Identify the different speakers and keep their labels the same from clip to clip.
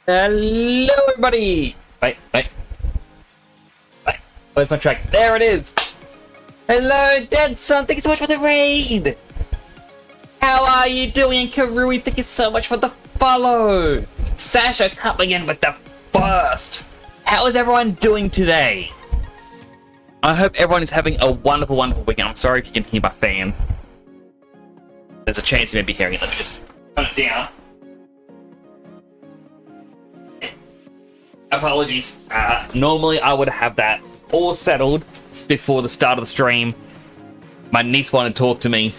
Speaker 1: Hello, everybody! Wait. Where's my track? There it is! Hello, Dead Son! Thank you so much for the raid! How are you doing, Karui? Thank you so much for the follow! Sasha coming in with the first! How is everyone doing today? I hope everyone is having a wonderful, wonderful weekend. I'm sorry if you can hear my fan. There's a chance you may be hearing it. Let me just turn it down. Apologies. Normally I would have that all settled before the start of the stream. My niece wanted to talk to me.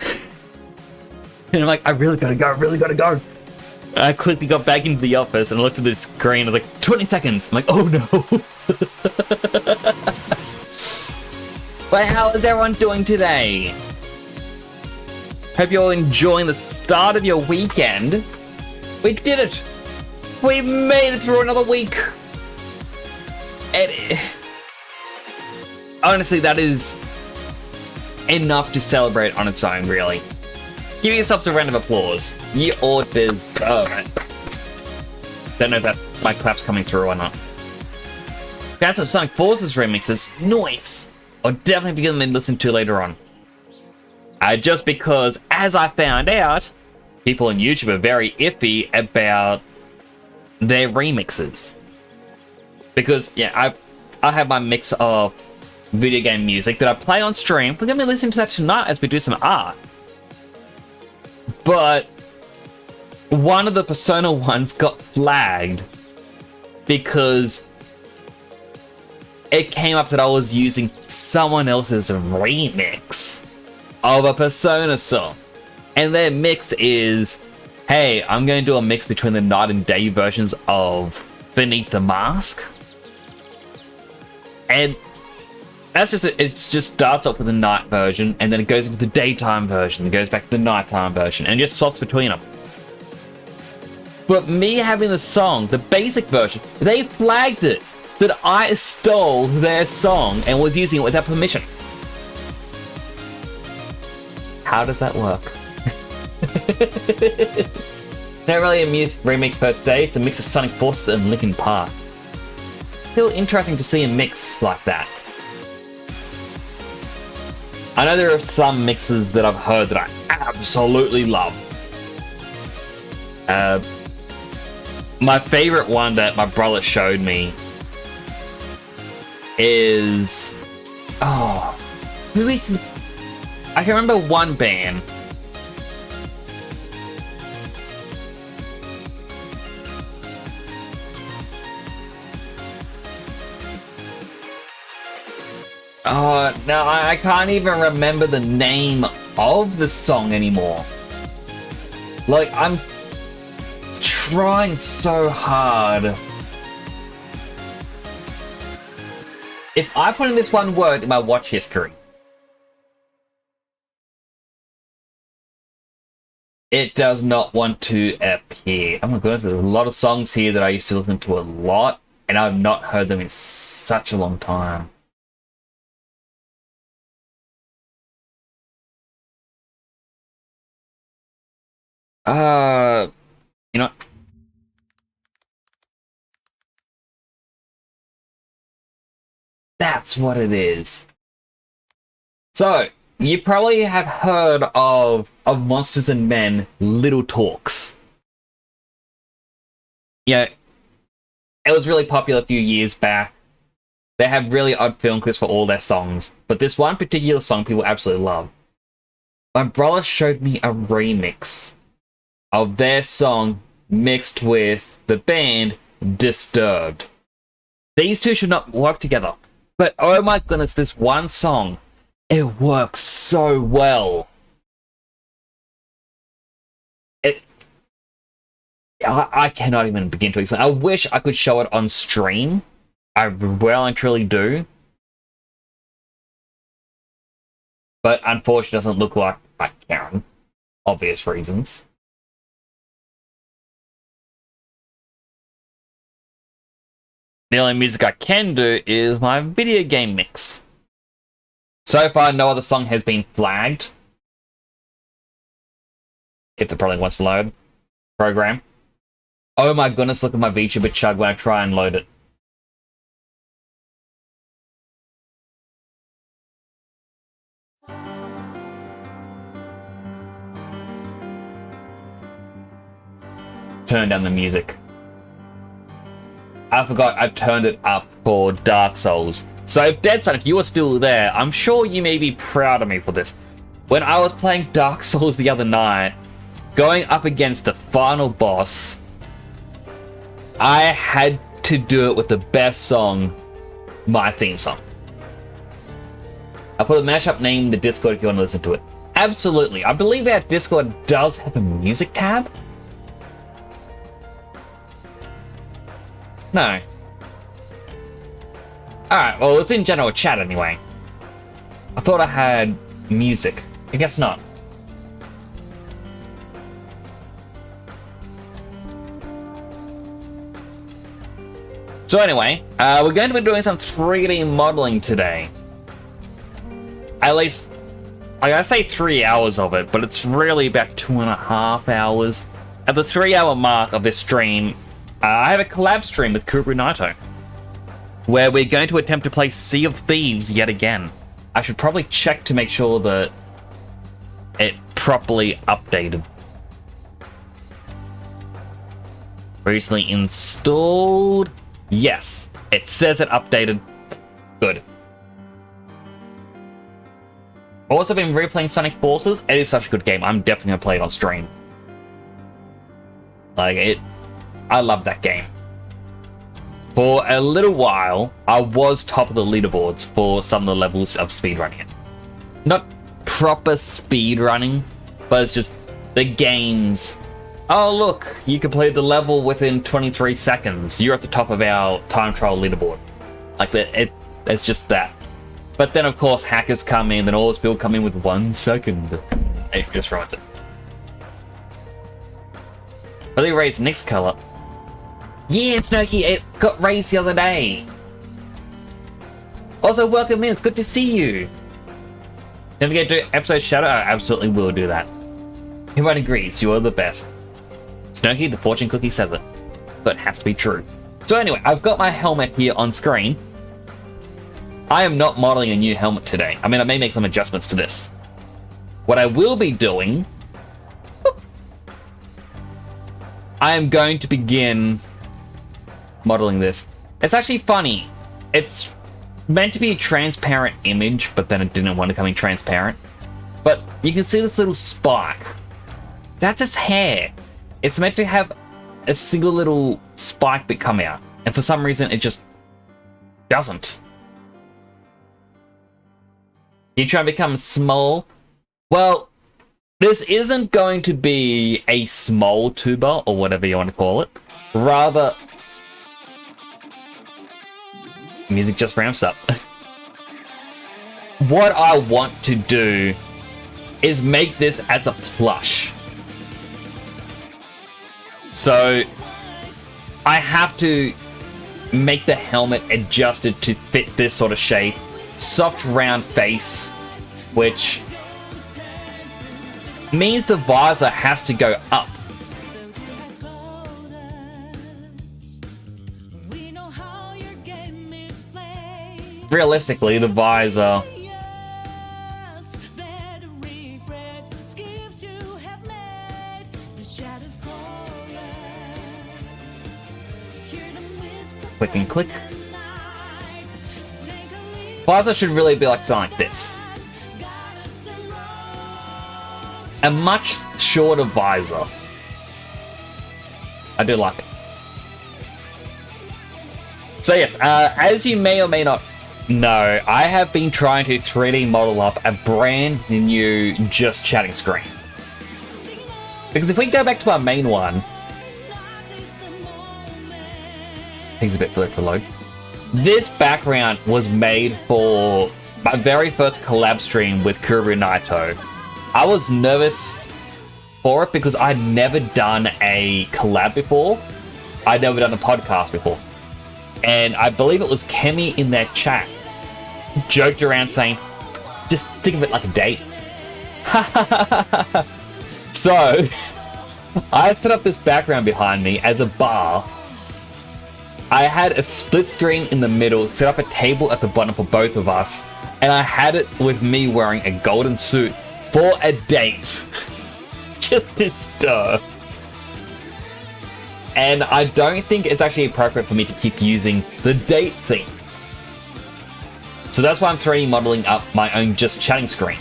Speaker 1: And I'm like, I really gotta go. I quickly got back into the office and I looked at the screen. I was like, 20 seconds. I'm like, oh no. But how is everyone doing today? Hope you're all enjoying the start of your weekend. We did it. We made it through another week. Honestly, that is enough to celebrate on its own, really. Give yourself a round of applause. You all deserve it. Don't know if my clap's coming through or not. Got some Sonic Forces remixes. Nice! I'll definitely be giving them to listen to later on. Just because, as I found out, people on YouTube are very iffy about their remixes. Because, yeah, I have my mix of video game music that I play on stream. We're going to be listening to that tonight as we do some art. But one of the Persona ones got flagged because it came up that I was using someone else's remix of a Persona song. And their mix is, hey, I'm going to do a mix between the night and day versions of Beneath the Mask. And that's just it. It just starts off with the night version, and then it goes into the daytime version, it goes back to the nighttime version, and just swaps between them. But me having the song, the basic version, they flagged it that I stole their song and was using it without permission. How does that work? Not really a remix per se, it's a mix of Sonic Forces and Linkin Park. Still interesting to see a mix like that. I know there are some mixes that I've heard that I absolutely love. My favorite one that my brother showed me is... Oh, who is... I can remember one band. Oh, no, I can't even remember the name of the song anymore. Like, I'm trying so hard. If I put in this one word in my watch history, it does not want to appear. Oh my goodness, there's a lot of songs here that I used to listen to a lot, and I've not heard them in such a long time. You know, that's what it is. So, you probably have heard of Monsters and Men, Little Talks. Yeah, it was really popular a few years back. They have really odd film clips for all their songs, but this one particular song people absolutely love. My brother showed me a remix of their song mixed with the band Disturbed. These two should not work together, but oh my goodness, this one song, it works so well. I cannot even begin to explain. I wish I could show it on stream. I well and truly do. But unfortunately, it doesn't look like I can. Obvious reasons. The only music I can do is my video game mix. So far, no other song has been flagged. If the program wants to load. Program. Oh my goodness, look at my VTuber chug when I try and load it. Turn down the music. I forgot I turned it up for Dark Souls. So, Deadson, if you are still there, I'm sure you may be proud of me for this. When I was playing Dark Souls the other night, going up against the final boss, I had to do it with the best song, my theme song. I'll put a mashup name in the Discord if you want to listen to it. Absolutely. I believe our Discord does have a music tab. No. Alright, well, it's in general chat anyway. I thought I had music. I guess not. So anyway, we're going to be doing some 3D modeling today. At least, I gotta say 3 hours of it, but it's really about 2.5 hours. At the 3 hour mark of this stream, I have a collab stream with Kubru Naito, where we're going to attempt to play Sea of Thieves yet again. I should probably check to make sure that it properly updated. Recently installed. Yes, it says it updated. Good. Also been replaying Sonic Forces. It is such a good game. I'm definitely gonna play it on stream. I love that game. For a little while, I was top of the leaderboards for some of the levels of speedrunning it. Not proper speedrunning, but it's just the games. Oh look, you complete the level within 23 seconds. You're at the top of our time trial leaderboard. Like that, it's just that. But then of course hackers come in, and all those people come in with 1 second. It just ruins it. Really raised the next color. Yeah, Snowkey, it got raised the other day. Also, welcome in, it's good to see you. Don't forget to do episode shout out. I absolutely will do that. Everyone agrees, you are the best. Snowkey, the fortune cookie says it. But it has to be true. So anyway, I've got my helmet here on screen. I am not modeling a new helmet today. I mean, I may make some adjustments to this. What I will be doing... I am going to begin modeling this. It's actually funny. It's meant to be a transparent image, but then it didn't want to come in transparent. But you can see this little spike. That's his hair. It's meant to have a single little spike that come out, and for some reason it just doesn't. You try to become small? Well, this isn't going to be a small tuber, or whatever you want to call it. Rather... Music just ramps up. What I want to do is make this as a plush. So I have to make the helmet adjusted to fit this sort of shape. Soft round face, which means the visor has to go up. Realistically, the visor click and click. Visor should really be like something like this. A much shorter visor. I do like it. So yes, as you may or may not know, I have been trying to 3D model up a brand new just chatting screen. Because if we go back to our main one, things a bit further to load. This background was made for my very first collab stream with Kubru Naito. I was nervous for it because I'd never done a collab before. I'd never done a podcast before. And I believe it was Kemi in that chat joked around saying, just think of it like a date. So, I set up this background behind me as a bar. I had a split screen in the middle, set up a table at the bottom for both of us, and I had it with me wearing a golden suit for a date. Just this stuff. And I don't think it's actually appropriate for me to keep using the date scene. So that's why I'm 3D modeling up my own just chatting screen.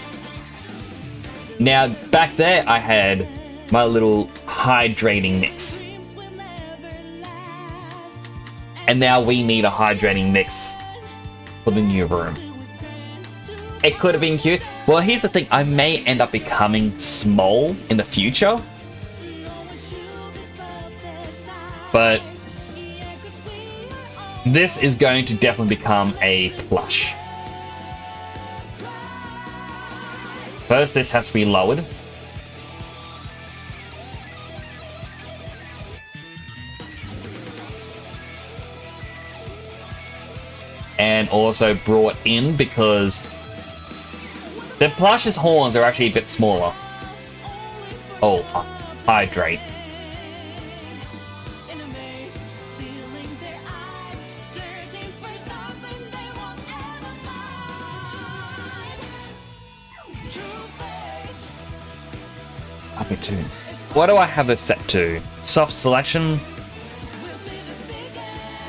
Speaker 1: Now, back there I had my little hydrating mix. And now we need a hydrating mix for the new room. It could have been cute. Well, here's the thing. I may end up becoming small in the future. But this is going to definitely become a plush. First, this has to be lowered. And also brought in because the plush's horns are actually a bit smaller. Oh, hydrate. Okay, too. What do I have this set to? Soft selection.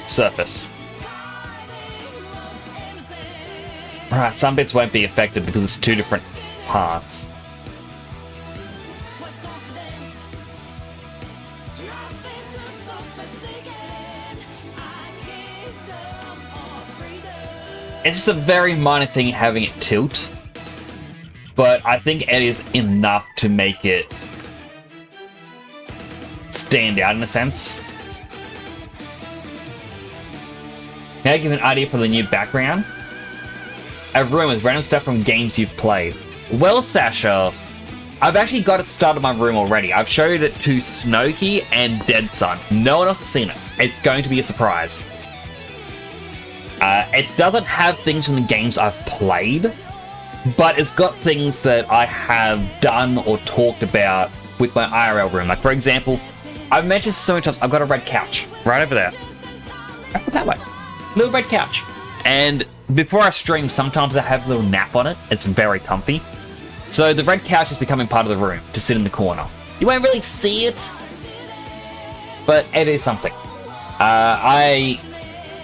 Speaker 1: Surface. Right, some bits won't be affected because it's two different parts. It's just a very minor thing having it tilt, but I think it is enough to make it stand out in a sense. Can I give an idea for the new background? A room with random stuff from games you've played. Well, Sasha, I've actually got it started in my room already. I've showed it to Snowkey and Dead Sun. No one else has seen it. It's going to be a surprise. It doesn't have things from the games I've played, but it's got things that I have done or talked about with my IRL room. Like, for example, I've mentioned so many times, I've got a red couch right over there. Right that way. Little red couch. And before I stream, sometimes I have a little nap on it. It's very comfy. So the red couch is becoming part of the room to sit in the corner. You won't really see it, but it is something. I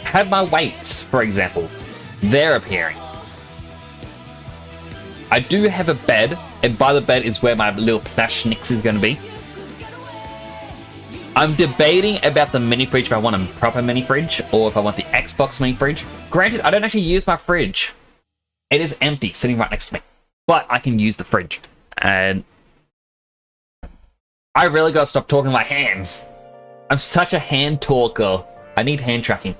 Speaker 1: have my weights, for example. They're appearing. I do have a bed, and by the bed is where my little Plashnix is going to be. I'm debating about the mini fridge, if I want a proper mini fridge, or if I want the Xbox mini fridge. Granted, I don't actually use my fridge. It is empty, sitting right next to me. But I can use the fridge. And I really gotta stop talking with my hands. I'm such a hand talker. I need hand tracking.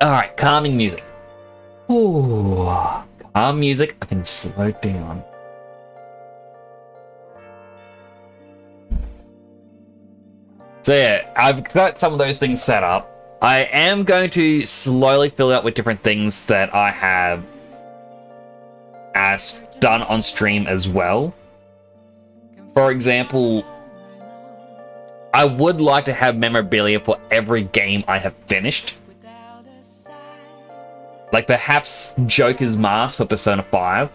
Speaker 1: Alright, calming music. Ooh, calm music. I can slow down. So yeah, I've got some of those things set up. I am going to slowly fill out with different things that I have done on stream as well. For example, I would like to have memorabilia for every game I have finished. Like perhaps Joker's mask for Persona 5.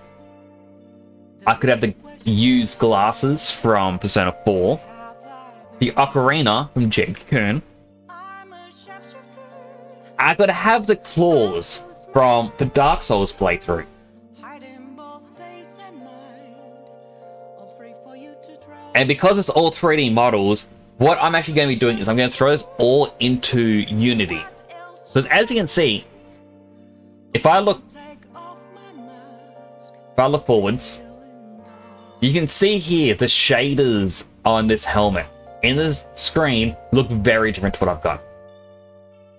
Speaker 1: I could have the used glasses from Persona 4. The ocarina from Jade Cocoon. I could have the claws from the Dark Souls playthrough. And because it's all 3D models, what I'm actually going to be doing is I'm going to throw this all into Unity. Because as you can see, if I look forwards, you can see here the shaders on this helmet in this screen look very different to what I've got.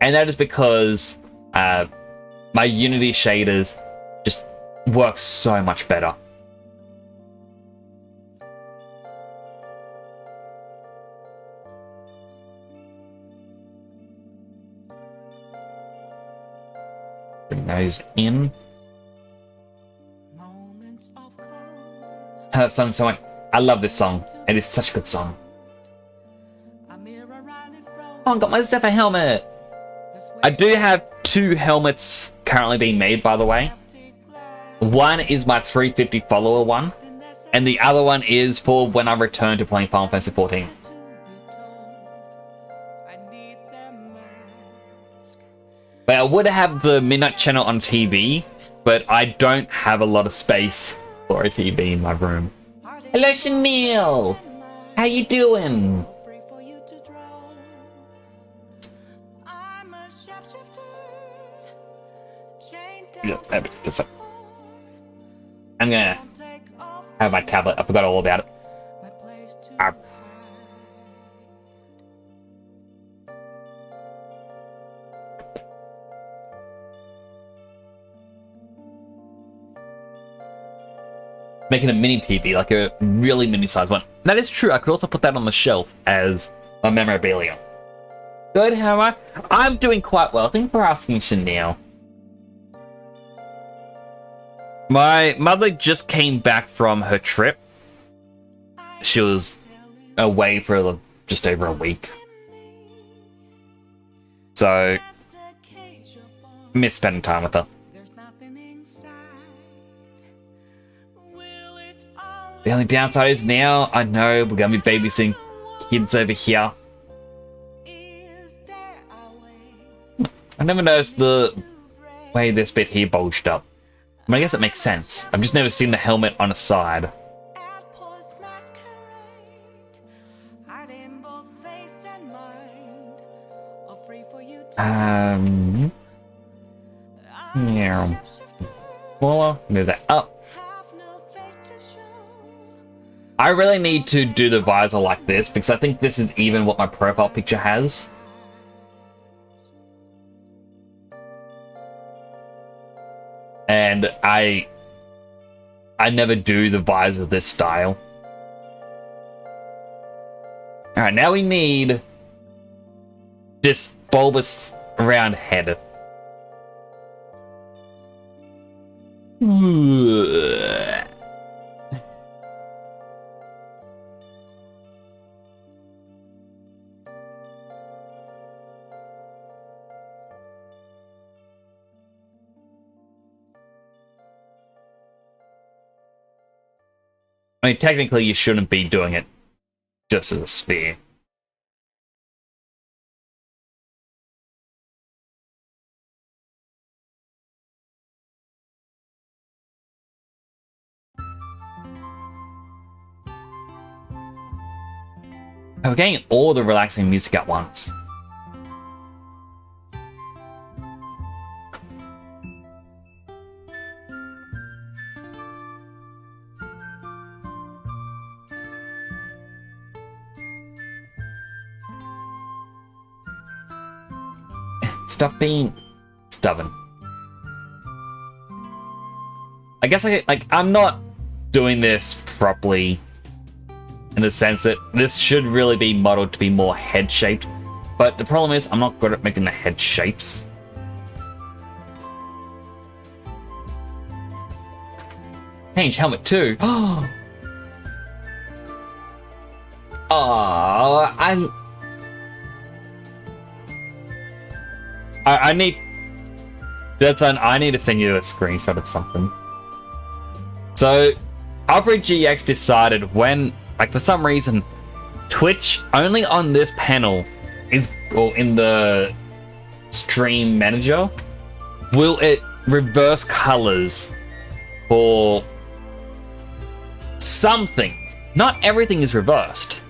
Speaker 1: And that is because my Unity shaders just work so much better. Bring those in. that song so much. I love this song. It is such a good song. Oh, I got myself a helmet. I do have 2 helmets currently being made, by the way. One is my 350 follower one, and the other one is for when I return to playing Final Fantasy 14. But I would have the Midnight Channel on TV, but I don't have a lot of space for a TV in my room. Hello, Chanel! How you doing? Yeah, I'm gonna have my tablet. I forgot all about it. Making a mini TV, like a really mini-sized one. That is true. I could also put that on the shelf as a memorabilia. Good, how am I? I'm doing quite well. Thank you for asking, Chanel. My mother just came back from her trip. She was away for just over a week. So, miss spending time with her. The only downside is now, I know we're going to be babysitting kids over here. I never noticed the way this bit here bulged up. I mean, I guess it makes sense. I've just never seen the helmet on a side. Yeah. Well, move that up. I really need to do the visor like this, because I think this is even what my profile picture has. And I never do the visor this style. Alright, now we need this bulbous round head. I mean, technically you shouldn't be doing it just as a sphere. We're getting all the relaxing music at once. Stop being stubborn. I guess I'm not doing this properly in the sense that this should really be modeled to be more head-shaped, but the problem is I'm not good at making the head shapes. Change helmet too. Oh, I need... I need to send you a screenshot of something. So, Opera GX decided when, for some reason, Twitch only on this panel is, or in the stream manager, will it reverse colors for some things. Not everything is reversed.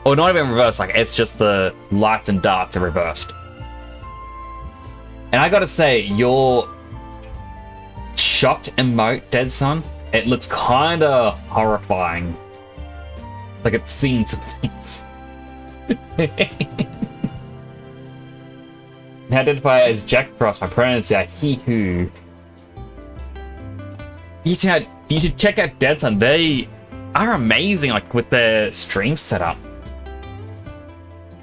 Speaker 1: Or not even reversed, it's just the lights and darks are reversed. And I gotta say, your shocked emote, Dead Son, it looks kinda horrifying. Like it's seen some things. I identify as Jack Frost, my pronouns are he, who. You should check out Dead Son. They are amazing, with their stream setup.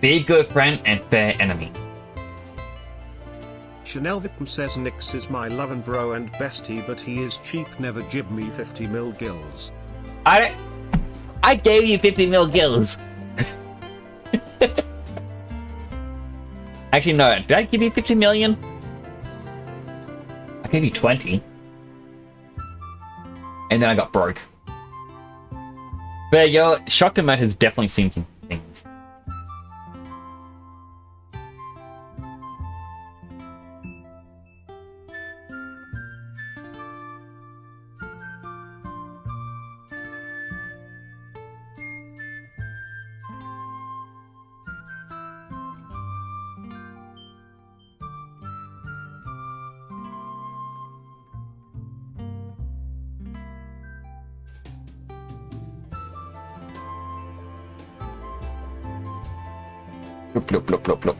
Speaker 1: Be a good friend and fair enemy.
Speaker 2: Chanel Victim says Nix is my love and bro and bestie, but he is cheap, never jib me 50 mil gills.
Speaker 1: I gave you 50 mil gills. Actually, no. Did I give you 50 million? I gave you 20. And then I got broke. But your shocked amount has definitely seen things. Bloop, bloop, bloop, bloop, bloop.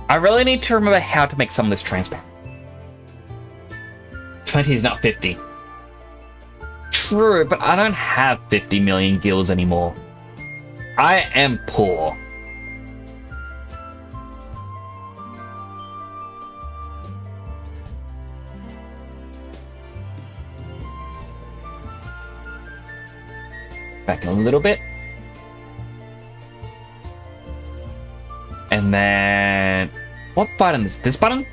Speaker 1: I really need to remember how to make some of this transparent. 20 is not 50. True, but I don't have 50 million gills anymore. I am poor. Back in a little bit. And then... what button is this button?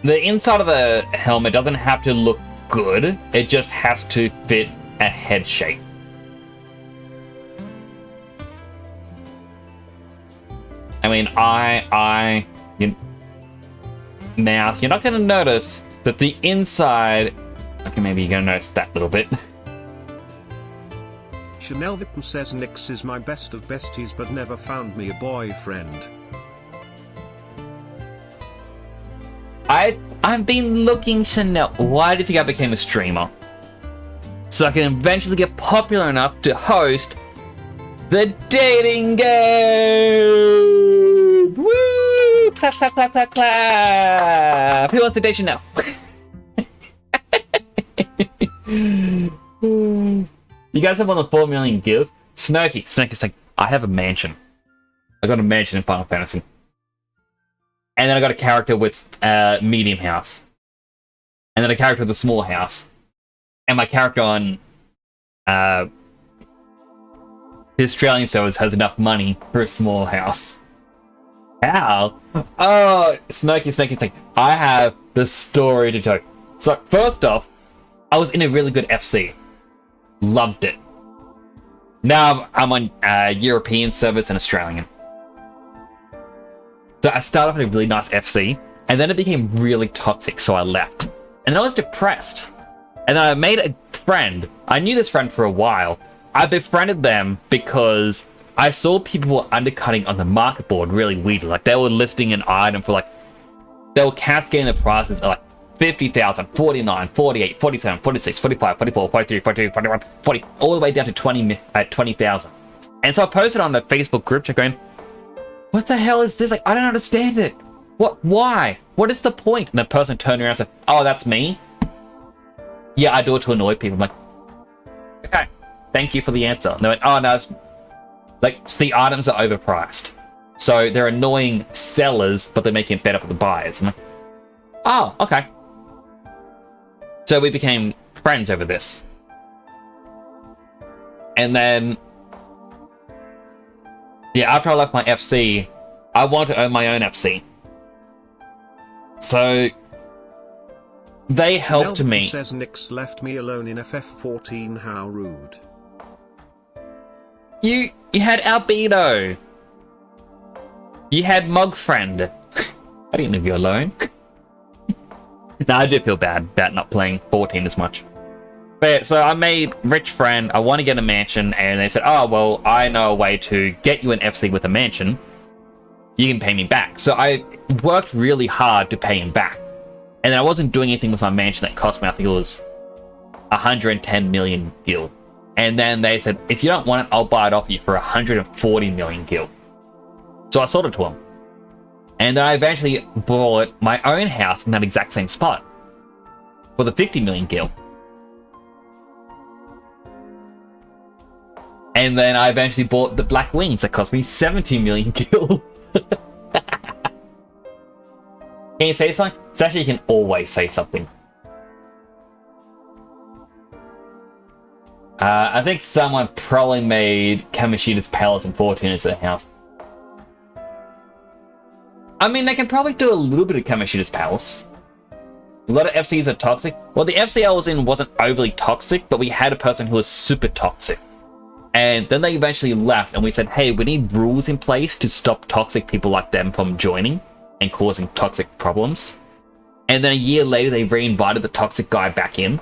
Speaker 1: The inside of the helmet doesn't have to look good. It just has to fit a head shape. I mean, now, you're not going to notice that the inside... okay, maybe you're going to notice that little bit.
Speaker 2: Chanel Victim says Nix is my best of besties but never found me a boyfriend.
Speaker 1: I've been looking, Chanel. Why do you think I became a streamer? So I can eventually get popular enough to host the dating game! Woo! Clap, clap, clap, clap, clap! Who wants to date Chanel? You guys have one of the 4 million gills? Snarky's like, I have a mansion. I got a mansion in Final Fantasy. And then I got a character with a medium house. And then a character with a small house. And my character on the Australian servers has enough money for a small house. How? Oh, Snarky's like, I have the story to tell. So, first off, I was in a really good FC. Loved it. Now I'm on European servers and Australian. So I started off in a really nice FC, and then it became really toxic, so I left. And then I was depressed. And then I made a friend. I knew this friend for a while. I befriended them because I saw people were undercutting on the market board really weirdly. Like, they were listing an item for, like, they were cascading the prices at, like, 50,000, 49, 48, 47, 46, 45, 44, 43, 42, 41, 40, all the way down to 20,000. And so I posted on the Facebook group chat going, what the hell is this? Like, I don't understand it. What? Why? What is the point? And the person turned around and said, oh, that's me? Yeah, I do it to annoy people. I'm like, okay, thank you for the answer. And they went, oh, no, it's like, the items are overpriced. So they're annoying sellers, but they're making it better for the buyers. I'm like, oh, okay. So we became friends over this. And then, yeah, after I left my FC, I wanted to own my own FC. So they helped me.
Speaker 2: Says Nix left me alone in FF14. How rude.
Speaker 1: You had Albedo. You had Mog Friend. I didn't leave you alone. No, I do feel bad about not playing 14 as much. But yeah, so I made rich friend. I want to get a mansion, and they said, oh, well, I know a way to get you an FC with a mansion. You can pay me back. So I worked really hard to pay him back. And then I wasn't doing anything with my mansion that cost me, I think it was 110 million gil. And then they said, if you don't want it, I'll buy it off you for 140 million gil. So I sold it to him. And then I eventually bought my own house in that exact same spot. for the 50 million gil. And then I eventually bought the Black Wings that cost me 70 million gil. Can you say something? Actually, you can always say something. I think someone probably made Kamoshida's Palace and 14 as their house. I mean, they can probably do a little bit of Kamoshida's Palace. A lot of FCs are toxic. Well, the FC I was in wasn't overly toxic, but we had a person who was super toxic. And then they eventually left, and we said, hey, we need rules in place to stop toxic people like them from joining and causing toxic problems. And then a year later, they re-invited the toxic guy back in.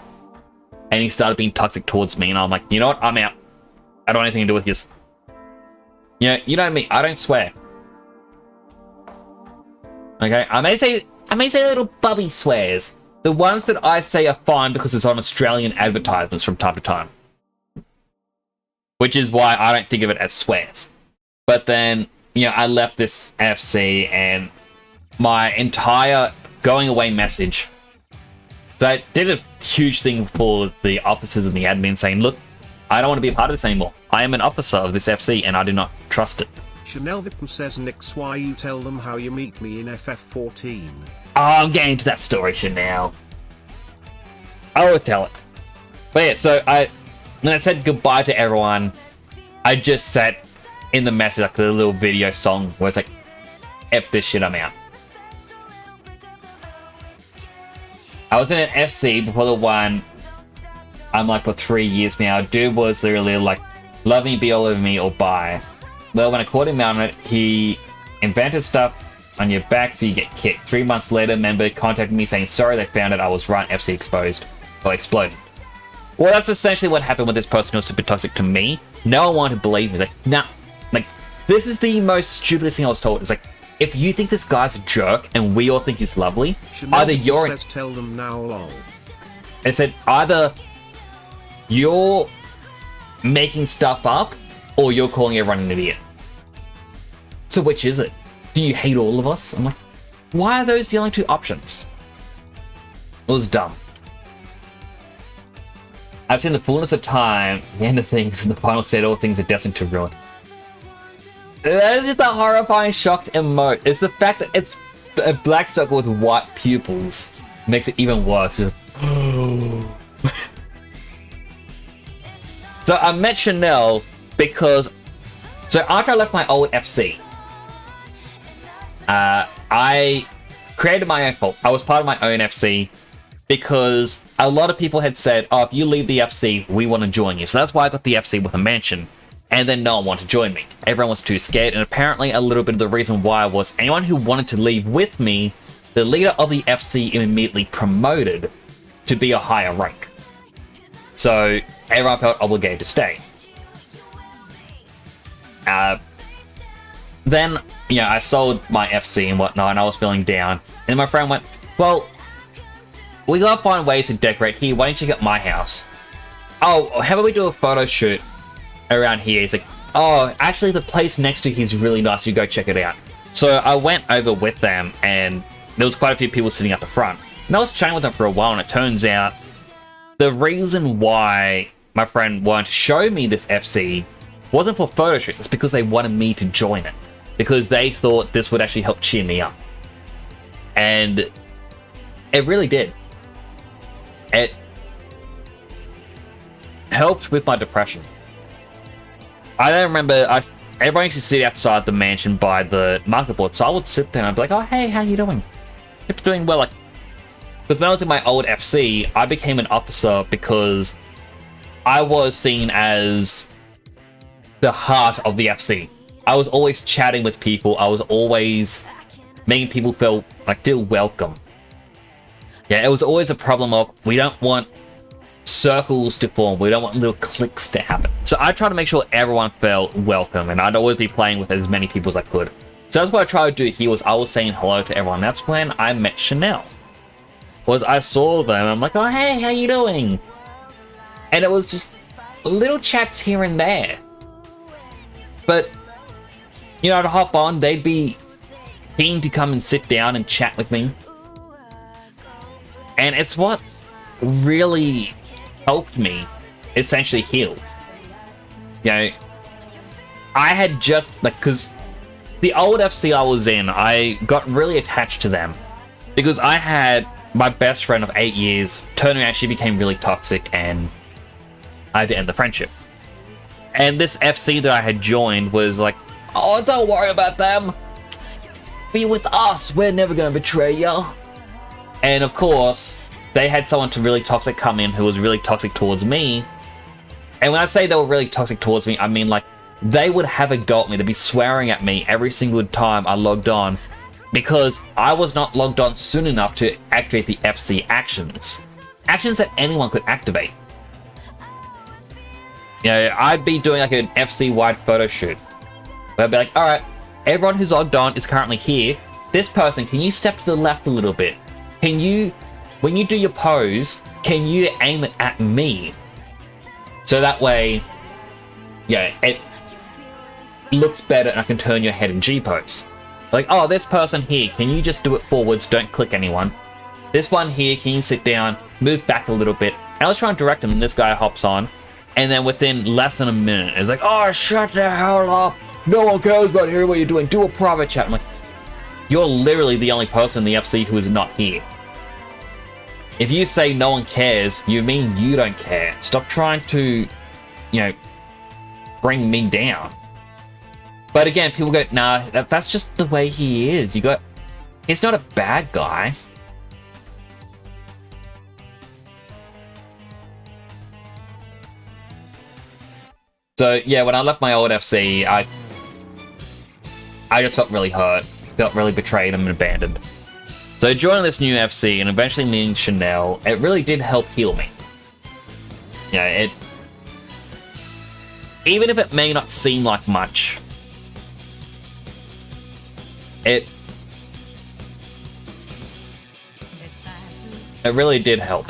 Speaker 1: And he started being toxic towards me, and I'm like, you know what? I'm out. I don't want anything to do with this. You know me. I don't swear. Okay, I may say little bubby swears. The ones that I say are fine because it's on Australian advertisements from time to time. Which is why I don't think of it as swears. But then, I left this FC, and my entire going away message. So I did a huge thing for the officers and the admin saying, look, I don't want to be a part of this anymore. I am an officer of this FC and I do not trust it.
Speaker 2: Chanel Vitten says, Nix, why you tell them how you meet me in FF14?
Speaker 1: Oh, I'm getting to that story, Chanel. I will tell it. But yeah, so when I said goodbye to everyone, I just said in the message, like the little video song where it's like, F this shit, I'm out. I was in an FC before the one I'm like for 3 years now. Dude was literally like, love me, be all over me, or bye. Well, when I caught him on it, he invented stuff on your back so you get kicked. 3 months later, member contacted me saying, sorry, they found it, I was right, FC exposed. Or exploded. Well, that's essentially what happened with this person who was super toxic to me. No one wanted to believe me. Like, nah. Like, this is the most stupidest thing I was told. It's like, if you think this guy's a jerk and we all think he's lovely,
Speaker 2: Chanel
Speaker 1: either you're...
Speaker 2: says, tell them now, lol.
Speaker 1: It said, either you're making stuff up or you're calling everyone an idiot. So which is it? Do you hate all of us? I'm like, why are those the only two options? It was dumb. I've seen the fullness of time, the end of things, and the final said all things are destined to ruin. That is just a horrifying shocked emote. It's the fact that it's a black circle with white pupils makes it even worse. So I met Chanel because... So after I left my old FC, I created my own fault. I was part of my own FC because a lot of people had said, oh, if you leave the FC, we want to join you. So that's why I got the FC with a mansion. And then no one wanted to join me. Everyone was too scared, and apparently a little bit of the reason why was anyone who wanted to leave with me, the leader of the FC immediately promoted to be a higher rank. So everyone felt obligated to stay. Then, I sold my FC and whatnot, and I was feeling down. And my friend went, well, we gotta find ways to decorate here. Why don't you get my house? Oh, how about we do a photo shoot around here? He's like, oh, actually the place next to here is really nice, you go check it out. So I went over with them, and there was quite a few people sitting at the front. And I was chatting with them for a while, and it turns out the reason why my friend wanted to show me this FC wasn't for photo shoots, it's because they wanted me to join it. Because they thought this would actually help cheer me up. And it really did. It helped with my depression. I don't remember, everyone used to sit outside the mansion by the market board, so I would sit there and I'd be like, oh, hey, how you doing? Hope you're doing well. Like, because when I was in my old FC, I became an officer because I was seen as the heart of the FC. I was always chatting with people, I was always making people feel welcome. Yeah, it was always a problem of, we don't want circles to form, we don't want little cliques to happen. So I tried to make sure everyone felt welcome, and I'd always be playing with as many people as I could. So that's what I tried to do here, was I was saying hello to everyone. That's when I met Chanel. Was I saw them, I'm like, oh hey, how you doing? And it was just little chats here and there. But, I'd hop on, they'd be keen to come and sit down and chat with me. And it's what really helped me essentially heal. You know, I had just, like, because the old FC I was in, I got really attached to them. Because I had my best friend of 8 years turn around, she became really toxic, and I had to end the friendship. And this FC that I had joined was like, oh, don't worry about them. Be with us. We're never going to betray you. And of course, they had someone really toxic come in who was really toxic towards me. And when I say they were really toxic towards me, I mean, like, they would have a go at me. They'd be swearing at me every single time I logged on because I was not logged on soon enough to activate the FC actions. Actions that anyone could activate. You know, I'd be doing like an FC-wide photo shoot. Where I'd be like, alright, everyone who's logged on is currently here. This person, can you step to the left a little bit? Can you, when you do your pose, can you aim it at me? So that way, yeah, it looks better and I can turn your head in G-pose. Like, oh, this person here, can you just do it forwards, don't click anyone? This one here, can you sit down, move back a little bit? And I was trying to direct him and this guy hops on. And then within less than a minute, it's like, oh, shut the hell up. No one cares about hearing what you're doing. Do a private chat. I'm like, you're literally the only person in the FC who is not here. If you say no one cares, you mean you don't care. Stop trying to, you know, bring me down. But again, people go, nah, that's just the way he is. You got, he's not a bad guy. So yeah, when I left my old FC, I just felt really hurt, felt really betrayed and abandoned. So joining this new FC and eventually meeting Chanel, it really did help heal me. Yeah, it, even if it may not seem like much, it really did help.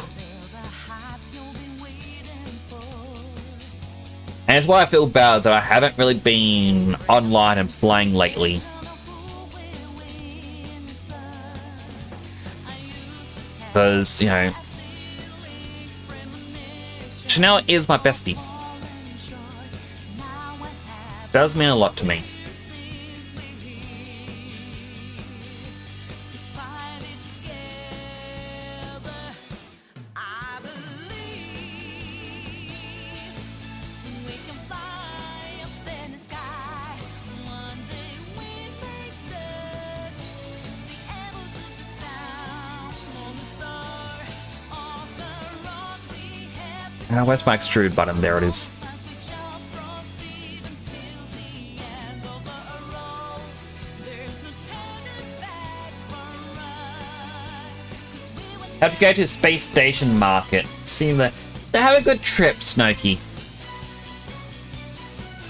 Speaker 1: And it's why I feel bad that I haven't really been online and playing lately. Because, you know, Chanel is my bestie. Does mean a lot to me. Where's my extrude button? There it is. Have to go to Space Station Market. See the. Have a good trip, Snokey.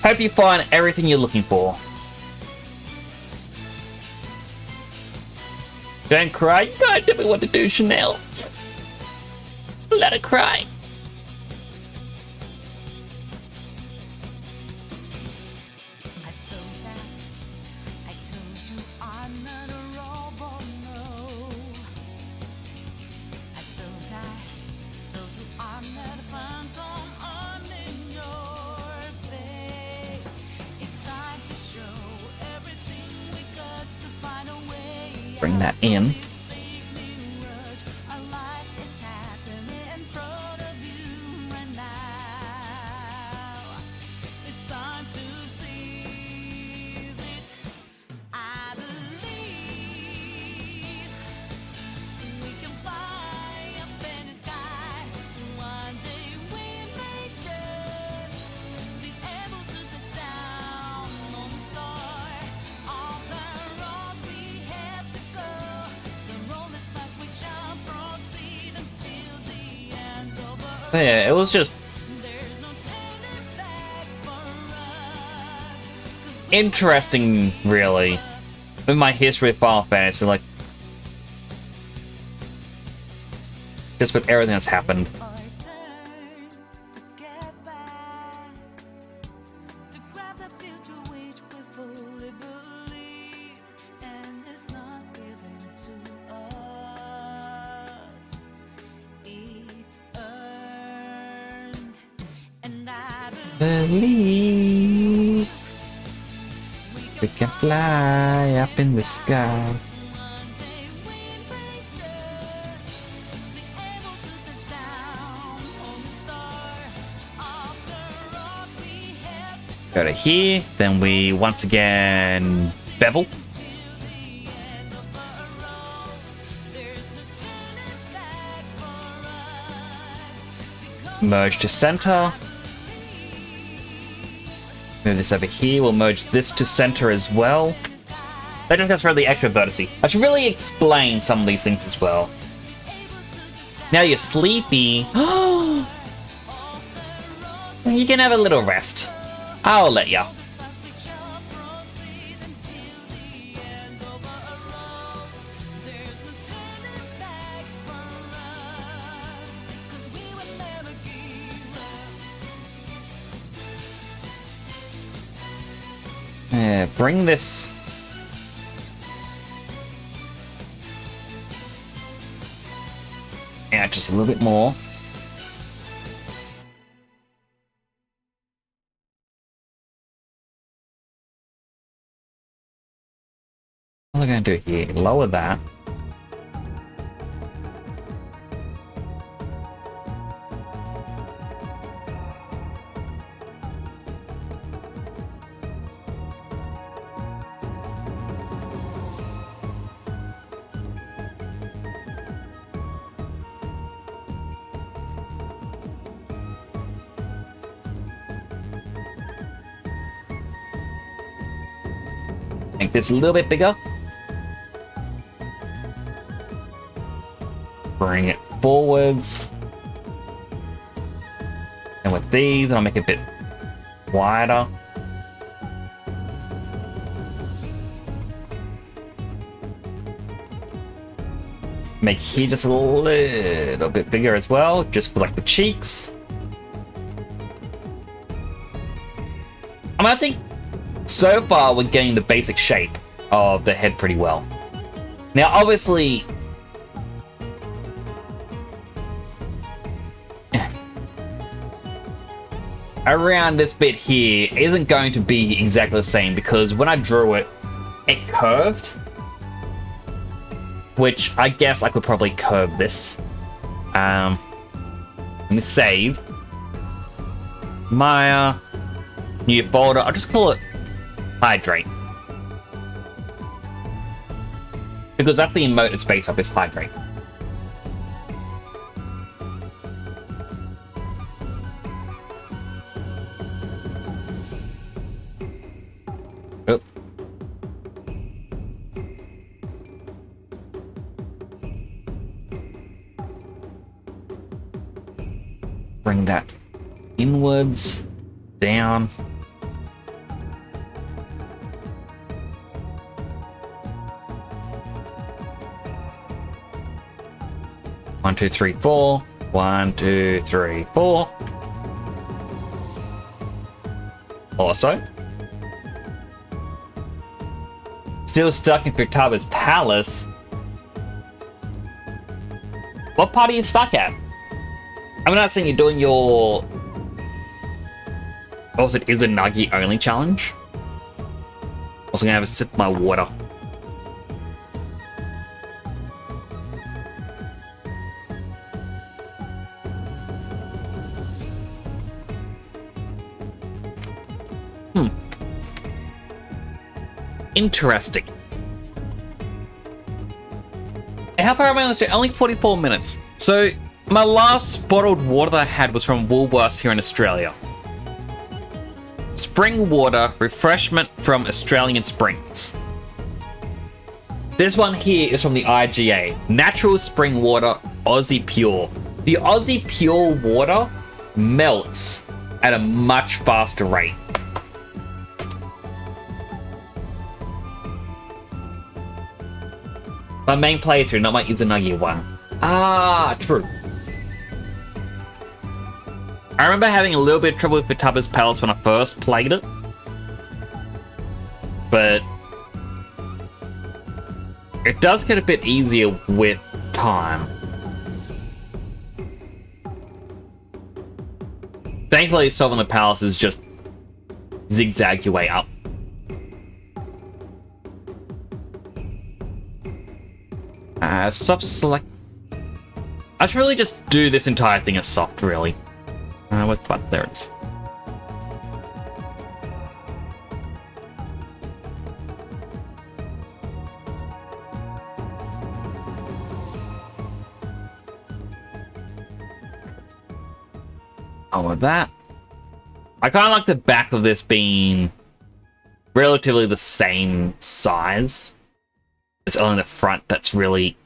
Speaker 1: Hope you find everything you're looking for. Don't cry. You gotta tell me what to do, Chanel. Let her cry. Bring that in. Yeah, it was just interesting, really, in my history of Final Fantasy, like, just with everything that's happened. Believe we can fly up in the sky. Go to here, then we once again bevel. Merge to center. Move this over here. We'll merge this to center as well. That just goes for the extra vertice. I should really explain some of these things as well. Now you're sleepy. You can have a little rest. I'll let ya. Bring this out just a little bit more. What am I going to do here? Lower that. Make this a little bit bigger. Bring it forwards. And with these, I'll make it a bit wider. Make here just a little bit bigger as well, just for like the cheeks. I think so far we're getting the basic shape of the head pretty well. Now obviously around this bit here isn't going to be exactly the same because when I drew it, it curved. Which I guess I could probably curve this. Let me save. My new folder, I'll just call it Hydrate. Because that's the emote it's based off, is Hydrate. Oh. Bring that inwards, down. One, two, three, four. 1, 2, 3, 4. Also, still stuck in Futaba's palace. What part are you stuck at? I'm not saying you're doing your... what was it? Izanagi only challenge? Also gonna have a sip of my water. Interesting. How far am I on this? Only 44 minutes. So, my last bottled water that I had was from Woolworths here in Australia. Spring water, refreshment from Australian Springs. This one here is from the IGA. Natural spring water, Aussie Pure. The Aussie Pure water melts at a much faster rate. My main playthrough, not my Izanagi one. Ah, true. I remember having a little bit of trouble with Futaba's Palace when I first played it. But it does get a bit easier with time. Thankfully, solving the palace is just zigzag your way up. Soft select. I should really just do this entire thing as soft, really. Where's the button? There it is. Oh, with that. I kind of like the back of this being relatively the same size. It's only the front that's really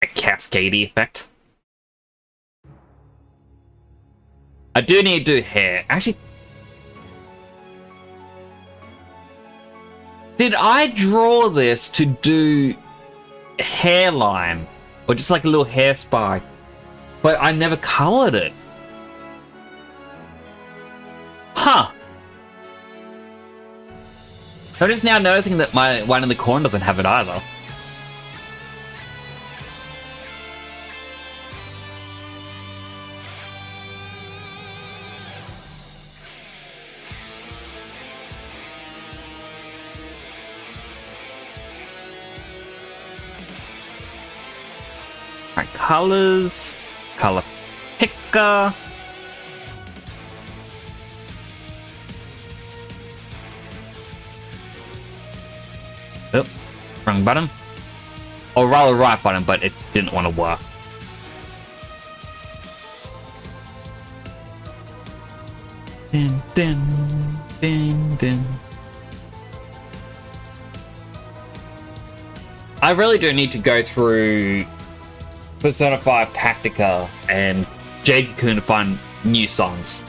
Speaker 1: a cascadey effect. I do need to do hair. Actually, did I draw this to do hairline? Or just like a little hair spike? But I never colored it. Huh. I'm just now noticing that my one in the corner doesn't have it either. Alright, colors, color picker. Oh, wrong button. Or rather right button, but it didn't want to work. Din, din, din, din. I really do need to go through Persona 5 Tactica and Jade Cocoon to find new songs.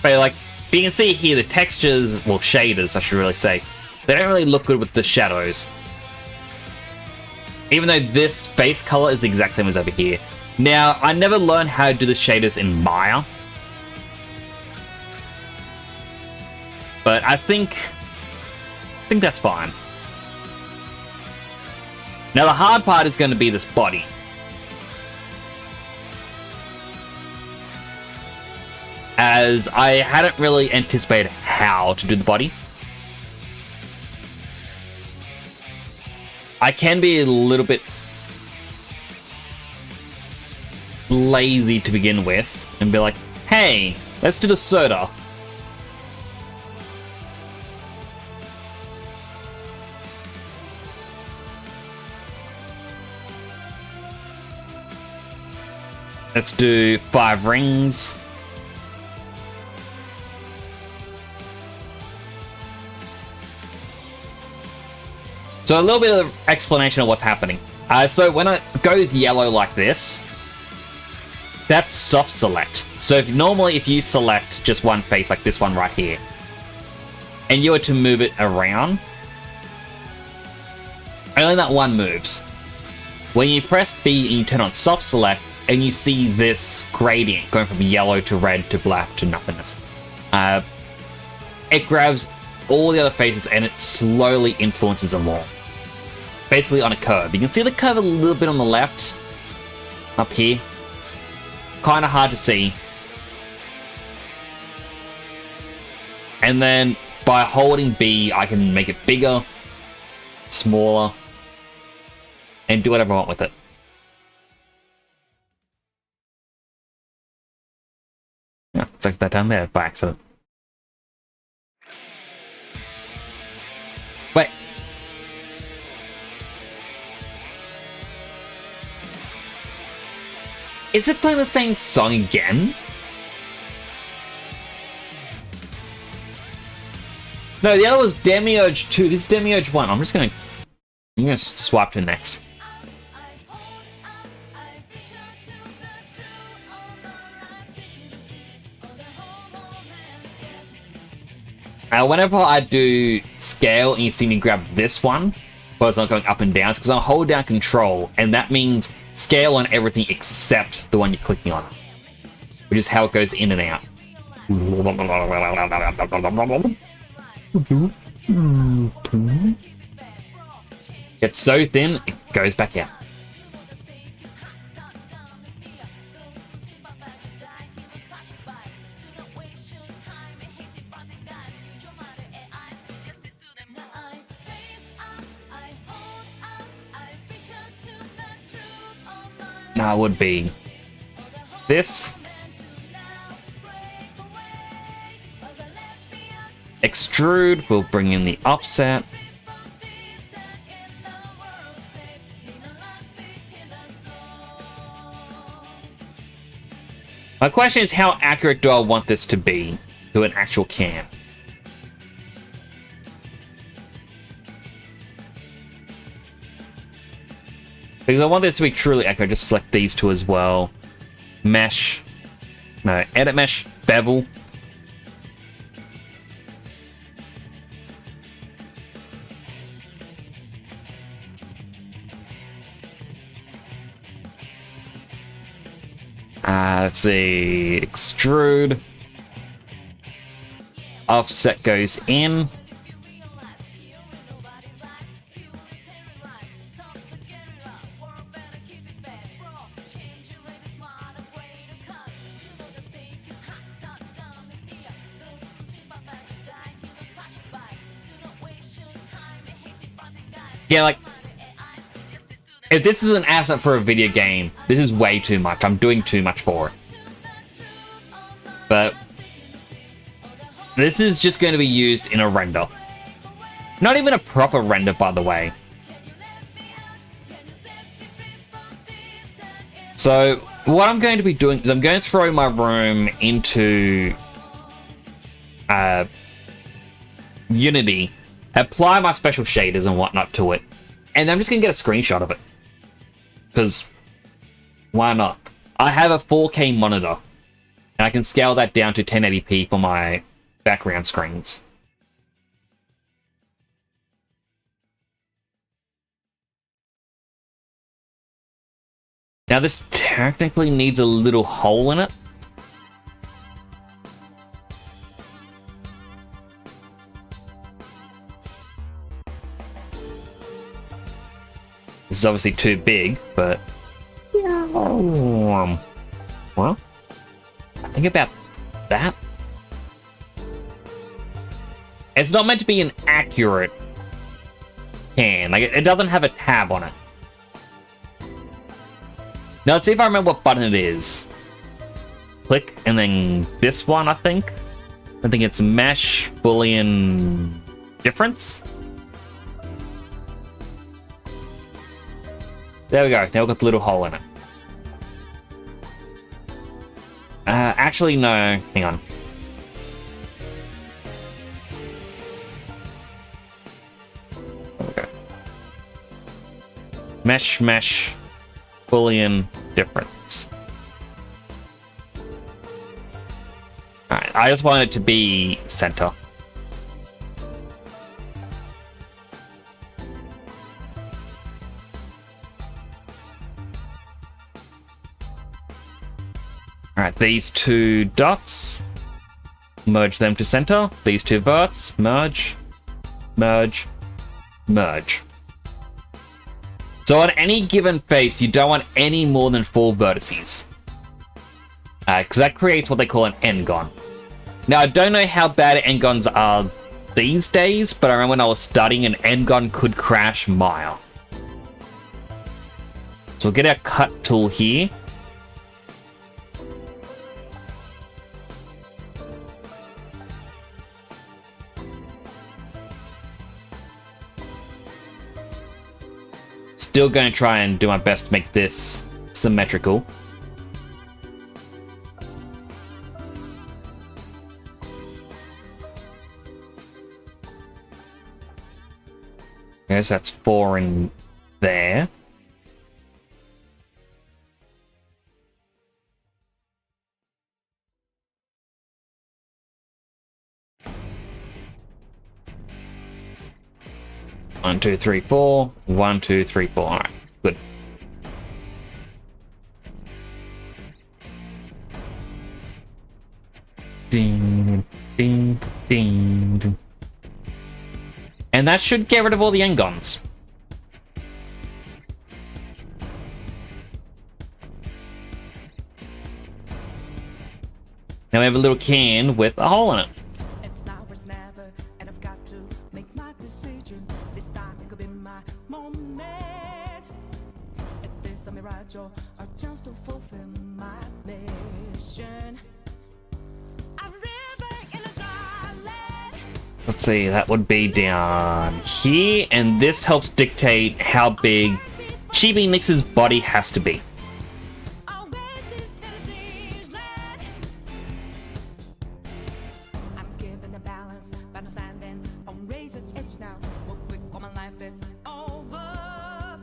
Speaker 1: But like, you can see here, the textures, well, shaders, I should really say, they don't really look good with the shadows. Even though this face color is the exact same as over here. Now, I never learned how to do the shaders in Maya. But I think that's fine. Now, the hard part is going to be this body. As I hadn't really anticipated how to do the body. I can be a little bit lazy to begin with and be like, hey, let's do the soda. Let's do 5 rings. So a little bit of explanation of what's happening. So when it goes yellow like this, that's soft select. So normally if you select just one face like this one right here, and you were to move it around, only that one moves. When you press B and you turn on soft select, and you see this gradient going from yellow to red to black to nothingness. It grabs all the other faces and it slowly influences them all. Basically on a curve. You can see the curve a little bit on the left. Up here. Kind of hard to see. And then by holding B, I can make it bigger, smaller, and do whatever I want with it. Yeah, took that down there by accident. Wait. Is it playing the same song again? No, the other was Demiurge 2. This is Demiurge 1. I'm gonna swap to next. Whenever I do scale and you see me grab this one, but it's not going up and down, it's because I hold down control, and that means scale on everything except the one you're clicking on. which is how it goes in and out. Gets so thin, it goes back out. Now would be this. Extrude, we'll bring in the offset. My question is, how accurate do I want this to be to an actual can? Because I want this to be truly accurate, just select these two as well. Mesh. No, edit mesh, bevel. Let's see, extrude. Offset goes in. Yeah, like, if this is an asset for a video game, this is way too much. I'm doing too much for it. But this is just going to be used in a render. Not even a proper render, by the way. So what I'm going to be doing is I'm going to throw my room into Unity, apply my special shaders and whatnot to it, and I'm just going to get a screenshot of it. Because why not? I have a 4K monitor, and I can scale that down to 1080p for my background screens. Now this technically needs a little hole in it. This is obviously too big, but well, think about that. It's not meant to be an accurate can. Like, it doesn't have a tab on it. Now let's see if I remember what button it is. Click, and then this one, I think. I think it's Mesh, Boolean, Difference. There we go. Now we've got the little hole in it. Actually, no. Hang on. There we go. Mesh, Mesh, Boolean, Difference. Alright, I just want it to be center. Alright, these two dots, merge them to center. These two verts, merge, merge, merge. So on any given face, you don't want any more than 4 vertices. Because that creates what they call an n-gon. Now, I don't know how bad n-gons are these days, but I remember when I was studying, an n-gon could crash Maya. So we'll get our cut tool here. Still going to try and do my best to make this symmetrical. Okay, so that's 4 in there. One, two, three, four. 1, 2, 3, 4. Alright, good. Ding, ding, ding. And that should get rid of all the engons. Now we have a little can with a hole in it.
Speaker 3: It's now or it's never, and I've got to make my decision. This time it could be my moment. If this a mirage or a chance to fulfill my mission. A river in a darling.
Speaker 1: Let's see, that would be down here, and this helps dictate how big Chibi Nix's body has to be.
Speaker 3: I'm giving the balance, but I'm landing on razor's edge now. Real quick, while my life is over.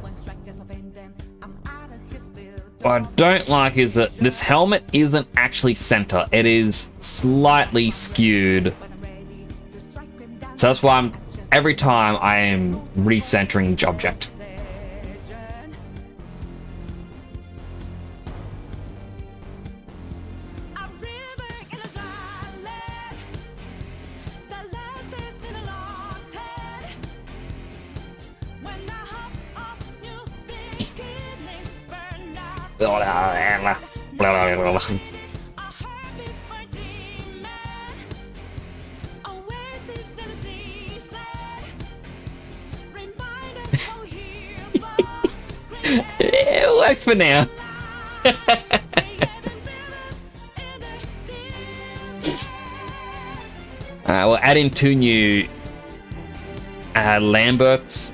Speaker 3: One strike just a bend, then I'm out of his field.
Speaker 1: What I don't like is that this helmet isn't actually center. It is slightly skewed.
Speaker 3: But I'm ready to strike him down.
Speaker 1: So that's why every time I am recentering each object.
Speaker 3: A river in a darling. The last is in a lost head. When I hop off new beginnings, burn out. A heartbeat for a demon. Oasis in a sea sled. Reminder, oh here,
Speaker 1: It works for now. We'll add in 2 new Lamberts.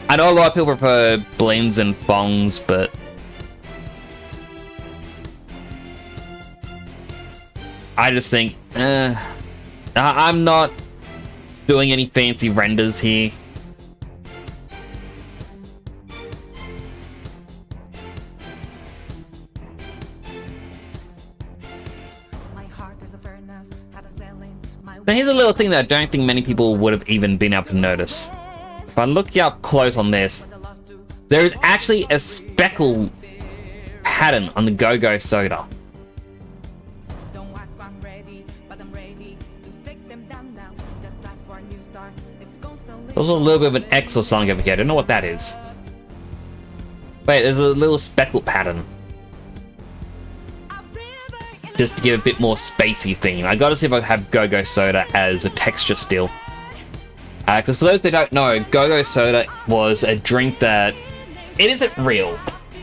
Speaker 1: I know a lot of people prefer blends and bongs, but I just think I'm not doing any fancy renders here.
Speaker 3: my heart is a furnace, had a selling my
Speaker 1: Now here's a little thing that I don't think many people would have even been able to notice. If I look you up close on this,
Speaker 3: the lost to
Speaker 1: there is actually a speckle pattern on the Go-Go soda.
Speaker 3: don't ask why I'm ready, but I'm ready to take them down now. The time for a new start is constantly.
Speaker 1: There's a little bit of an X or something over here. I don't know what that is. Wait, there's a little speckle pattern.
Speaker 3: A river in
Speaker 1: Just to give a bit more spacey theme. I gotta see if I have Go-Go soda as a texture still. Because for those that don't know, Go-Go soda was a drink that... It isn't real,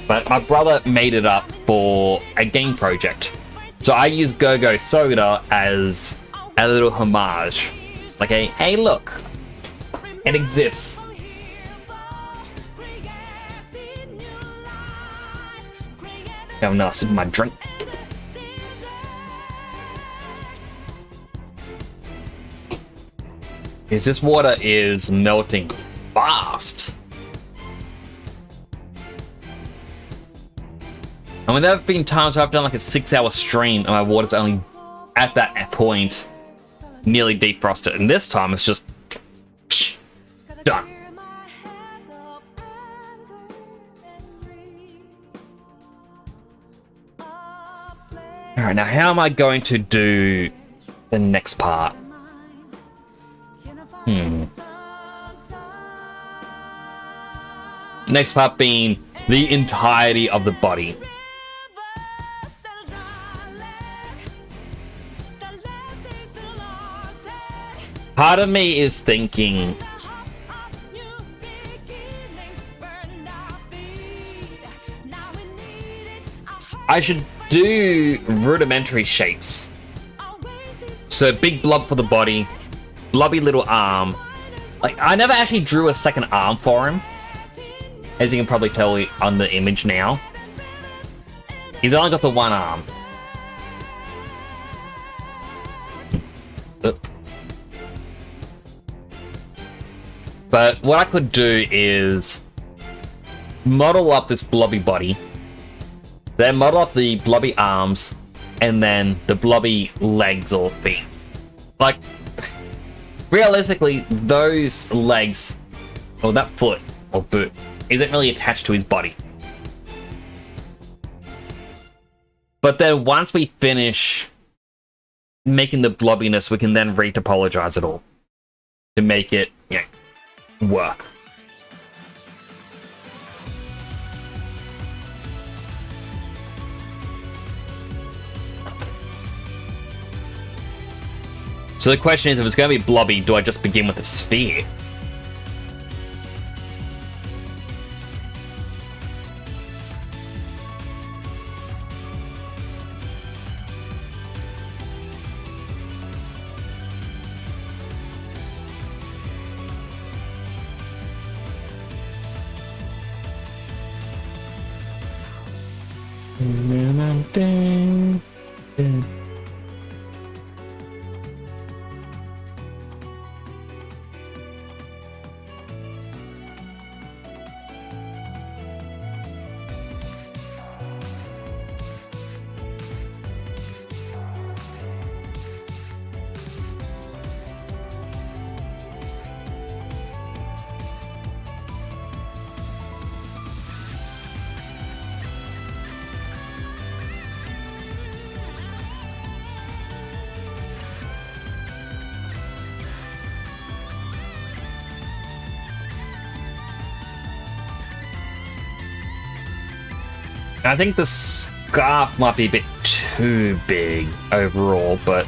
Speaker 1: but my brother made it up for a game project. So I use Go-Go soda as a little homage. Like a, hey look, it exists. Oh no, this is my drink. This water is melting fast. I mean, there have been times where I've done like a 6-hour stream and my water's only at that point nearly defrosted. And this time it's just done. Alright, now how am I going to do the next part? Next part being the entirety of the body. Part of me is thinking I should do rudimentary shapes. So big blob for the body, blobby little arm. Like, I never actually drew a second arm for him, as you can probably tell on the image now. He's only got the one arm. But what I could do is model up this blobby body, then model up the blobby arms, and then the blobby legs or feet. Like, realistically, those legs, or that foot or boot, isn't really attached to his body. But then once we finish making the blobbiness, we can then retopologize it all to make it, work. So the question is, if it's going to be blobby, do I just begin with a sphere? I think the scarf might be a bit too big overall, but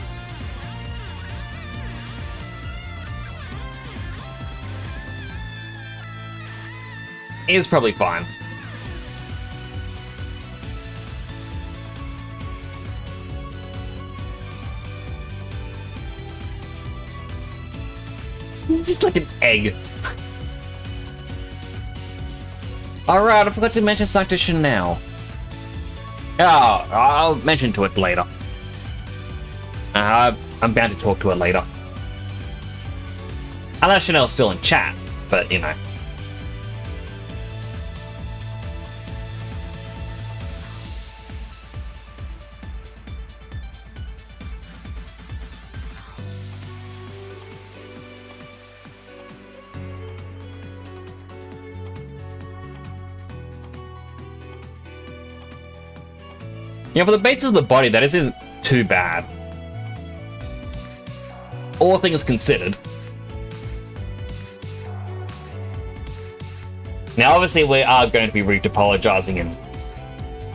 Speaker 1: it's probably fine. It's just like an egg. Alright, I forgot to mention Sancta Chanel. Oh, I'll mention to it later. I'm bound to talk to her later. Unless Chanel's still in chat, but you know. Yeah, for the basis of the body, that isn't too bad. All things considered. Now, obviously, we are going to be retopologizing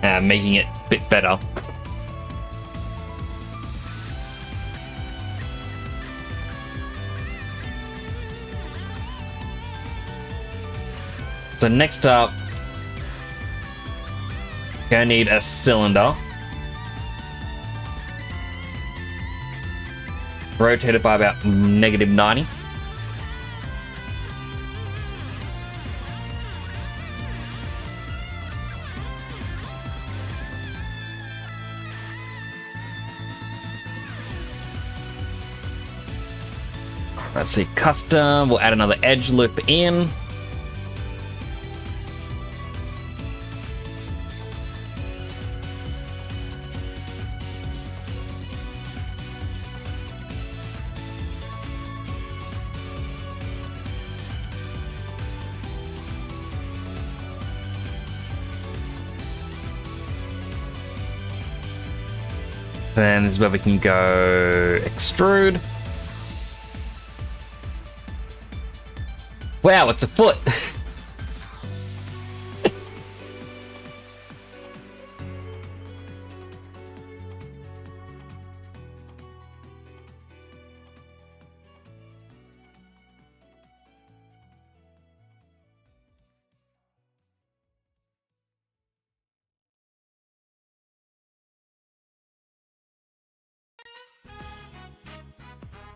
Speaker 1: and making it a bit better. So next up, gonna need a cylinder. Rotated by about -90. Let's see, custom, we'll add another edge loop in. Then this is where we can go extrude. Wow, it's a foot!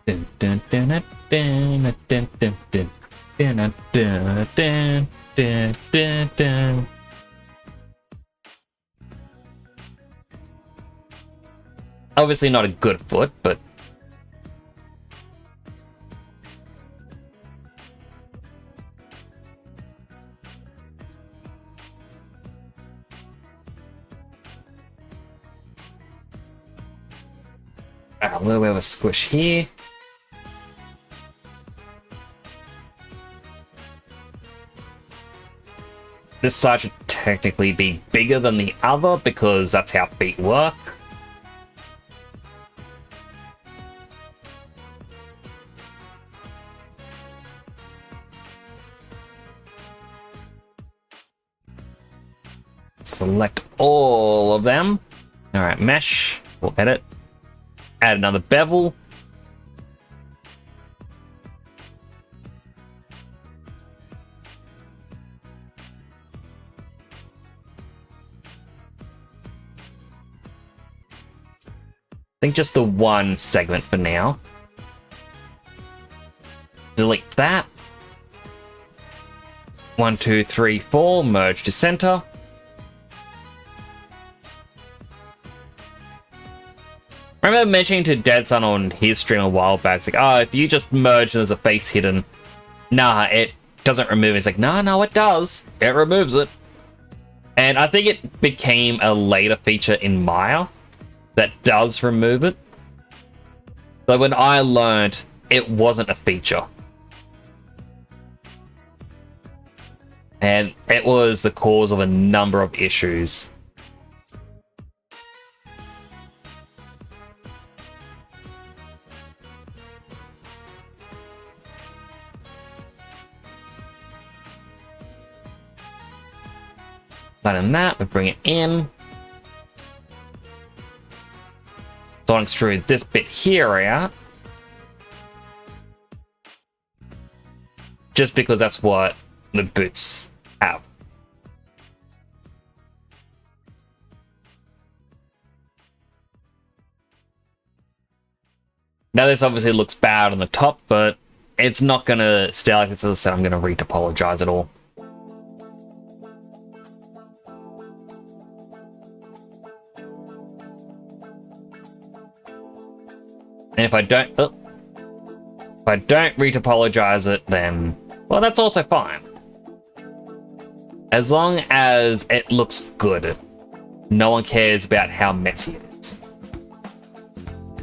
Speaker 1: Dun, dun, dun, dun, dun, dun, dun, dun. Dun, dun, dun, dun, dun, dun. Obviously not a good foot, but a little bit of a squish here. This side should technically be bigger than the other because that's how feet work. select all of them. All right, mesh. We'll edit. Add another bevel. I think just the one segment for now. Delete that. 1, 2, 3, 4. Merge to center. I remember mentioning to Deadson on his stream a while back, it's like, oh, if you just merge and there's a face hidden, nah, it doesn't remove it. It's like, no, it does. It removes it. And I think it became a later feature in Maya that does remove it. So when I learned, it wasn't a feature. And it was the cause of a number of issues. Done that, we bring it in. So I'll extrude this bit here out. Just because that's what the boots have. Now this obviously looks bad on the top, but it's not gonna stay like this. As I said, I'm gonna retopologize it all. And if I don't retopologize it, then, well, that's also fine. As long as it looks good, no one cares about how messy it is.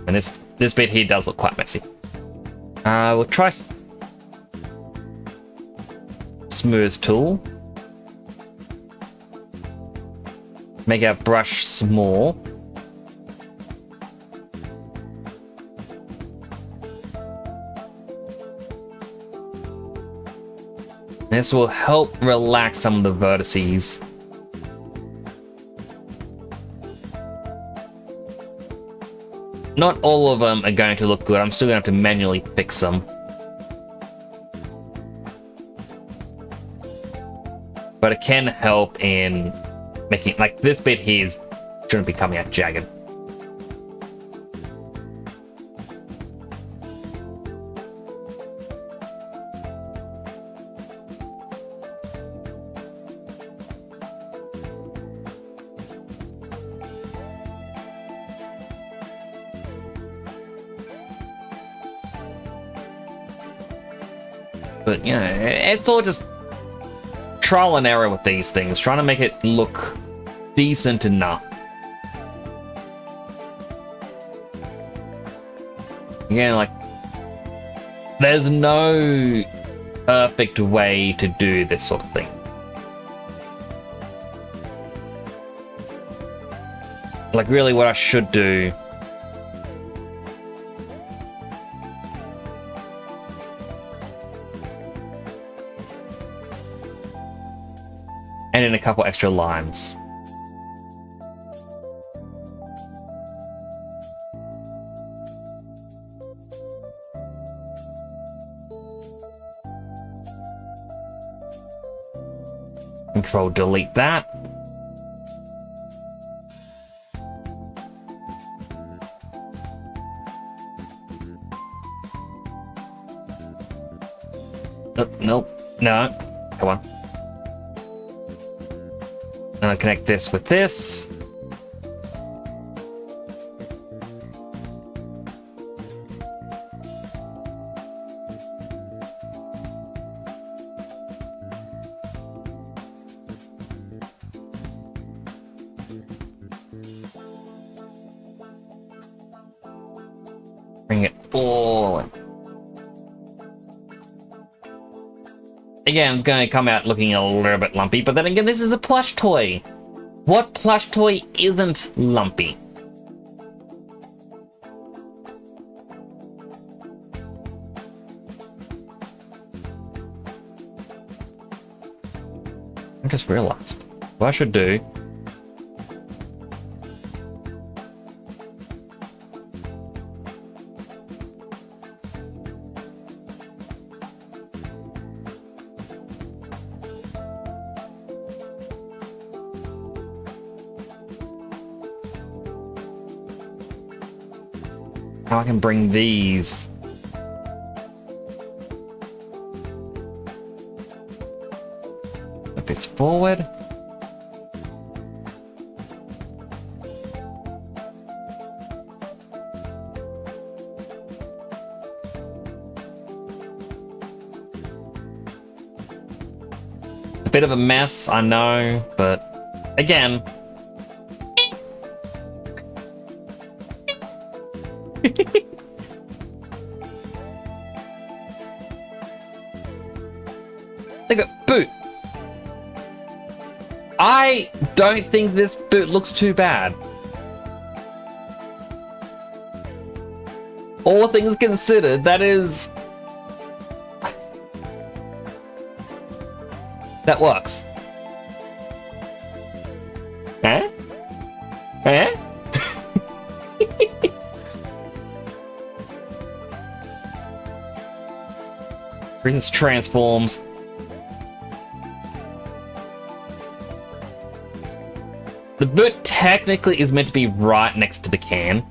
Speaker 1: And this bit here does look quite messy. We'll try smooth tool. Make our brush small. This will help relax some of the vertices. Not all of them are going to look good. I'm still going to have to manually fix them. But it can help in making, like, this bit here shouldn't be coming out jagged. But, you know, it's all just trial and error with these things, trying to make it look decent enough. Again, like, there's no perfect way to do this sort of thing. Like, really what I should do and in a couple extra lines. Control delete that. Nope. No. Come on. And I'll connect this with this. Bring it all in. Again, it's going to come out looking a little bit lumpy, but then again, this is a plush toy. What plush toy isn't lumpy? I just realized what I should do How I can bring these. A bit forward. A bit of a mess, I know, but again. Look at boot. I don't think this boot looks too bad. All things considered, that is... That works. Eh? Eh? Prince transforms. The boot technically is meant to be right next to the can.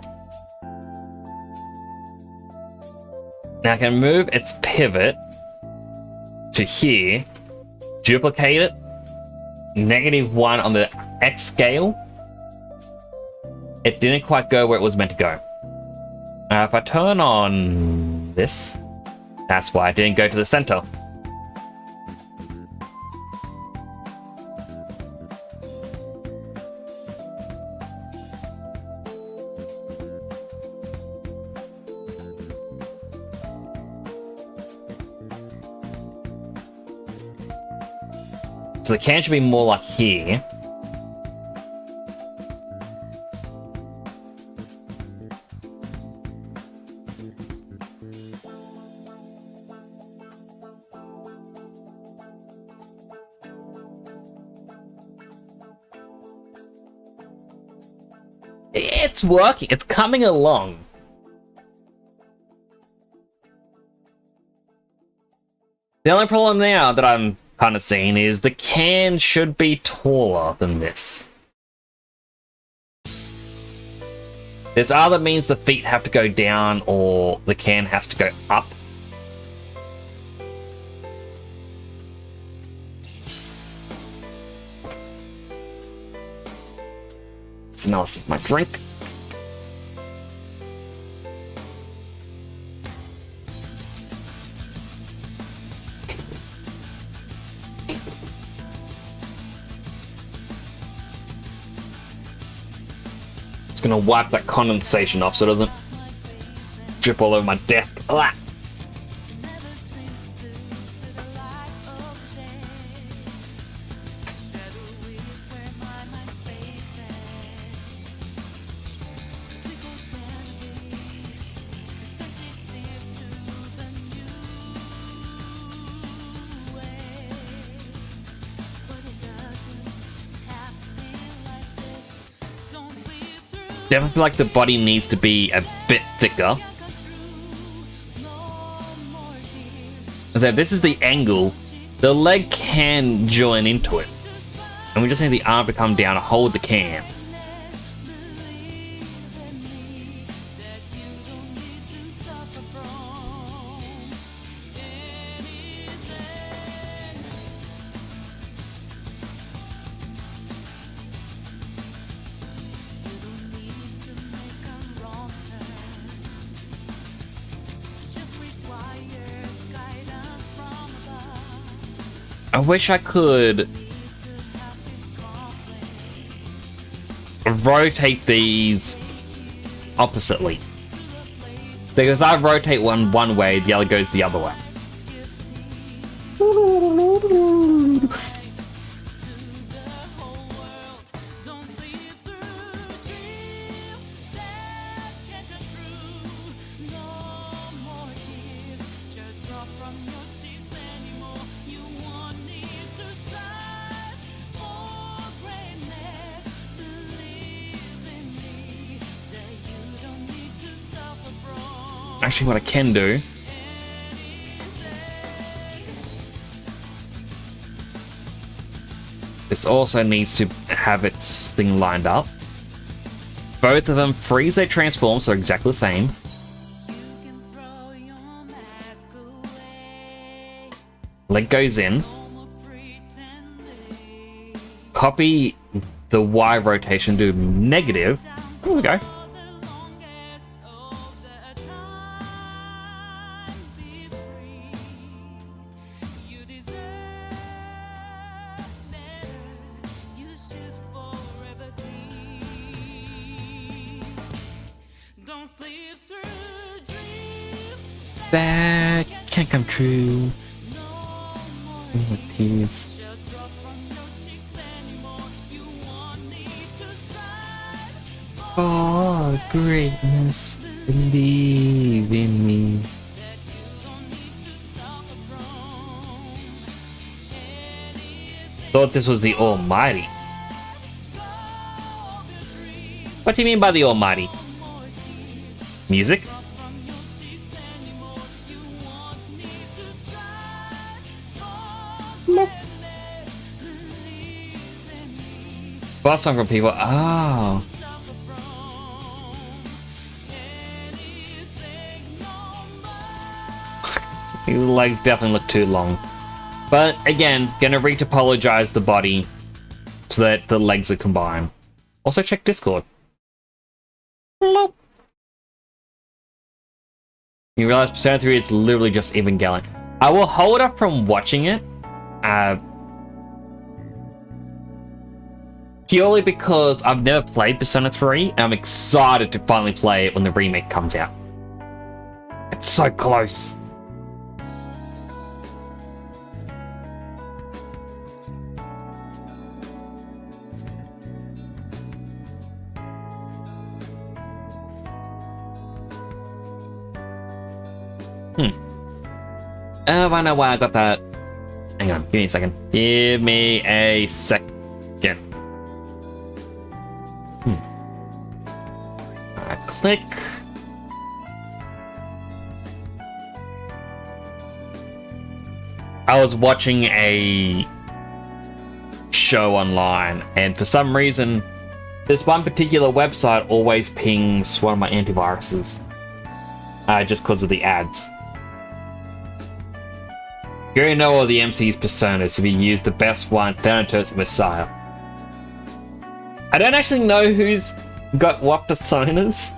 Speaker 1: Now I can move its pivot to here, duplicate it, -1 on the X scale. It didn't quite go where it was meant to go. If I turn on this, that's why it didn't go to the center. So the can should be more like here. It's working. It's coming along. The only problem now that I'm kind of seeing is the can should be taller than this. This either means the feet have to go down or the can has to go up. So now I'll sip my drink. Just gonna wipe that condensation off so it doesn't drip all over my desk. Ah. Definitely feel like the body needs to be a bit thicker. So if this is the angle, the leg can join into it. And we just need the arm to come down to hold the can. I wish I could rotate these oppositely. Because I rotate one way, the other goes the other way. Actually, what I can do this also needs to have its thing lined up. Both of them freeze, they transform, so exactly the same. leg goes in. Copy the Y rotation, do negative. There we go. That can't come true. With tears. Oh, greatness, believe in me. Thought this was the Almighty. What do you mean by the Almighty? Music? Nope. Boss song from people. Oh. His legs definitely look too long. But again, gonna retopologize the body so that the legs are combined. Also check Discord. Nope. You realize Persona 3 is literally just Evangelion. I will hold up from watching it. Purely because I've never played Persona 3, and I'm excited to finally play it when the remake comes out. It's so close. I know why I got that. Hang on, give me a second. Give me a second. Click. I was watching a show online, and for some reason, this one particular website always pings one of my antiviruses. Just because of the ads. You already know all the MC's personas. If you use the best one, Thanatos Messiah. I don't actually know who's got what personas.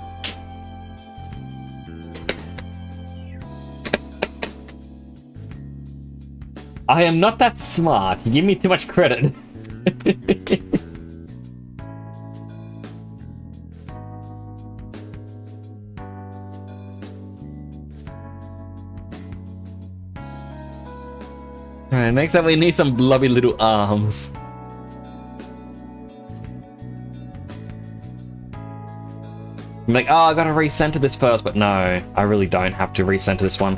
Speaker 1: I am not that smart. You give me too much credit. Alright, next up we need some blubby little arms. I'm like, oh, I gotta recenter this first, but no, I really don't have to recenter this one.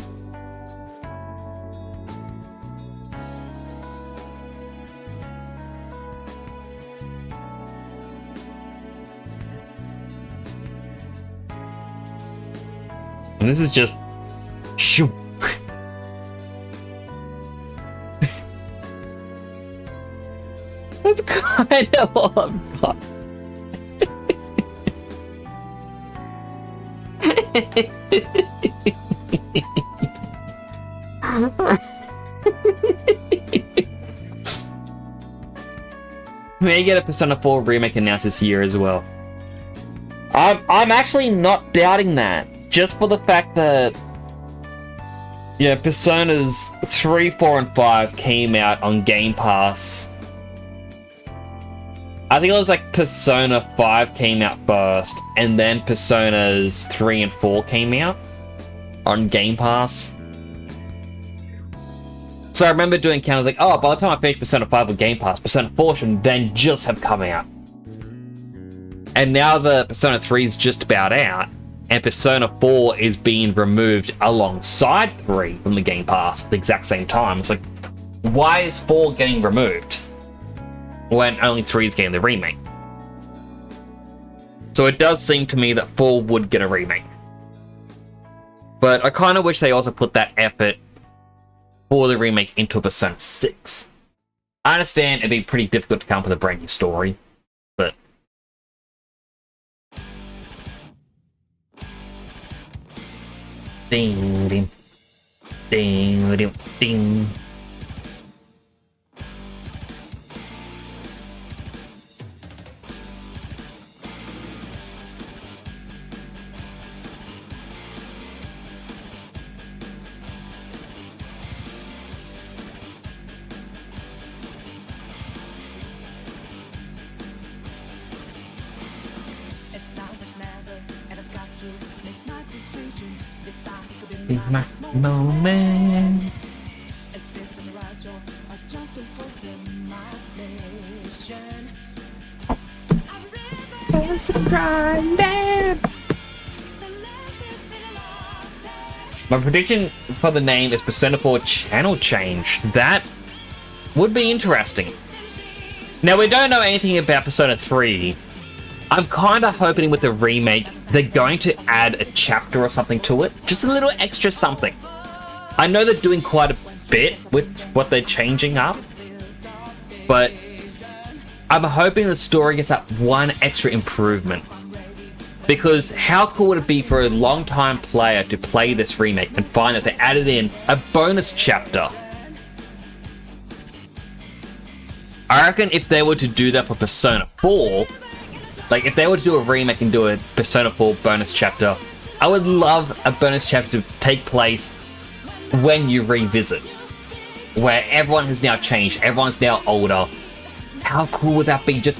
Speaker 1: And this is just... Shoo! That's kind of all I've got. We may get a Persona 4 remake announced this year as well. I'm actually not doubting that. Just for the fact that, yeah, Personas 3, 4, and 5 came out on Game Pass. I think it was like Persona 5 came out first, and then Personas 3 and 4 came out on Game Pass. So I remember doing counters like, oh, by the time I finish Persona 5 on Game Pass, Persona 4 should then just have come out. And now the Persona 3 is just about out, and Persona 4 is being removed alongside 3 from the Game Pass at the exact same time. It's like, why is 4 getting removed when only 3 is getting the remake? So it does seem to me that 4 would get a remake. But I kind of wish they also put that effort for the remake into Persona 6. I understand it'd be pretty difficult to come up with a brand new story, but... Ding, ding. Ding, ding, ding. be my moment.
Speaker 3: Is this a mirage or just to fulfill my mission?
Speaker 1: My prediction for the name is Persona 4 Channel Change. That would be interesting. Now, we don't know anything about Persona 3. I'm kind of hoping with the remake, they're going to add a chapter or something to it. Just a little extra something. I know they're doing quite a bit with what they're changing up, but I'm hoping the story gets that one extra improvement. Because how cool would it be for a long-time player to play this remake and find that they added in a bonus chapter? I reckon if they were to do that for Persona 4, like if they were to do a remake and do a Persona 4 bonus chapter, I would love a bonus chapter to take place when you revisit, where everyone has now changed, everyone's now older. How cool would that be? Just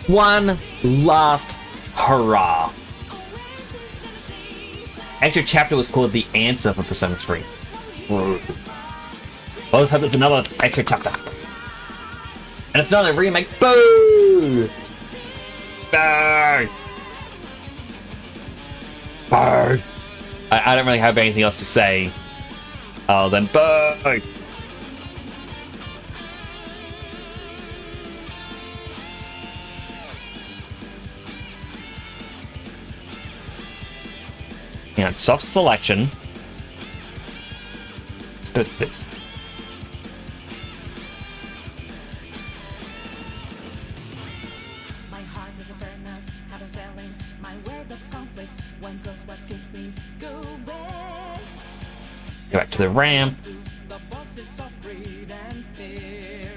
Speaker 1: one last hurrah. Extra chapter was called The Answer for Persona 3. Well, let's hope there's another extra chapter. And it's not a remake. Boo! Boo! Boo! I don't really have anything else to say. Oh, then boo! Yeah, soft selection. Let's go with this.
Speaker 3: My heart is a furnace, how to selling my word of conflict. One plus what keeps me going.
Speaker 1: Go back to the ramp.
Speaker 3: The bosses of greed and fear.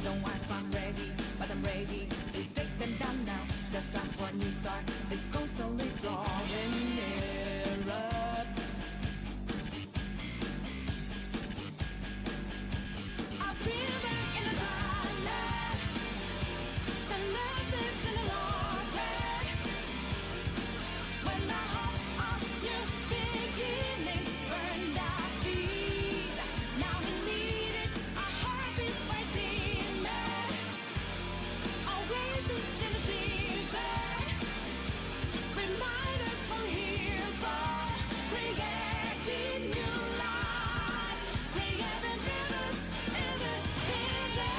Speaker 3: Don't ask I'm ready, but I'm ready to take them down now. The time for a new start is constantly drawing nearer. I've been back in the darkness. The love is in the water. When the hope of new beginnings burned our feet. Now we need it, our heartbeat fighting it. Always in the season. Remind us we're here for creating new life. Creating rivers in the desert.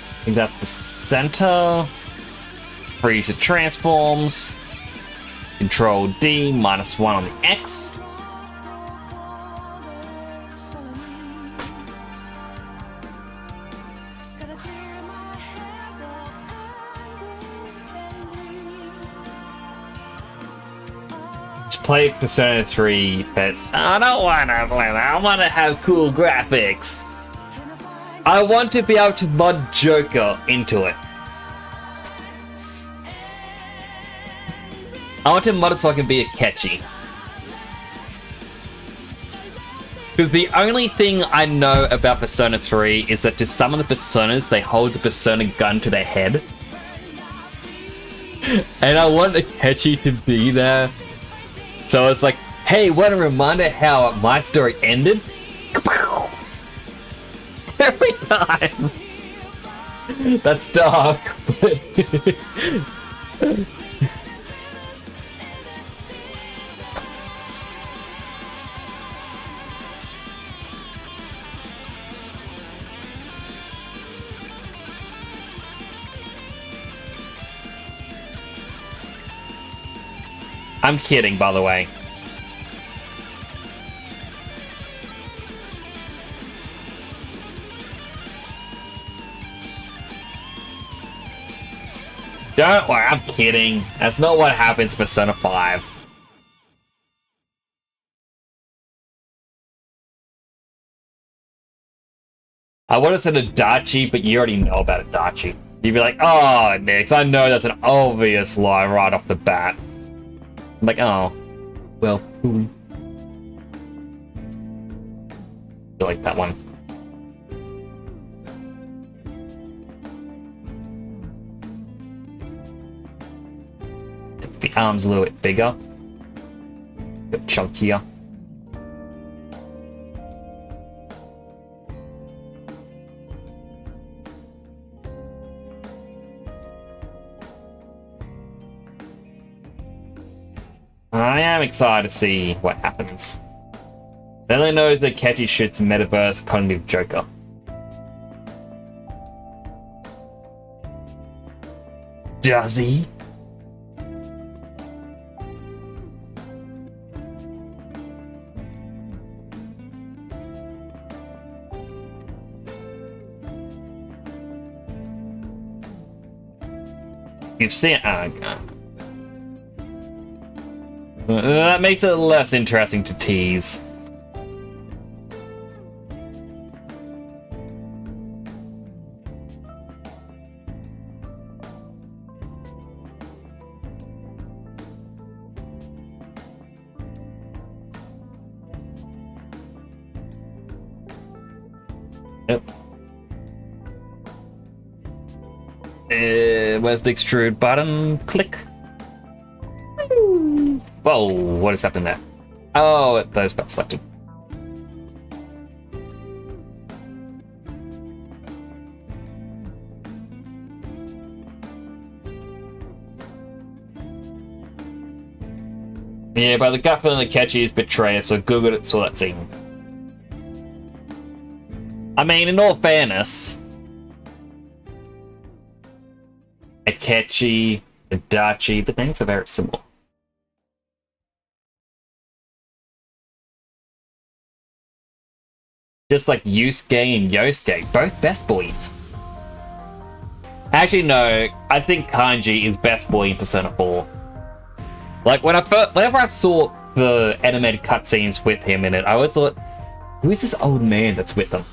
Speaker 1: I think that's the center. Freeze it transforms. Control D, -1 on the X. Let's play Persona 3, but I don't want to play that. I want to have cool graphics. I want to be able to mod Joker into it. I want to mod it so I can be a catchy. Because the only thing I know about Persona 3 is that to some of the Personas, they hold the Persona gun to their head. And I want the catchy to be there. So it's like, hey, what a reminder how my story ended? Every time. That's dark. I'm kidding, by the way. Don't worry, I'm kidding. That's not what happens in Persona 5. I would have said Adachi, but you already know about Adachi. You'd be like, oh, Nix, I know that's an obvious lie right off the bat. I'm like, oh, well, I like that one. arms a little bit bigger. A bit chunkier. I am excited to see what happens. Then I know that Ketchy shoots Metaverse Cognitive Joker. Does he? You've seen that makes it less interesting to tease. Yep. Where's the extrude button? Click. Whoa, what is happening there? Oh, those got selected. Yeah, but the gut feeling the Ketchy is betrayer, so Google saw that scene. I mean, in all fairness, a Ketchy, a Dachi, the names are very similar. Just like Yusuke and Yosuke, both best boys. Actually, no, I think Kanji is best boy in Persona 4. Like, whenever I saw the animated cutscenes with him in it, I always thought, who is this old man that's with them?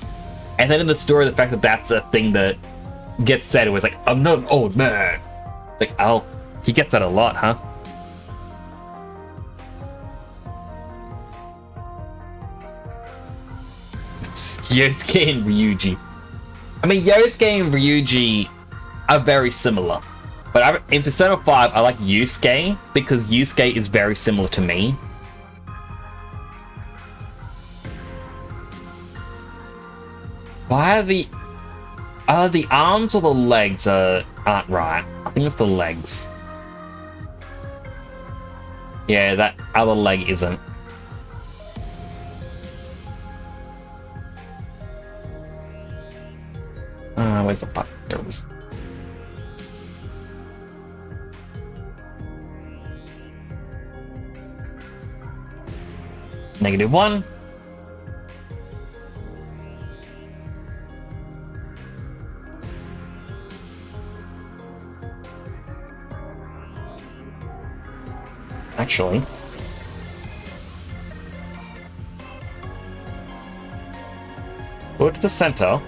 Speaker 1: And then in the story, the fact that that's a thing that gets said, it was like, I'm not an old man. Like, oh, he gets that a lot, huh? Yosuke and Ryuji. I mean, Yosuke and Ryuji are very similar. But in Persona 5, I like Yusuke because Yusuke is very similar to me. Why are the arms or the legs aren't right? I think it's the legs. Yeah, that other leg isn't. Where's the button? There it is. -1. Actually, go to the center.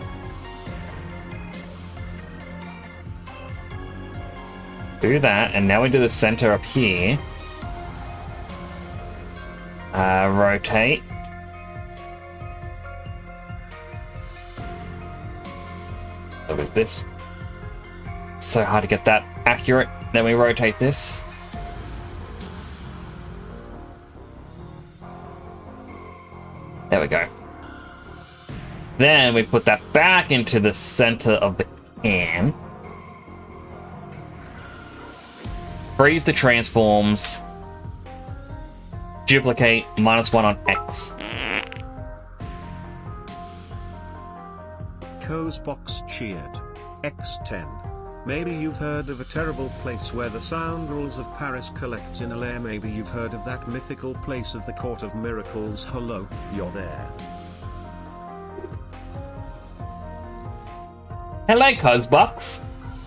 Speaker 1: Do that, and now we do the center up here. Rotate. Look at this. So hard to get that accurate. Then we rotate this. There we go. Then we put that back into the center of the can. Freeze the transforms. Duplicate, -1 on X.
Speaker 2: Cozebox cheered. X10. Maybe you've heard of a terrible place where the sound rules of Paris collects in a lair. Maybe you've heard of that mythical place of the Court of Miracles. Hello, you're there.
Speaker 1: Hello, Cozebox.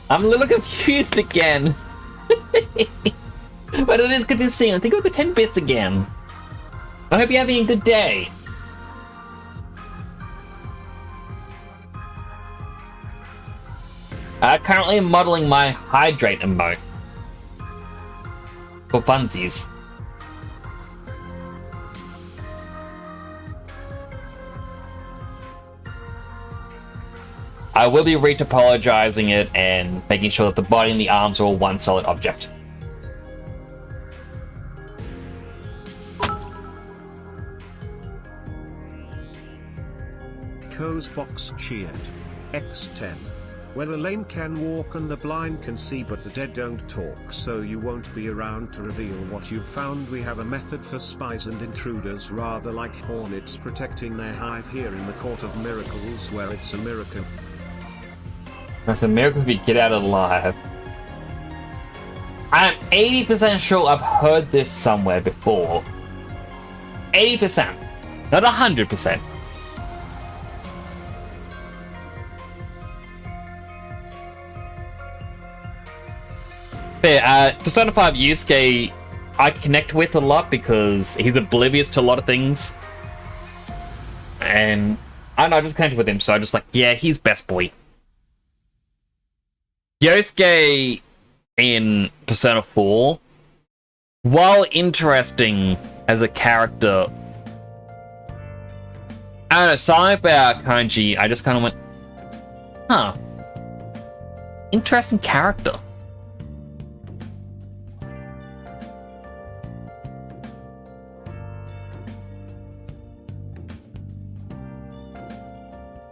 Speaker 1: I'm a little confused again. But it is good to see you. I think I've got 10 bits again. I hope you're having a good day. Currently modeling my hydrate emote. For funsies. I will be retopologizing it and making sure that the body and the arms are all one solid object.
Speaker 2: Rosebox cheered. X10. Where the lame can walk and the blind can see but the dead don't talk, so you won't be around to reveal what you've found. We have a method for spies and intruders, rather like hornets protecting their hive here in the Court of Miracles, where it's a miracle.
Speaker 1: That's a miracle if you get out alive. I'm 80% sure I've heard this somewhere before. 80%, not 100%. Yeah, Persona 5 Yusuke, I connect with a lot because he's oblivious to a lot of things. And I don't know, I just connected with him, so I just like, yeah, he's best boy. Yosuke in Persona 4, while interesting as a character, I don't know, something about Kanji, I just kind of went, huh, interesting character.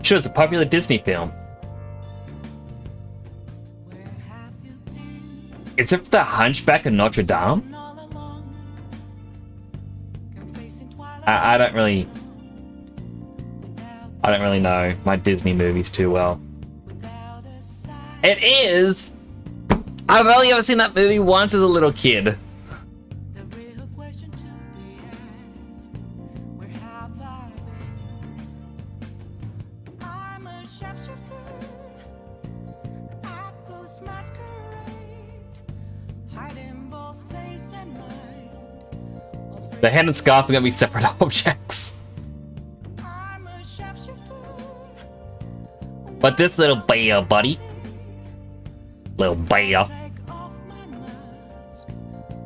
Speaker 1: Sure, it's a popular Disney film. Is it the Hunchback of Notre Dame? I don't really know my Disney movies too well. It is! I've only ever seen that movie once as a little kid. The head and scarf are gonna be separate objects. But this little bear, buddy. Little bear.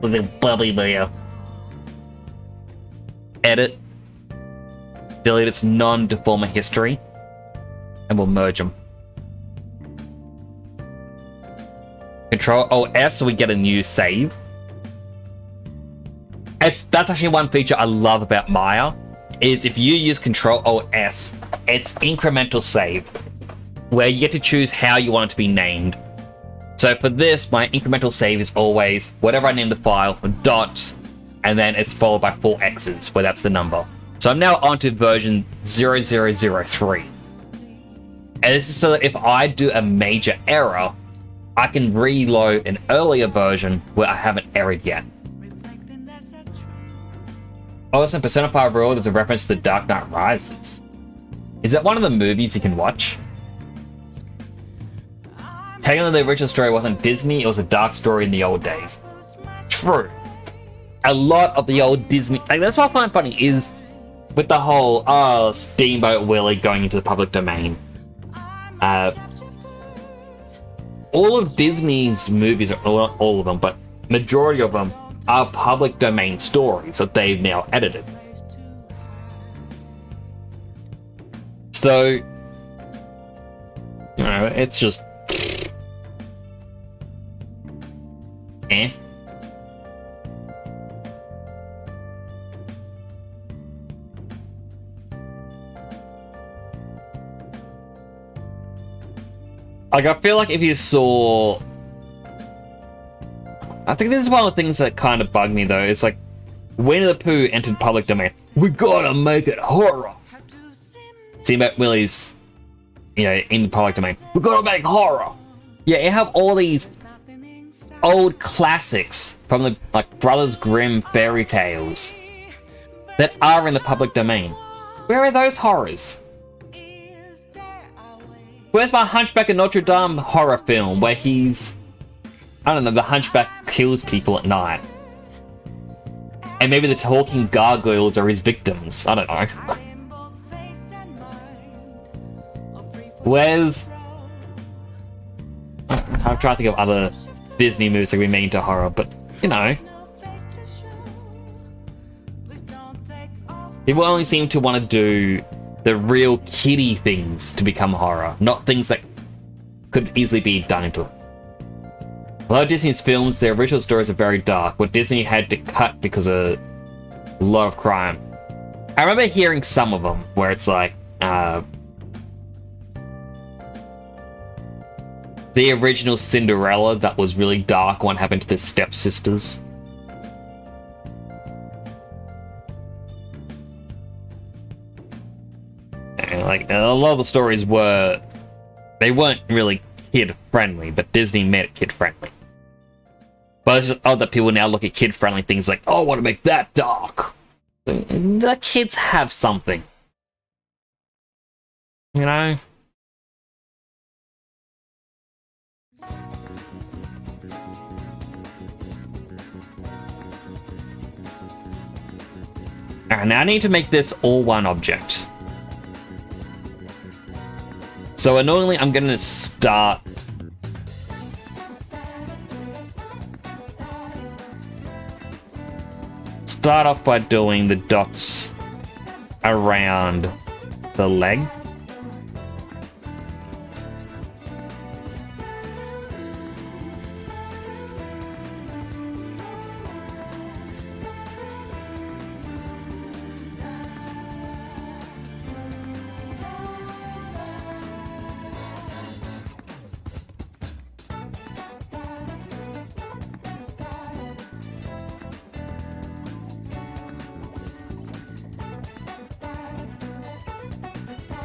Speaker 1: Little bubby bear. Edit. Delete its non-deformer history. And we'll merge them. Control OS so we get a new save. That's actually one feature I love about Maya, is if you use Control OS, it's incremental save, where you get to choose how you want it to be named. So for this, my incremental save is always whatever I name the file, dot, and then it's followed by 4 X's, where that's the number. So I'm now on to version 0003. And this is so that if I do a major error, I can reload an earlier version where I haven't errored yet. Also, in Persona 5 Royal, there's a reference to The Dark Knight Rises. Is that one of the movies you can watch? Technically, the original story wasn't Disney, it was a dark story in the old days. True. A lot of the old Disney... Like, that's what I find funny, is with the whole, Steamboat Willie going into the public domain. All of Disney's movies, not all of them, but majority of them, are public domain stories that they've now edited. So, you know, it's just... eh. Like, I feel like if you saw... I think this is one of the things that kind of bug me, though. It's like, Winnie the Pooh entered public domain. We gotta make it horror! Steamboat Willie's, you know, in the public domain. We gotta make horror! Yeah, you have all these old classics from the, like, Brothers Grimm fairy tales that are in the public domain. Where are those horrors? Where's my Hunchback of Notre Dame horror film where he's... I don't know, the Hunchback kills people at night. And maybe the talking gargoyles are his victims. I don't know. Where's... I'm trying to think of other Disney movies that we mean to horror, but, you know. People only seem to want to do the real kiddie things to become horror, not things that could easily be done into it. A lot of Disney's films, their original stories are very dark, what Disney had to cut because of a lot of crime. I remember hearing some of them where it's like, the original Cinderella that was really dark, what happened to the stepsisters. And like a lot of the stories they weren't really kid friendly, but Disney made it kid friendly. But it's just odd that people now look at kid friendly things like, oh, I want to make that dark. The kids have something, you know. Alright, now I need to make this all one object. So annoyingly, I'm going to start off by doing the dots around the leg.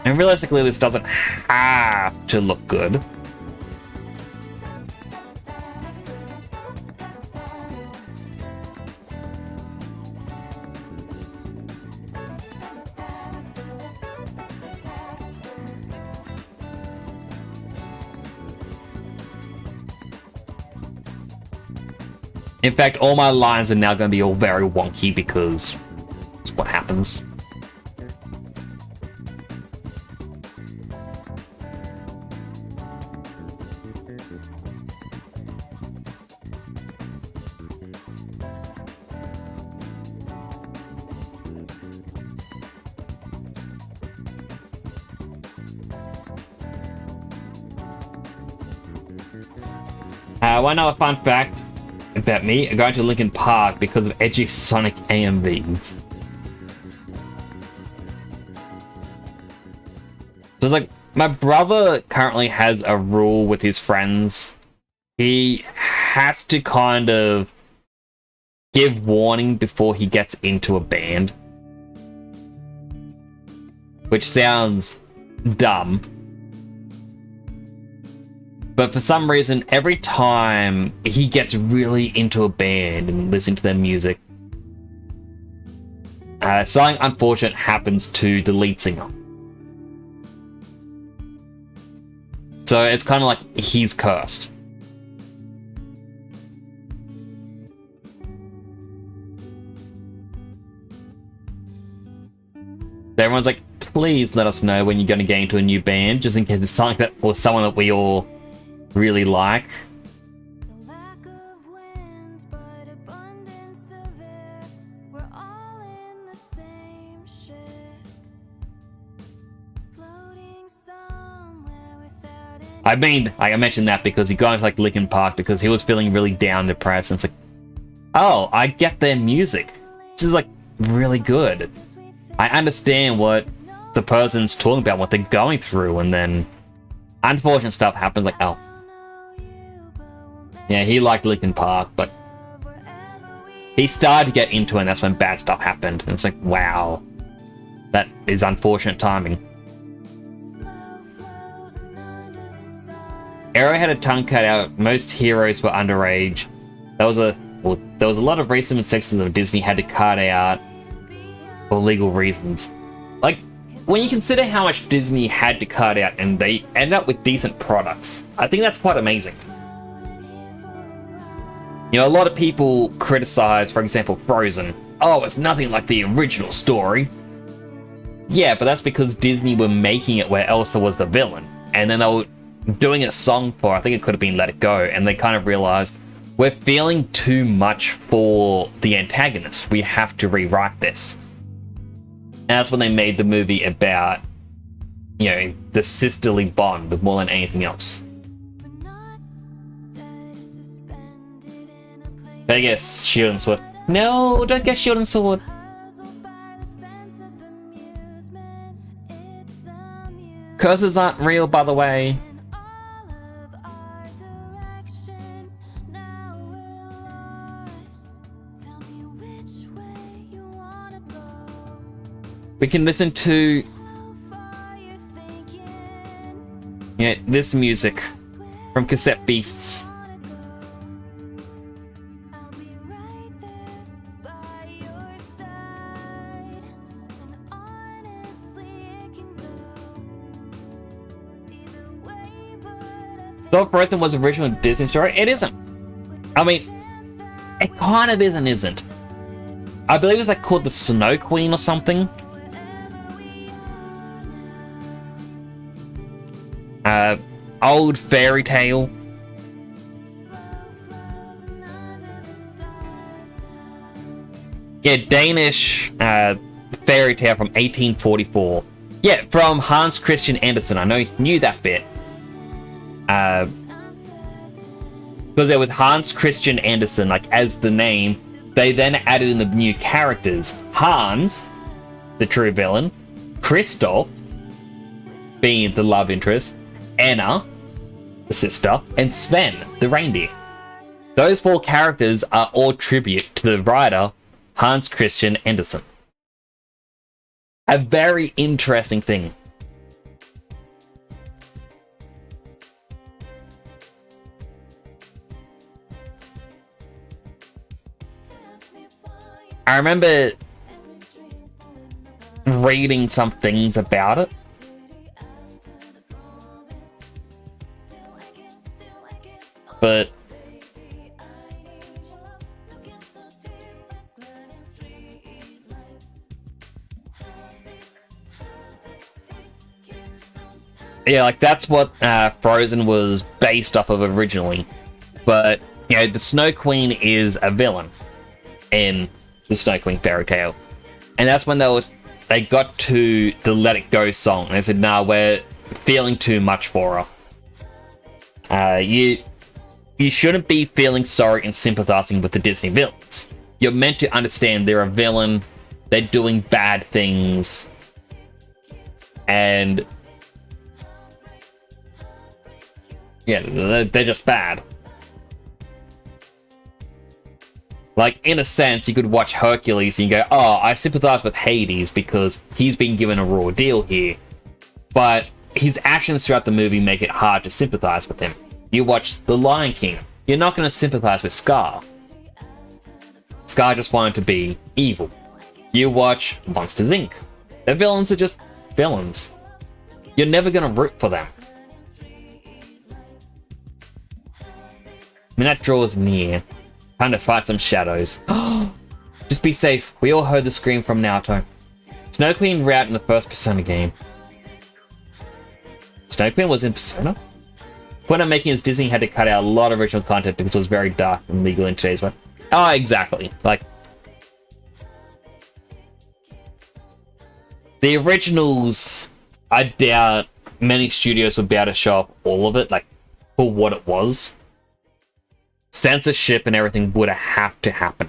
Speaker 1: And realistically, this doesn't have to look good. In fact, all my lines are now going to be all very wonky because it's what happens. One other fun fact about me, I'm going to Linkin Park because of edgy Sonic AMVs. So it's like, my brother currently has a rule with his friends. He has to kind of give warning before he gets into a band. Which sounds dumb. But for some reason, every time he gets really into a band and listening to their music, something unfortunate happens to the lead singer. So it's kind of like he's cursed. Everyone's like, please let us know when you're going to get into a new band, just in case it's something that, or someone that we all really like. I mean, I mentioned that because he got into like Linkin Park because he was feeling really down, depressed, and it's like, oh, I get their music. This is like really good. I understand what the person's talking about, what they're going through, and then unfortunate stuff happens. Like, oh. Yeah, he liked Linkin Park, but he started to get into it, and that's when bad stuff happened. And it's like, wow, that is unfortunate timing. Arrow had a tongue cut out. Most heroes were underage. There was a lot of racism and sexism Disney had to cut out for legal reasons. Like, when you consider how much Disney had to cut out, and they end up with decent products, I think that's quite amazing. You know, a lot of people criticize, for example, Frozen. Oh, it's nothing like the original story. Yeah, but that's because Disney were making it where Elsa was the villain. And then they were doing a song for, I think it could have been Let It Go, and they kind of realized, we're feeling too much for the antagonist. We have to rewrite this. And that's when they made the movie about, you know, the sisterly bond more than anything else. I guess Shield and Sword. No, don't get Shield and Sword. Curses aren't real, by the way. we can listen to this music from Cassette Beasts. Though Frozen was original Disney story, it isn't. I mean, it kind of is and isn't. I believe it's like called the Snow Queen or something. Old fairy tale. Yeah, Danish fairy tale from 1844. Yeah, from Hans Christian Andersen. I know you knew that bit. Because they're with Hans Christian Andersen, like as the name, they then added in the new characters. Hans, the true villain, Kristoff, being the love interest, Anna, the sister, and Sven, the reindeer. Those 4 characters are all tribute to the writer Hans Christian Andersen. A very interesting thing. I remember reading some things about it. But yeah, like that's what Frozen was based off of originally. But you know, the Snow Queen is a villain in the Snow Queen fairy tale, and that's when they got to the Let It Go song, and they said, "Nah, we're feeling too much for her. You shouldn't be feeling sorry and sympathizing with the Disney villains. You're meant to understand they're a villain, they're doing bad things, and yeah, they're just bad." Like, in a sense, you could watch Hercules and you go, oh, I sympathize with Hades because he's been given a raw deal here. But his actions throughout the movie make it hard to sympathize with him. You watch The Lion King, you're not going to sympathize with Scar. Scar just wanted to be evil. You watch Monsters Inc. The villains are just villains. You're never going to root for them. When that draws near, time to fight some shadows. Just be safe. We all heard the scream from Naruto. Snow Queen ran in the first Persona game. Snow Queen was in Persona? Point of making is Disney had to cut out a lot of original content because it was very dark and legal in today's one. Oh, exactly. Like, the originals, I doubt many studios would be able to show up all of it, like, for what it was. Censorship and everything would have to happen.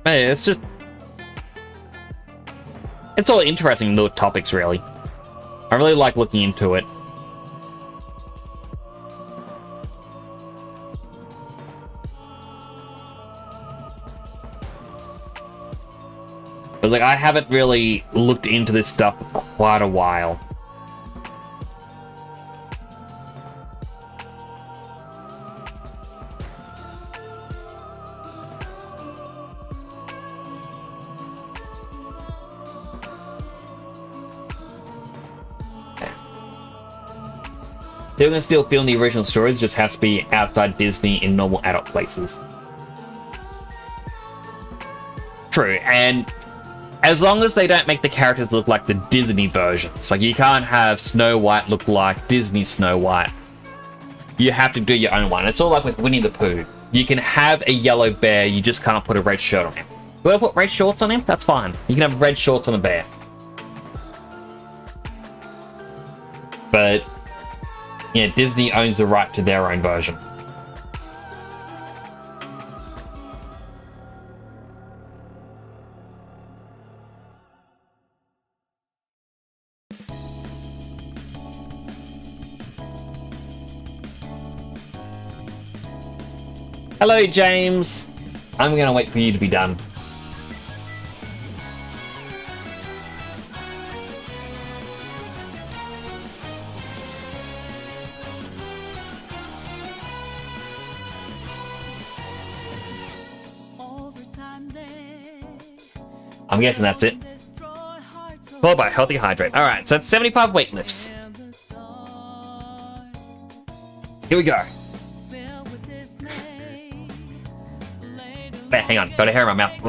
Speaker 1: Hey, it's just... it's all interesting little topics, really. I really like looking into it. But like, I haven't really looked into this stuff for quite a while. They're gonna still film the original stories, just has to be outside Disney in normal adult places. True, and as long as they don't make the characters look like the Disney versions, like you can't have Snow White look like Disney Snow White. you have to do your own one. It's all like with Winnie the Pooh. You can have a yellow bear, you just can't put a red shirt on him. You want to put red shorts on him? That's fine. You can have red shorts on the bear. But yeah, Disney owns the right to their own version. Hello, James. I'm gonna wait for you to be done. I'm guessing that's it. Followed by healthy hydrate. Alright, so it's 75 weight lifts. Here we go. Hang on, got a hair in my mouth.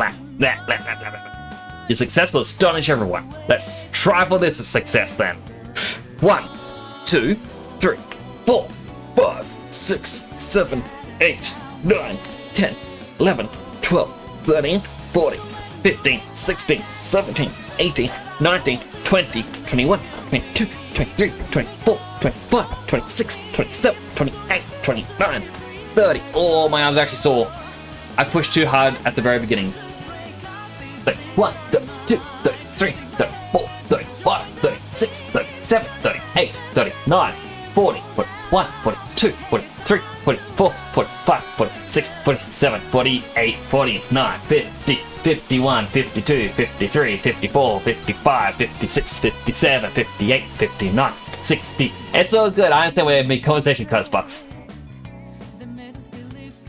Speaker 1: Your success will astonish everyone. Let's try for this as success then. 1, 2, 3, 4, 5, 6, 7, 8, 9, 10, 11, 12, 13, 14, 15, 16, 17, 18, 19, 20, 21, 22, 23, 24, 25, 26, 27, 28, 29, 30. Oh, my arms actually sore. I pushed too hard at the very beginning. 31, 32, 33, 34, 35, 36, 37, 38, 39, 40, 41, 42, 43, 44, 45, 46, 47, 48, 49, 50, 51, 52, 53, 54, 55, 56, 57, 58, 59, 60. It's all good. I understand where mid-conversation cuts, Bucks.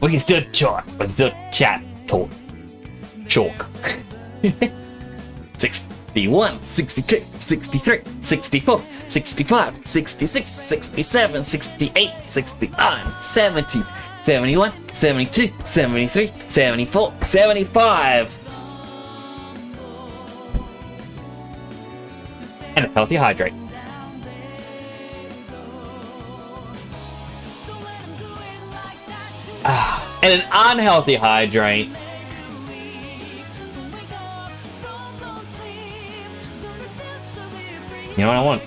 Speaker 1: We can still chat. We can still chat. Talk. Chalk. 61, 62, 63, 64, 65, 66, 67, 68, 69, 70, 71, 72, 73, 74, 75. And a healthy hydrate. And an unhealthy hydrate. You know what I want?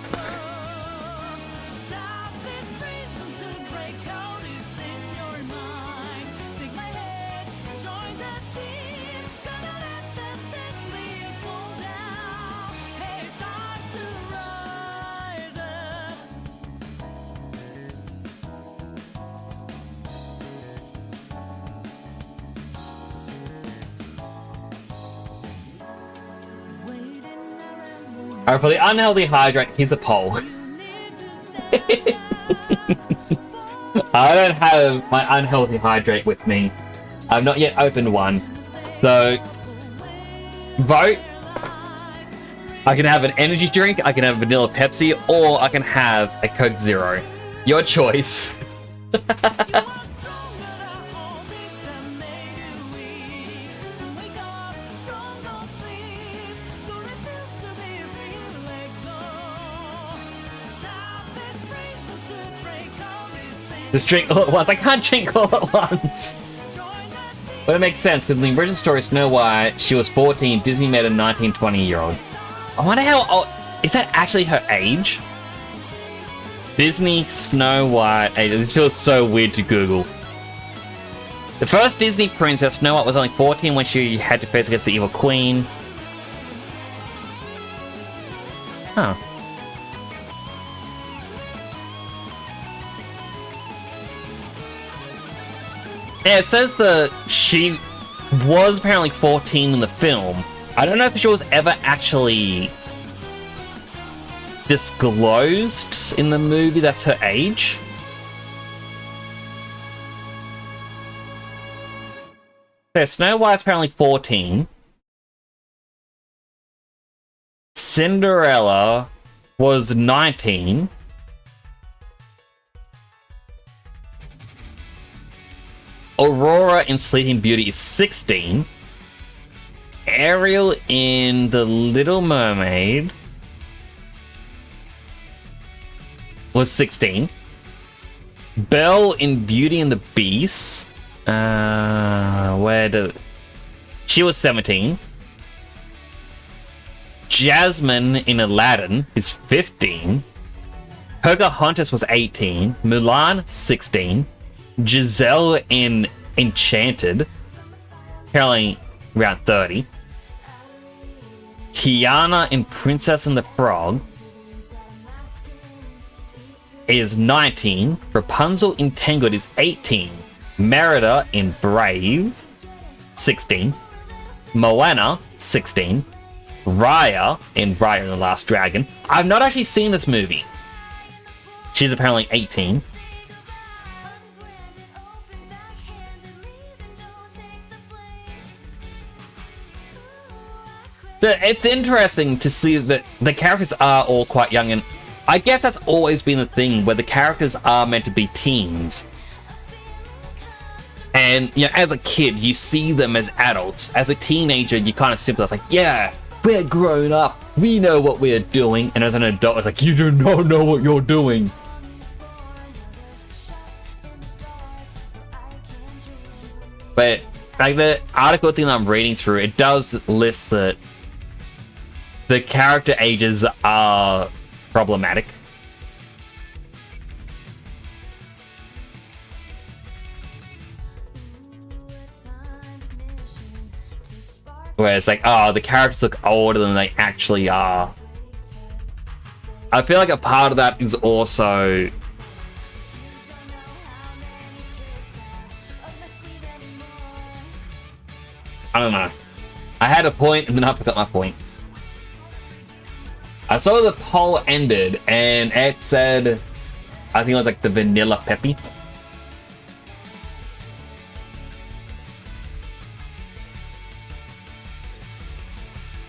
Speaker 1: Alright, for the unhealthy hydrate, here's a poll. I don't have my unhealthy hydrate with me. I've not yet opened one. So, vote. I can have an energy drink, I can have vanilla Pepsi, or I can have a Coke Zero. Your choice. Just drink all at once. I can't drink all at once. But it makes sense, because in the original story Snow White, she was 14, Disney made a 19, 20-year-old. I wonder how old... Is that actually her age? Disney Snow White age. This feels so weird to Google. The first Disney princess, Snow White, was only 14 when she had to face against the evil queen. Huh. Yeah, it says that she was apparently 14 in the film. I don't know if she was ever actually disclosed in the movie that's her age. So Snow White's apparently 14. Cinderella was 19. Aurora in Sleeping Beauty is 16. Ariel in The Little Mermaid was 16. Belle in Beauty and the Beast. She was 17. Jasmine in Aladdin is 15. Pocahontas was 18. Mulan, 16. Giselle in Enchanted, apparently around 30. Tiana in Princess and the Frog is 19. Rapunzel in Tangled is 18. Merida in Brave, 16. Moana, 16. Raya in Raya and the Last Dragon. I've not actually seen this movie. She's apparently 18. So it's interesting to see that the characters are all quite young, and I guess that's always been the thing where the characters are meant to be teens. And, you know, as a kid, you see them as adults. As a teenager, you kind of sympathize, like, yeah, we're grown up. We know what we're doing. And as an adult, it's like, you do not know what you're doing. But, like, the article thing I'm reading through, it does list that the character ages are problematic. Where it's like, oh, the characters look older than they actually are. I feel like a part of that is also... I don't know. I had a point and then I forgot my point. I saw the poll ended and it said, I think it was like the vanilla peppy.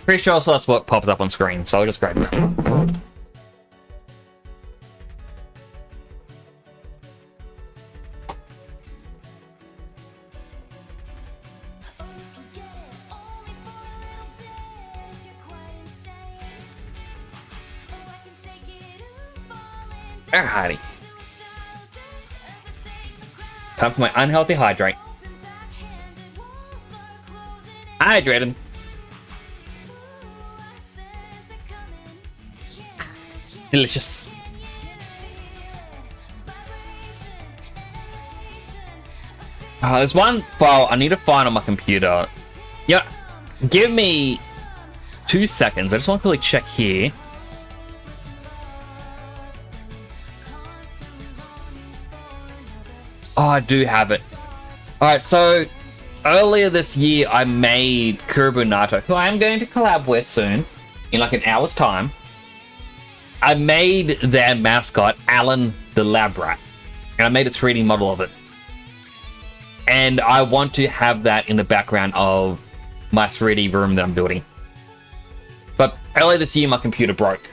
Speaker 1: Pretty sure also that's what pops up on screen, so I'll just grab it. Alrighty. Time for my unhealthy hydrate. Hydrated. Delicious. There's one file I need to find on my computer. Yeah, give me 2 seconds. I just want to quickly check here. Oh, I do have it. Alright, so earlier this year I made Kuribo Nato, who I am going to collab with soon, in like an hour's time. I made their mascot, Alan the Lab Rat, and I made a 3D model of it. And I want to have that in the background of my 3D room that I'm building. But earlier this year my computer broke,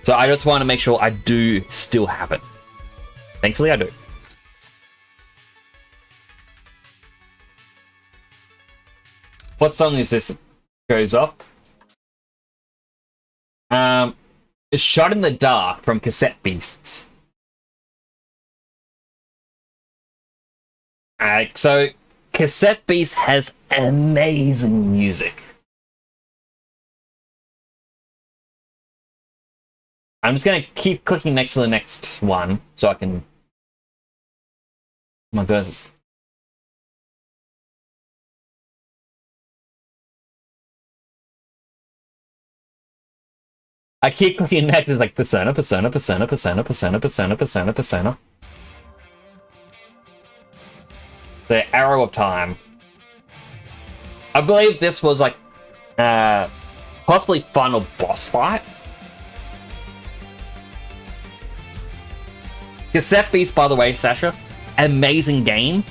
Speaker 1: so I just want to make sure I do still have it. Thankfully I do. What song is this? Goes up. It's Shot in the Dark from Cassette Beasts. So Cassette Beasts has amazing music. I'm just gonna keep clicking next to the next one so I can... My goodness. I keep clicking next, it's like Persona, Persona, Persona, Persona, Persona, Persona, Persona, Persona. The Arrow of Time. I believe this was like, possibly final boss fight. Cassette Beast, by the way, Sasha, amazing game.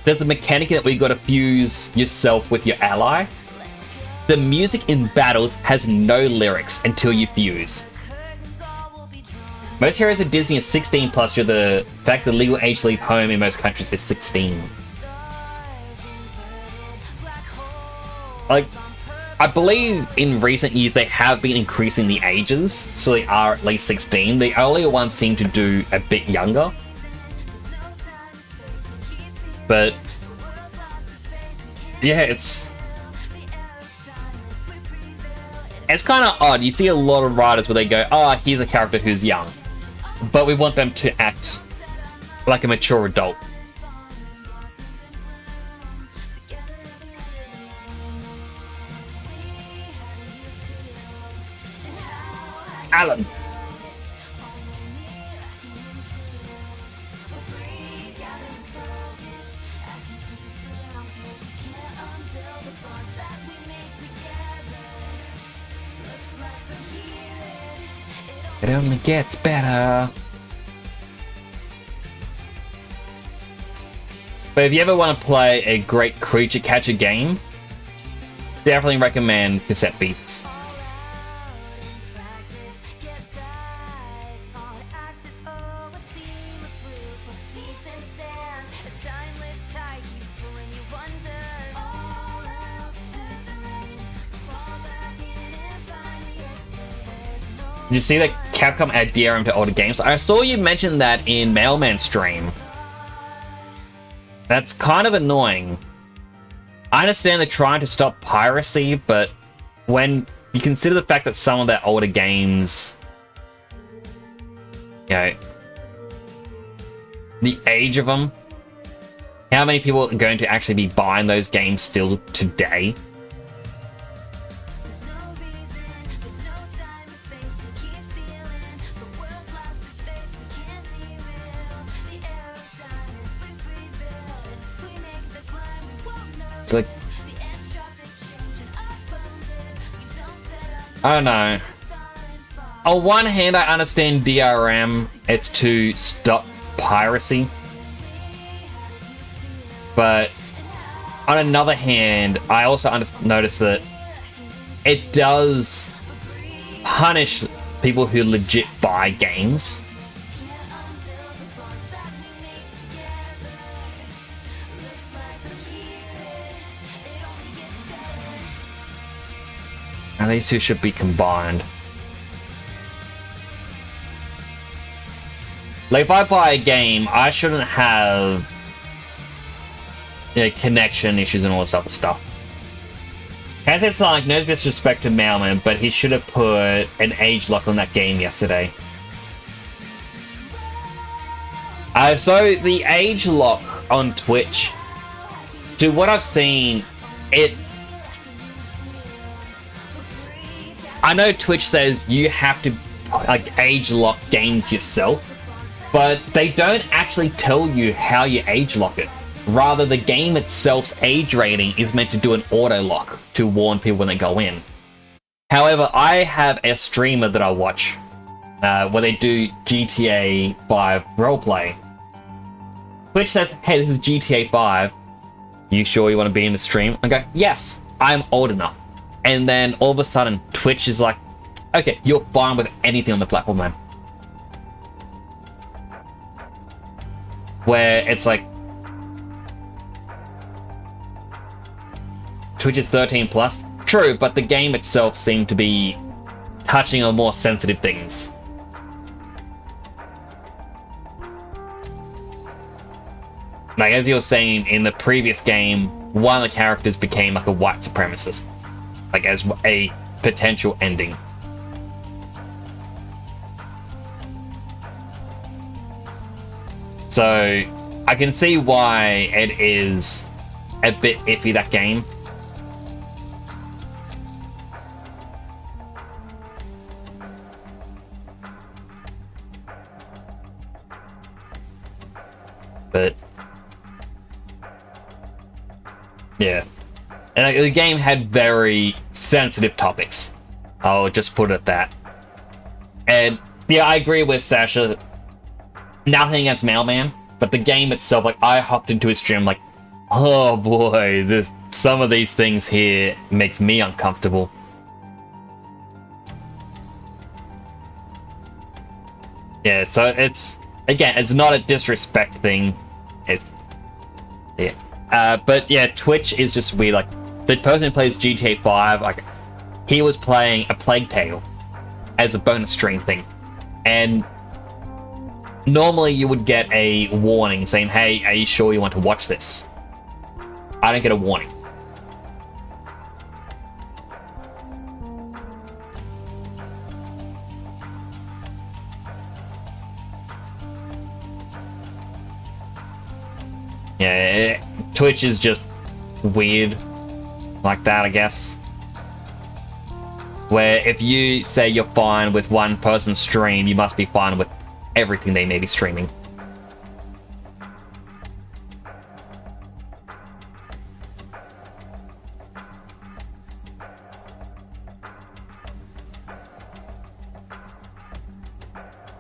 Speaker 1: There's a mechanic that we gotta fuse yourself with your ally. The music in battles has no lyrics until you fuse. Most heroes at Disney are 16 plus due to the fact the legal age to leave home in most countries is 16. Like, I believe in recent years they have been increasing the ages, so they are at least 16. The earlier ones seem to do a bit younger. But yeah, it's kind of odd. You see a lot of writers where they go, "Oh, here's a character who's young," but we want them to act like a mature adult. Alan. It only gets better. But if you ever want to play a great creature catcher game, definitely recommend Cassette Beats. Did you see that Capcom add DRM to older games? I saw you mention that in Mailman stream. That's kind of annoying. I understand they're trying to stop piracy, but when you consider the fact that some of their older games, you know, the age of them, how many people are going to actually be buying those games still today? It's like, I don't know. On one hand, I understand DRM, it's to stop piracy. But on another hand, I also notice that it does punish people who legit buy games. And these two should be combined. Like, if I buy a game, I shouldn't have, you know, connection issues and all this other stuff. And it's like, no disrespect to Mailman, but he should have put an age lock on that game yesterday. So the age lock on Twitch, to what I've seen, I know Twitch says you have to like age lock games yourself, but they don't actually tell you how you age lock it. Rather, the game itself's age rating is meant to do an auto lock to warn people when they go in. However, I have a streamer that I watch where they do GTA 5 roleplay. Twitch says, "Hey, this is GTA 5. You sure you want to be in the stream?" I go, "Yes, I'm old enough." And then all of a sudden, Twitch is like, "Okay, you're fine with anything on the platform, man." Where it's like, Twitch is 13 plus. True, but the game itself seemed to be touching on more sensitive things. Like, as you were saying, in the previous game, one of the characters became like a white supremacist. Like, as a potential ending. So, I can see why it is a bit iffy, that game. But yeah. And like, the game had very sensitive topics. I'll just put it at that. And yeah, I agree with Sasha. Nothing against Mailman, but the game itself, like, I hopped into his stream like, oh boy, some of these things here makes me uncomfortable. Yeah, so it's, again, it's not a disrespect thing. It's, yeah. But yeah, Twitch is just weird. Like, the person who plays GTA 5, like, he was playing A Plague Tale as a bonus stream thing. And Normally you would get a warning saying, hey, are you sure you want to watch this? I don't get a warning. Yeah, Twitch is just weird like that, I guess. Where if you say you're fine with one person's stream, you must be fine with everything they may be streaming.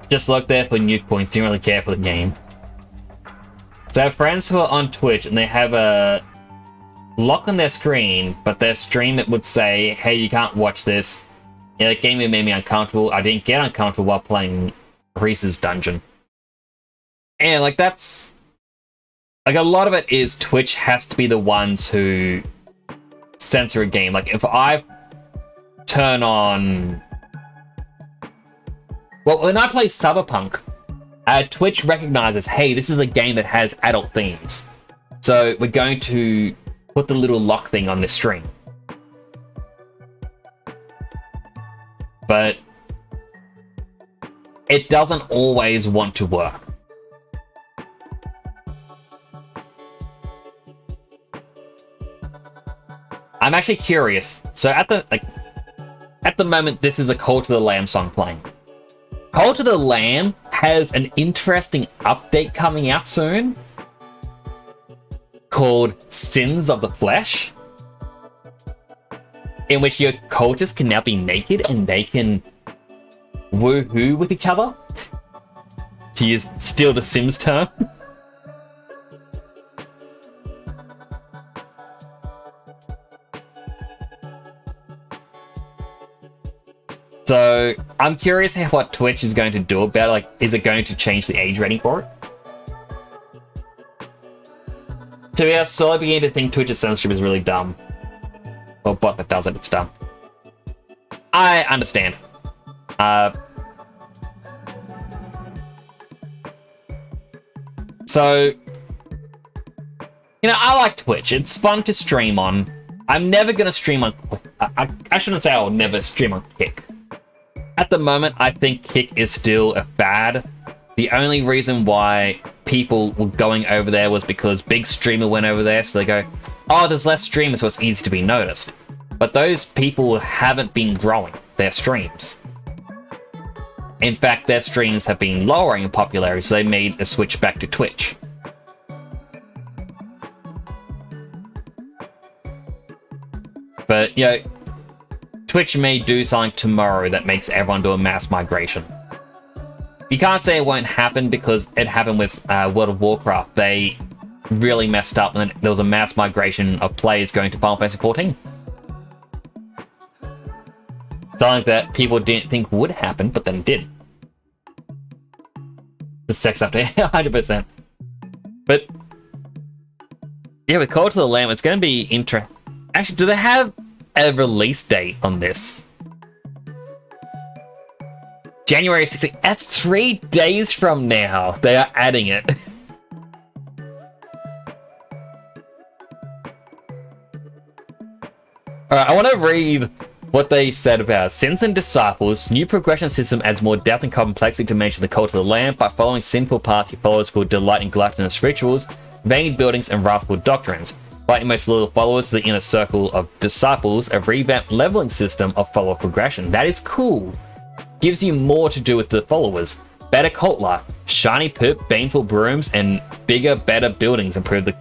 Speaker 1: Just look there for nuke points, don't really care for the game. So I have friends who are on Twitch and they have a lock on their screen, but their stream it would say, hey, you can't watch this. Yeah, the game made me uncomfortable. I didn't get uncomfortable while playing Reese's Dungeon. And like that's like a lot of it is Twitch has to be the ones who censor a game. Like if I turn on, well, when I play Cyberpunk, Twitch recognizes, hey, this is a game that has adult themes, so we're going to put the little lock thing on this stream. But it doesn't always want to work. I'm actually curious. So at the moment, this is a Call to the Lamb song playing. Call to the Lamb has an interesting update coming out soon called Sins of the Flesh, in which your cultists can now be naked and they can woohoo with each other, to steal the Sims term. So I'm curious what Twitch is going to do about it. Like, is it going to change the age rating for it? So yeah, so I began to think Twitch's censorship is really dumb. Well, bot that does it, it's dumb. I understand. So, you know, I like Twitch. It's fun to stream on. I'm never going to stream on... I shouldn't say I'll never stream on Kick. At the moment, I think Kick is still a fad. The only reason why people were going over there was because big streamer went over there, so they go, oh, there's less streamers, so it's easy to be noticed. But those people haven't been growing their streams. In fact, their streams have been lowering in popularity, so they made a switch back to Twitch. But, you know, Twitch may do something tomorrow that makes everyone do a mass migration. You can't say it won't happen because it happened with World of Warcraft. They really messed up and there was a mass migration of players going to Final Fantasy XIV. Something that people didn't think would happen, but then it did. The sex update, 100%. But yeah, with Call to the Lamb, it's going to be interesting. Actually, do they have a release date on this? January 16th. That's 3 days from now. They are adding it. Alright, I want to read what they said about Sins and Disciples. New progression system adds more depth and complexity to mention the Cult of the Lamb. By following sinful paths, your followers will delight in gluttonous rituals, vain buildings, and wrathful doctrines. Invite your most loyal followers to the inner circle of disciples, a revamped leveling system of follower progression. That is cool. Gives you more to do with the followers. Better cult life. Shiny poop, baneful brooms, and bigger, better buildings improve the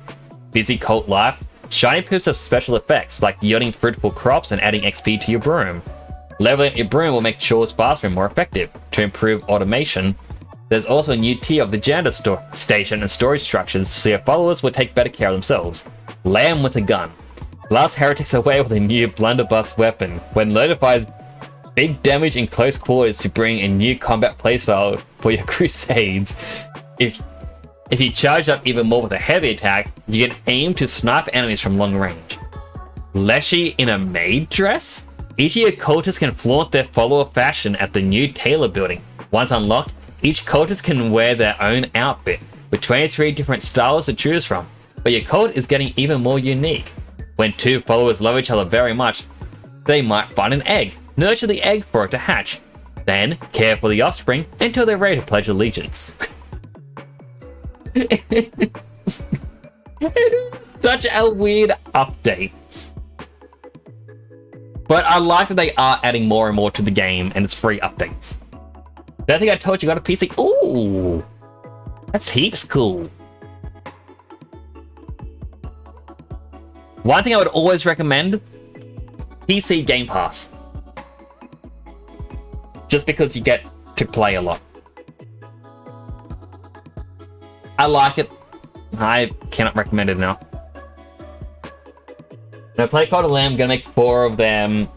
Speaker 1: busy cult life. Shiny poops have special effects, like yielding fruitful crops and adding XP to your broom. Leveling up your broom will make chores faster and more effective. To improve automation, there's also a new tier of the janitor station and storage structures, so your followers will take better care of themselves. Lamb with a gun. Blast heretics away with a new blunderbuss weapon. When loaded fires big damage in close quarters to bring a new combat playstyle for your crusades. If you charge up even more with a heavy attack, you can aim to snipe enemies from long range. Leshy in a maid dress? Each of your cultists can flaunt their follower fashion at the new Taylor building. Once unlocked, each cultist can wear their own outfit, with 23 different styles to choose from. But your cult is getting even more unique. When two followers love each other very much, they might find an egg, nurture the egg for it to hatch, then care for the offspring until they're ready to pledge allegiance. It is such a weird update. But I like that they are adding more and more to the game, and it's free updates. I think I told you got a PC. Ooh, that's heaps cool. One thing I would always recommend, PC Game Pass. Just because you get to play a lot. I like it. I cannot recommend it enough. When I play Cult of Lamb, I'm gonna make 4 of them.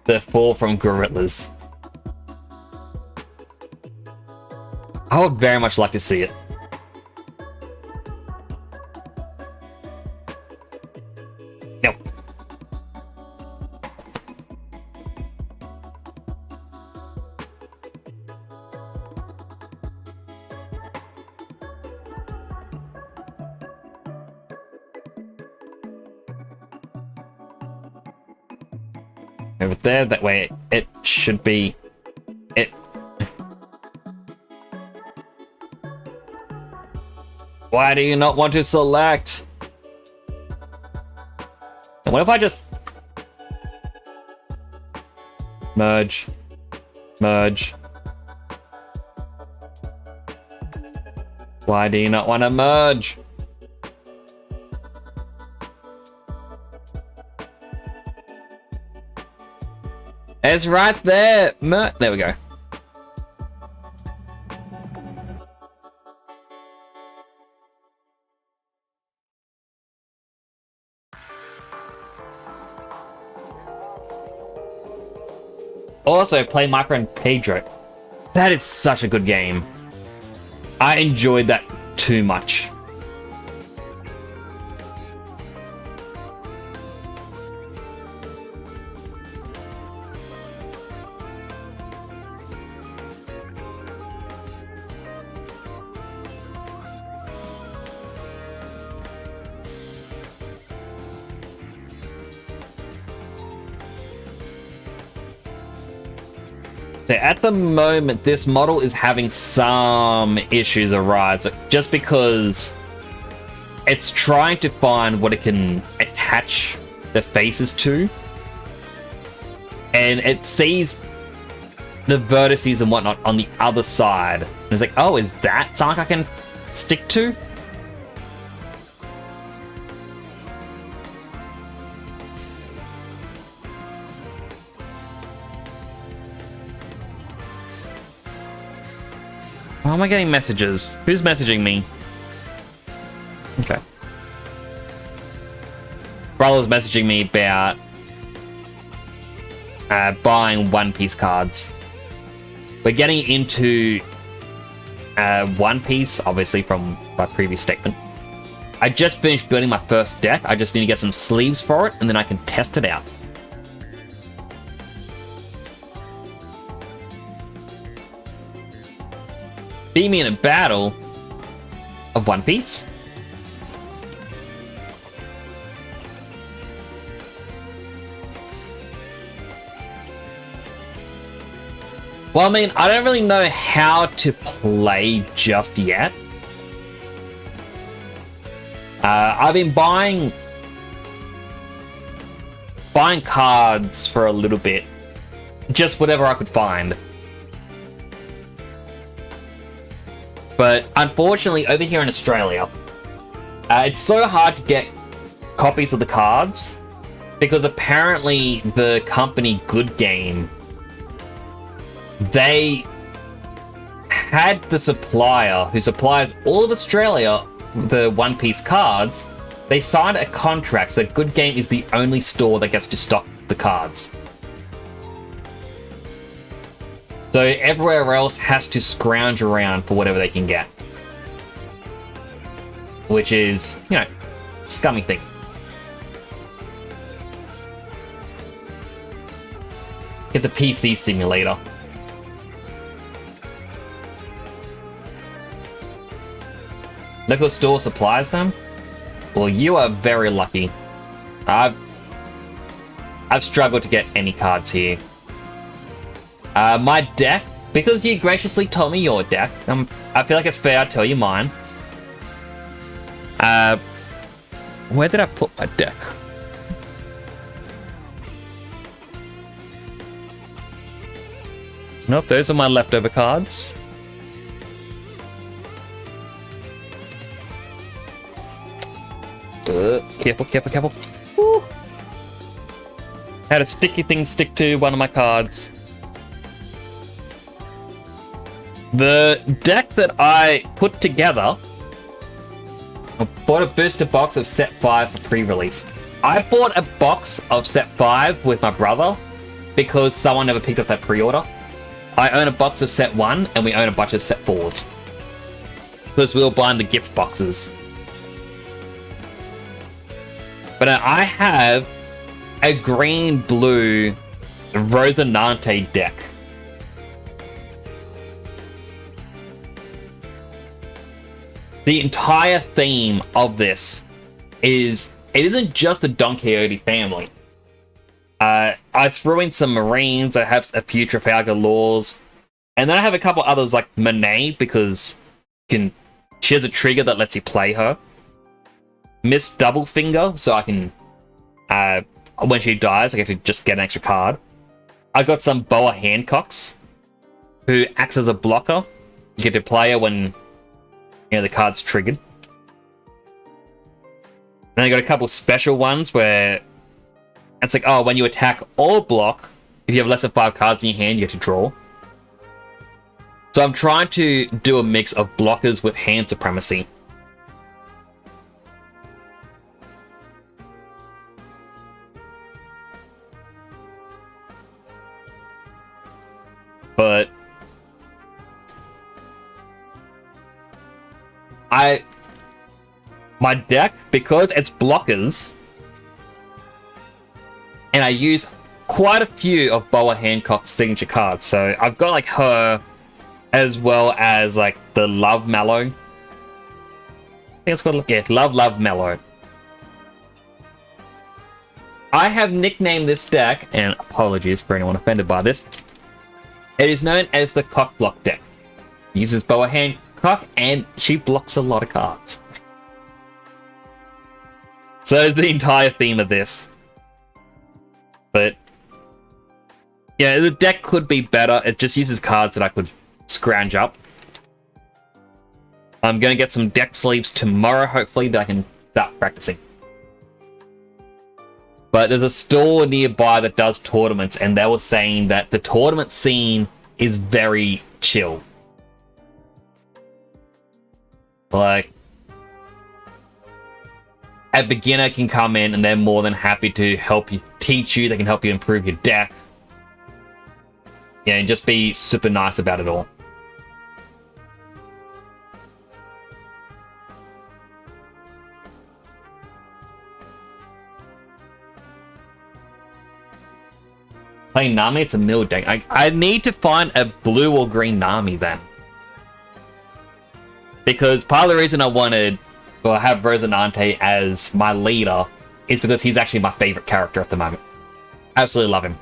Speaker 1: The 4 from Gorillas. I would very much like to see it. Yep. Over there, that way it should be it. Why do you not want to select? And what if I just merge? Why do you not want to merge? It's right there. There we go. Also, play my friend Pedro. That is such a good game. I enjoyed that too much. At the moment, this model is having some issues arise, just because it's trying to find what it can attach the faces to, and it sees the vertices and whatnot on the other side, and it's like, oh, is that something I can stick to? Why am I getting messages? Who's messaging me? Okay. Brother's messaging me about buying One Piece cards. We're getting into One Piece, obviously from my previous statement. I just finished building my first deck. I just need to get some sleeves for it, and then I can test it out. Beat me in a battle of One Piece. Well, I mean, I don't really know how to play just yet. I've been buying cards for a little bit. Just whatever I could find. But unfortunately, over here in Australia, it's so hard to get copies of the cards because apparently the company Good Game, they had the supplier who supplies all of Australia the One Piece cards. They signed a contract that Good Game is the only store that gets to stock the cards. So everywhere else has to scrounge around for whatever they can get. Which is, you know, scummy thing. Get the PC simulator. Local store supplies them? Well, you are very lucky. I've struggled to get any cards here. My deck, because you graciously told me your deck, I feel like it's fair I tell you mine. Where did I put my deck? Nope, those are my leftover cards. Careful, careful, careful. Woo. Had a sticky thing stick to one of my cards. The deck that I put together, I bought a booster box of set 5 for pre-release. I bought a box of set 5 with my brother because someone never picked up that pre-order. I own a box of set 1 and we own a bunch of set 4s. Because we were buying the gift boxes. But I have a green-blue Rosinante deck. The entire theme of this is, it isn't just the Don Quixote family. I threw in some Marines, I have a few Trafalgar Laws, and then I have a couple others like Monet, because she has a trigger that lets you play her. Miss Doublefinger, so I can, when she dies, I get to just get an extra card. I got some Boa Hancocks, who acts as a blocker. You get to play her when, you know, the card's triggered. Then I got a couple special ones where it's like, oh, when you attack or block, if you have less than 5 cards in your hand, you get to draw. So I'm trying to do a mix of blockers with hand supremacy. But my deck, because it's blockers, and I use quite a few of Boa Hancock's signature cards. So I've got like her, as well as like the Love Mallow. I think it's called, yeah, Love Mallow. I have nicknamed this deck, and apologies for anyone offended by this, it is known as the Cock Block deck. It uses Boa Hancock, and she blocks a lot of cards. So it's the entire theme of this. But yeah, the deck could be better. It just uses cards that I could scrounge up. I'm going to get some deck sleeves tomorrow, hopefully, that I can start practicing. But there's a store nearby that does tournaments, and they were saying that the tournament scene is very chill. Like, a beginner can come in and they're more than happy to help you, teach you, they can help you improve your deck. Yeah, and just be super nice about it all. Playing Nami, it's a mill deck. I need to find a blue or green Nami then. Because part of the reason I wanted to have Rosinante as my leader is because he's actually my favorite character at the moment. Absolutely love him.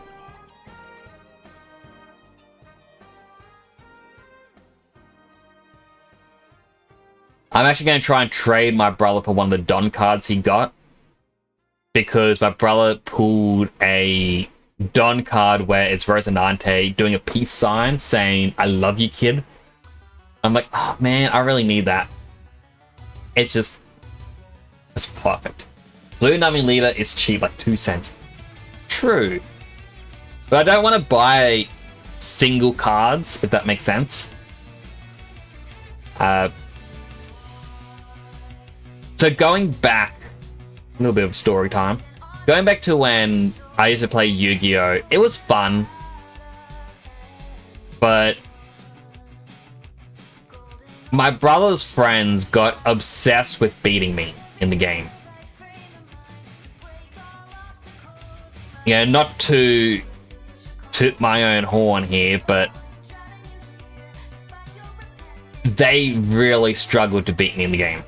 Speaker 1: I'm actually going to try and trade my brother for one of the Don cards he got. Because my brother pulled a Don card where it's Rosinante doing a peace sign saying, "I love you, kid." I'm like, oh man, I really need that. It's just, it's perfect. Blue Nami Leader is cheap, like 2 cents. True. But I don't want to buy single cards, if that makes sense. So going back, a little bit of story time. Going back to when I used to play Yu-Gi-Oh! It was fun. But my brother's friends got obsessed with beating me in the game. Yeah, not to toot my own horn here, but they really struggled to beat me in the game.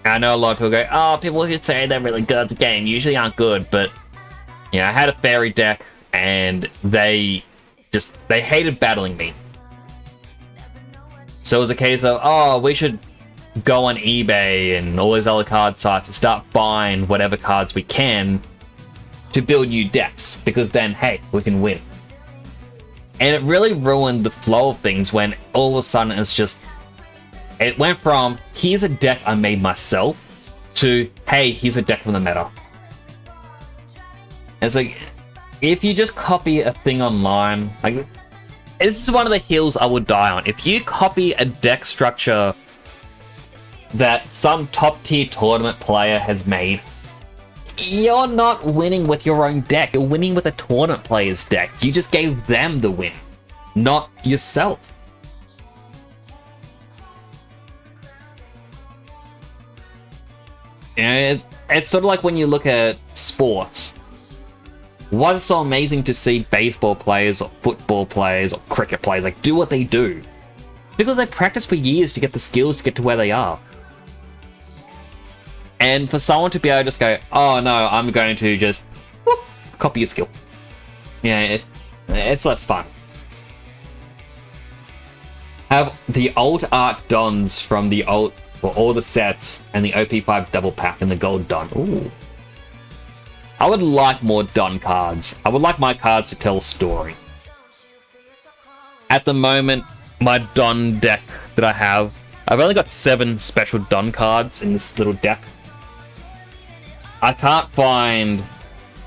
Speaker 1: I know a lot of people go, oh, people who say they're really good at the game usually aren't good, but yeah, I had a fairy deck and they hated battling me. So it was a case of, oh, we should go on eBay and all these other card sites and start buying whatever cards we can to build new decks, because then, hey, we can win. And it really ruined the flow of things when all of a sudden it went from, here's a deck I made myself, to, hey, here's a deck from the meta. It's like, if you just copy a thing online, like, this is one of the hills I would die on. If you copy a deck structure that some top tier tournament player has made, you're not winning with your own deck. You're winning with a tournament player's deck. You just gave them the win, not yourself. And it's sort of like when you look at sports. Why is it so amazing to see baseball players or football players or cricket players like do what they do? Because they practice for years to get the skills to get to where they are. And for someone to be able to just go, oh no, I'm going to just whoop, copy your skill. Yeah, it's less fun. Have the old art dons from the old, for all the sets, and the OP5 double pack and the gold don. Ooh. I would like more Don cards. I would like my cards to tell a story. At the moment, my Don deck that I have, I've only got 7 special Don cards in this little deck. I can't find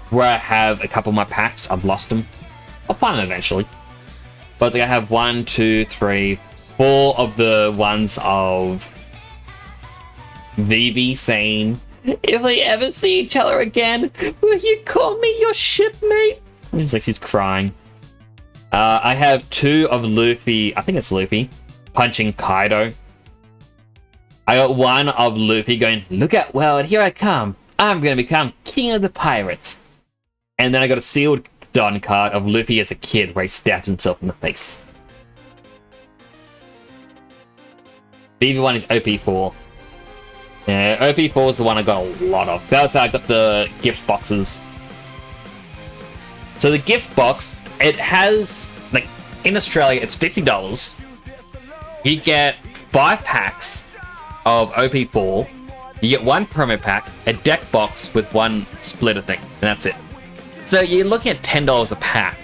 Speaker 1: where I have a couple of my packs. I've lost them. I'll find them eventually. But I have 1, 2, 3, 4 of the ones of Vivi saying, if we ever see each other again, will you call me your shipmate? It's like she's crying. I have 2 of Luffy, I think it's Luffy, punching Kaido. I got 1 of Luffy going, look out, world, here I come. I'm going to become king of the pirates. And then I got a sealed Don card of Luffy as a kid where he stabbed himself in the face. BV1 is OP4. Yeah, OP4 is the one I got a lot of. That's how I got the gift boxes. So the gift box, it has, like, in Australia, it's $50. You get 5 packs of OP4. You get 1 promo pack, a deck box with 1 splitter thing, and that's it. So you're looking at $10 a pack,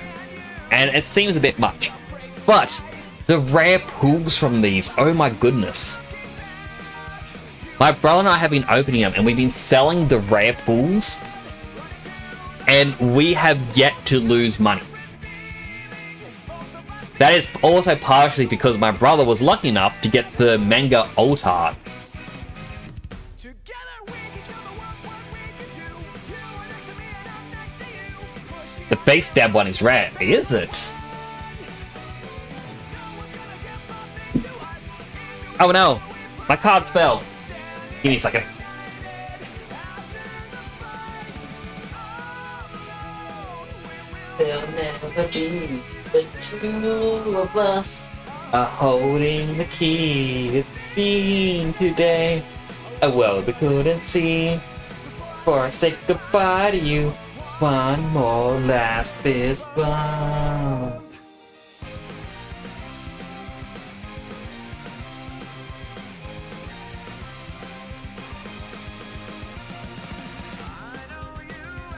Speaker 1: and it seems a bit much. But the rare pulls from these, oh my goodness. My brother and I have been opening them, and we've been selling the rare pulls, and we have yet to lose money. That is also partially because my brother was lucky enough to get the manga alt art. The face stab one is rare, is it? Oh no, my cards fell. Give me a second. They'll never be the 2 of us are holding the key to the scene today. A world we couldn't see. For I say goodbye to you. One more last fist bump.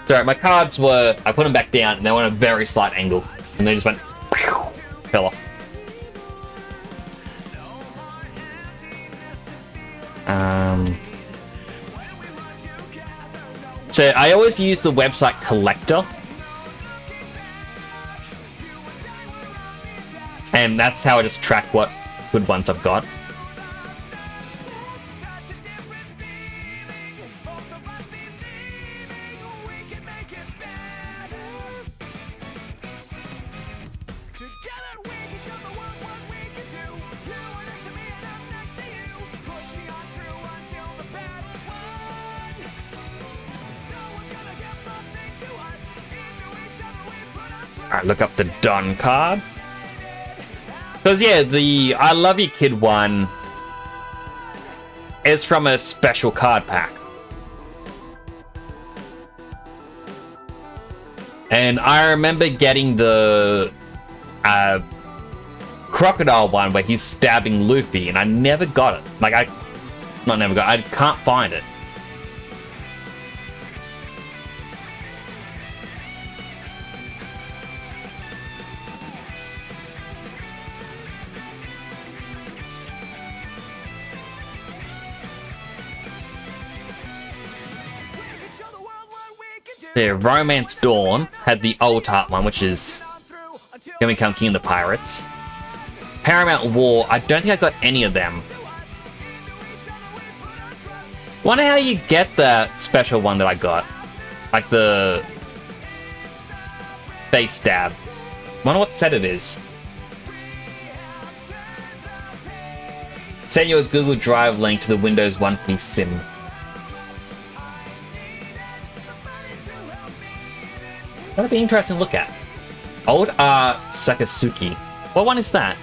Speaker 1: Sorry, my cards were, I put them back down and they were on a very slight angle. And they just went, fell off. So I always use the website Collector. And that's how I just track what good ones I've got. Alright, look up the Don card. Because, yeah, the I Love You Kid one, is from a special card pack. And I remember getting the crocodile one where he's stabbing Luffy, and I never got it. Like, I can't find it. Yeah, Romance Dawn had the old art one, which is gonna become King of the Pirates. Paramount War, I don't think I got any of them. Wonder how you get that special one that I got. Like the face stab. Wonder what set it is. Send you a Google Drive link to the Windows One Piece sim. That'd be interesting to look at. Old Art Sakasuki. What one is that?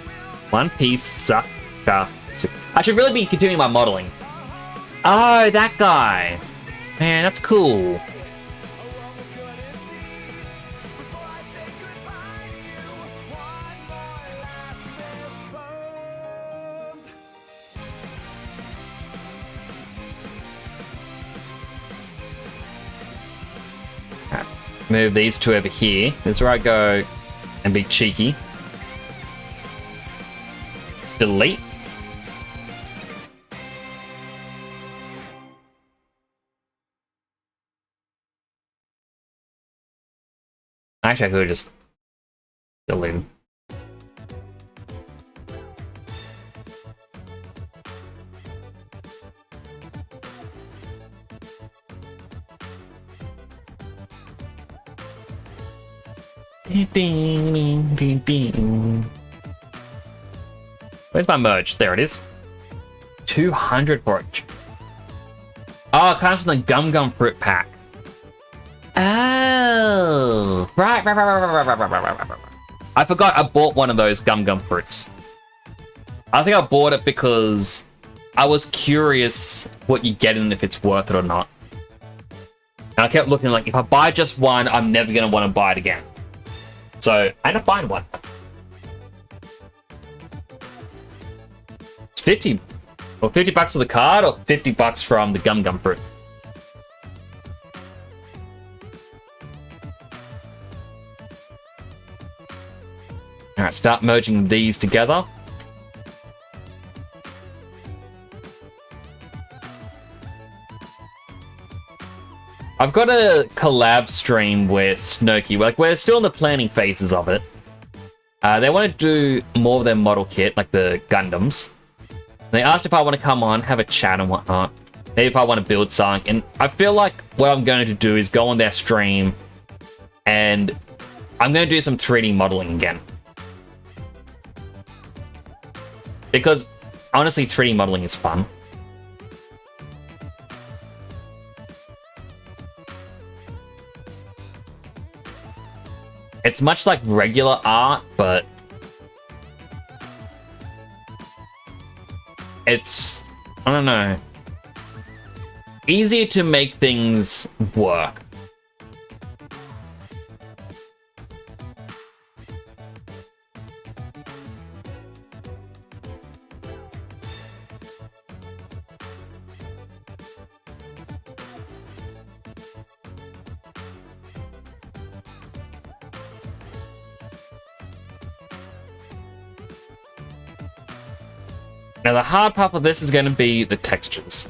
Speaker 1: One Piece Sakasuki. I should really be continuing my modeling. Oh, that guy. Man, that's cool. Move these two over here. This is where I go and be cheeky. Delete. Actually, I could just delete them. Where's my merge? There it is. 200 for it. Oh, it comes from the Gum Gum Fruit pack. Oh, right. I forgot I bought one of those Gum Gum Fruits. I think I bought it because I was curious what you get and if it's worth it or not. And I kept looking like, if I buy just one, I'm never going to want to buy it again. So, I ended up buying one. It's 50. Or 50 bucks for the card, or 50 bucks from the Gum Gum Fruit. Alright, start merging these together. I've got a collab stream with Snowkey. Like, we're still in the planning phases of it. They want to do more of their model kit, like the Gundams. They asked if I want to come on, have a chat and whatnot. Maybe if I want to build something. And I feel like what I'm going to do is go on their stream and I'm going to do some 3D modeling again. Because, honestly, 3D modeling is fun. It's much like regular art, but it's, I don't know, easier to make things work. Now the hard part of this is going to be the textures.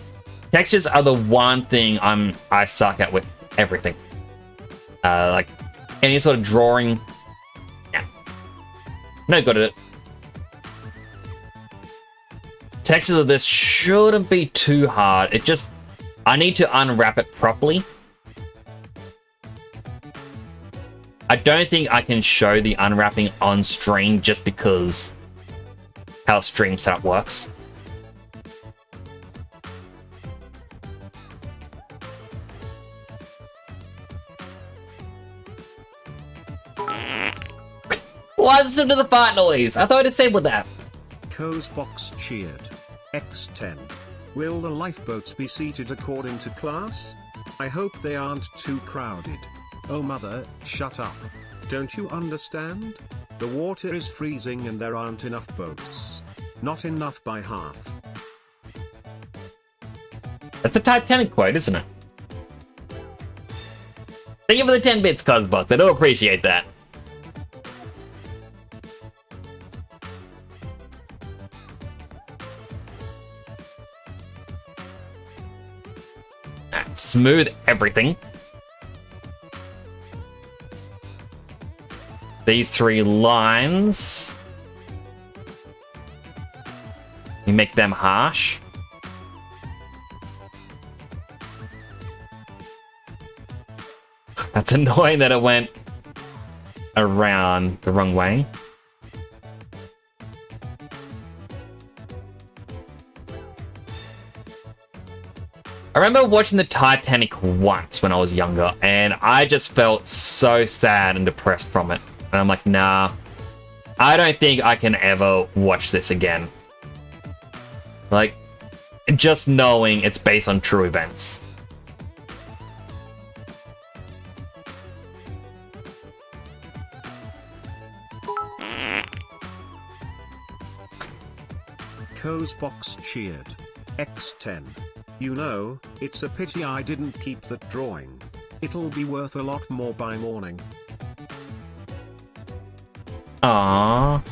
Speaker 1: Textures are the one thing I suck at with everything. Like any sort of drawing, yeah, no good at it. Textures of this shouldn't be too hard. It just, I need to unwrap it properly. I don't think I can show the unwrapping on stream just because how stream setup works. Why listen to the fart noise? I thought I disabled that.
Speaker 2: Cozebox cheered. X10. Will the lifeboats be seated according to class? I hope they aren't too crowded. Oh mother, shut up. Don't you understand? The water is freezing and there aren't enough boats. Not enough by half.
Speaker 1: That's a Titanic quote, isn't it? Thank you for the 10 bits, Cosbox. I do appreciate that. Smooth everything. These 3 lines. You make them harsh. That's annoying that it went around the wrong way. I remember watching the Titanic once when I was younger, and I just felt so sad and depressed from it. And I'm like, nah, I don't think I can ever watch this again. Like, just knowing it's based on true events.
Speaker 2: Cozebox cheered. X10. You know, it's a pity I didn't keep that drawing. It'll be worth a lot more by morning.
Speaker 1: Aww.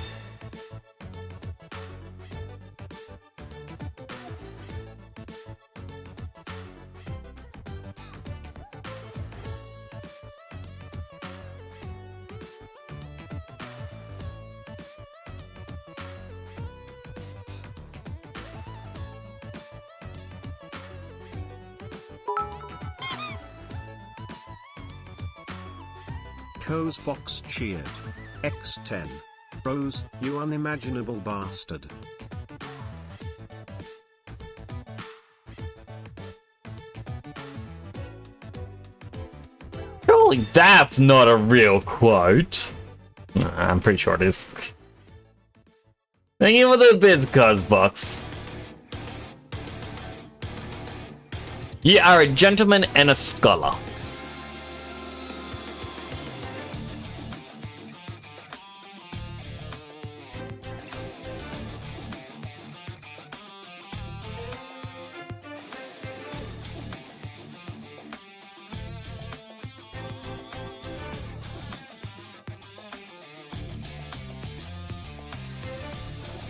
Speaker 2: Cozebox cheered. X10. Rose, you unimaginable bastard.
Speaker 1: Surely that's not a real quote. I'm pretty sure it is. Thank you for the bids, Cosbox. You are a gentleman and a scholar.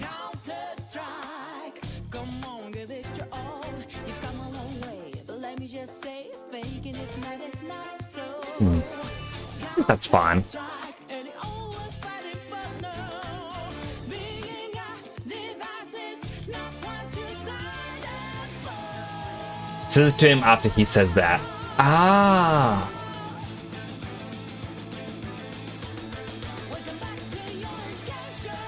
Speaker 3: Counter-Strike, come on, give it your all. You've come a long way, but let me just say, faking it's not enough, so
Speaker 1: That's fine.
Speaker 3: and it always fighting for no. Being a device is not what you signed up for.
Speaker 1: Says this to him after he says that. Ah.
Speaker 3: Welcome back to your attention.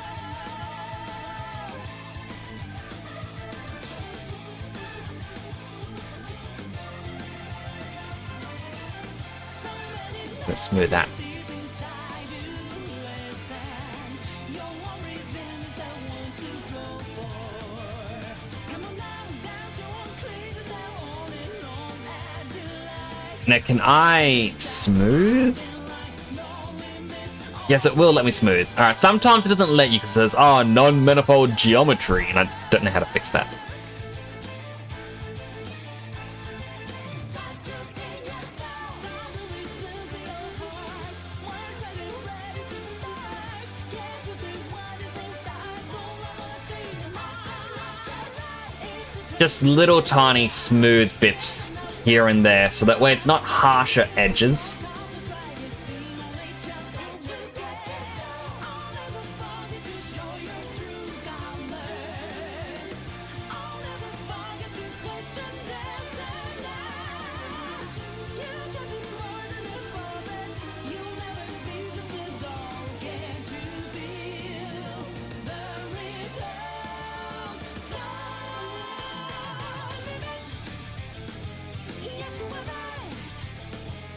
Speaker 1: Let's smooth that.
Speaker 3: Deep inside you, listen. Your worry things I want to go for. Come on now, dance on, please, now on and on as you like.
Speaker 1: Now, can I smooth? Yes, it will let me smooth. Alright, sometimes it doesn't let you because it says, oh, non-manifold geometry, and I don't know how to fix that. Just little tiny smooth bits here and there, so that way it's not harsher edges.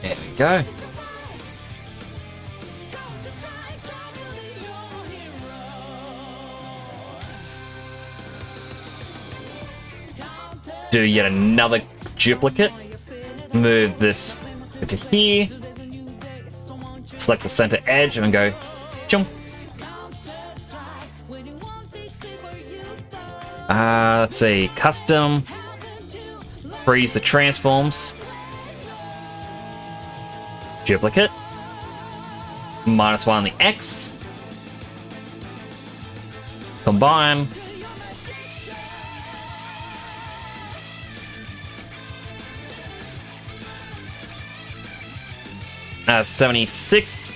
Speaker 1: There we go. do yet another duplicate. Move this to here. Select the center edge and go jump. Let's see, custom. Freeze the transforms. Duplicate. -1 on the X. Combine. 76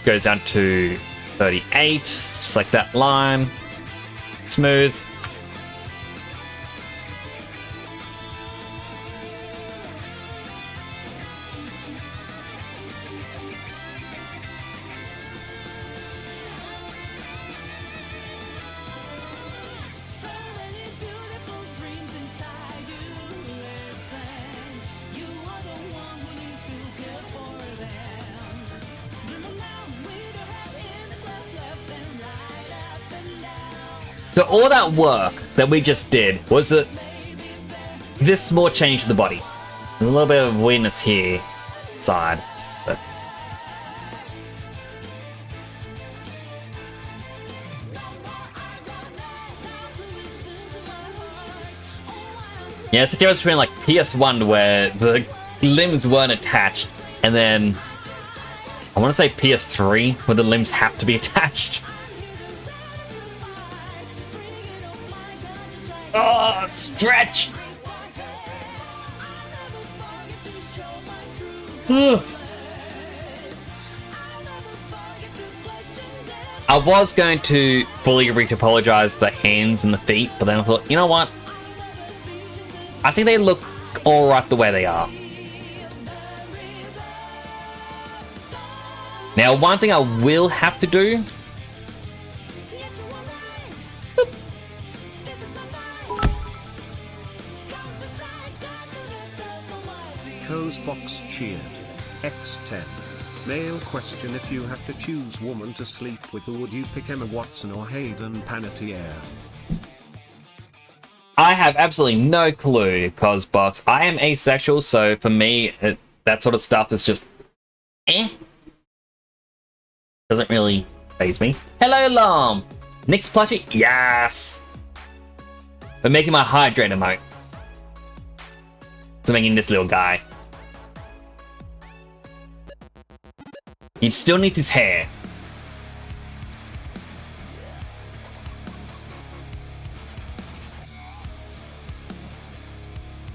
Speaker 1: goes down to 38. Select that line. Smooth. So all that work that we just did was this small change to the body. A little bit of weirdness here, side, but yeah, it's the difference between like PS1 where the limbs weren't attached, and then I want to say PS3 where the limbs have to be attached. Oh, stretch! Ugh. I was going to fully apologize the hands and the feet, but then I thought, you know what? I think they look alright the way they are. Now, one thing I will have to do.
Speaker 2: Box cheered. X10. Male question: if you had to choose woman to sleep with, would you pick Emma Watson or Hayden Panettiere?
Speaker 1: I have absolutely no clue, Cosbox. I am asexual, so for me, that sort of stuff is just doesn't really faze me. Hello, Lom! Nick's plushie? Yes! We're making my hydrate emote. So making this little guy. He still needs his hair.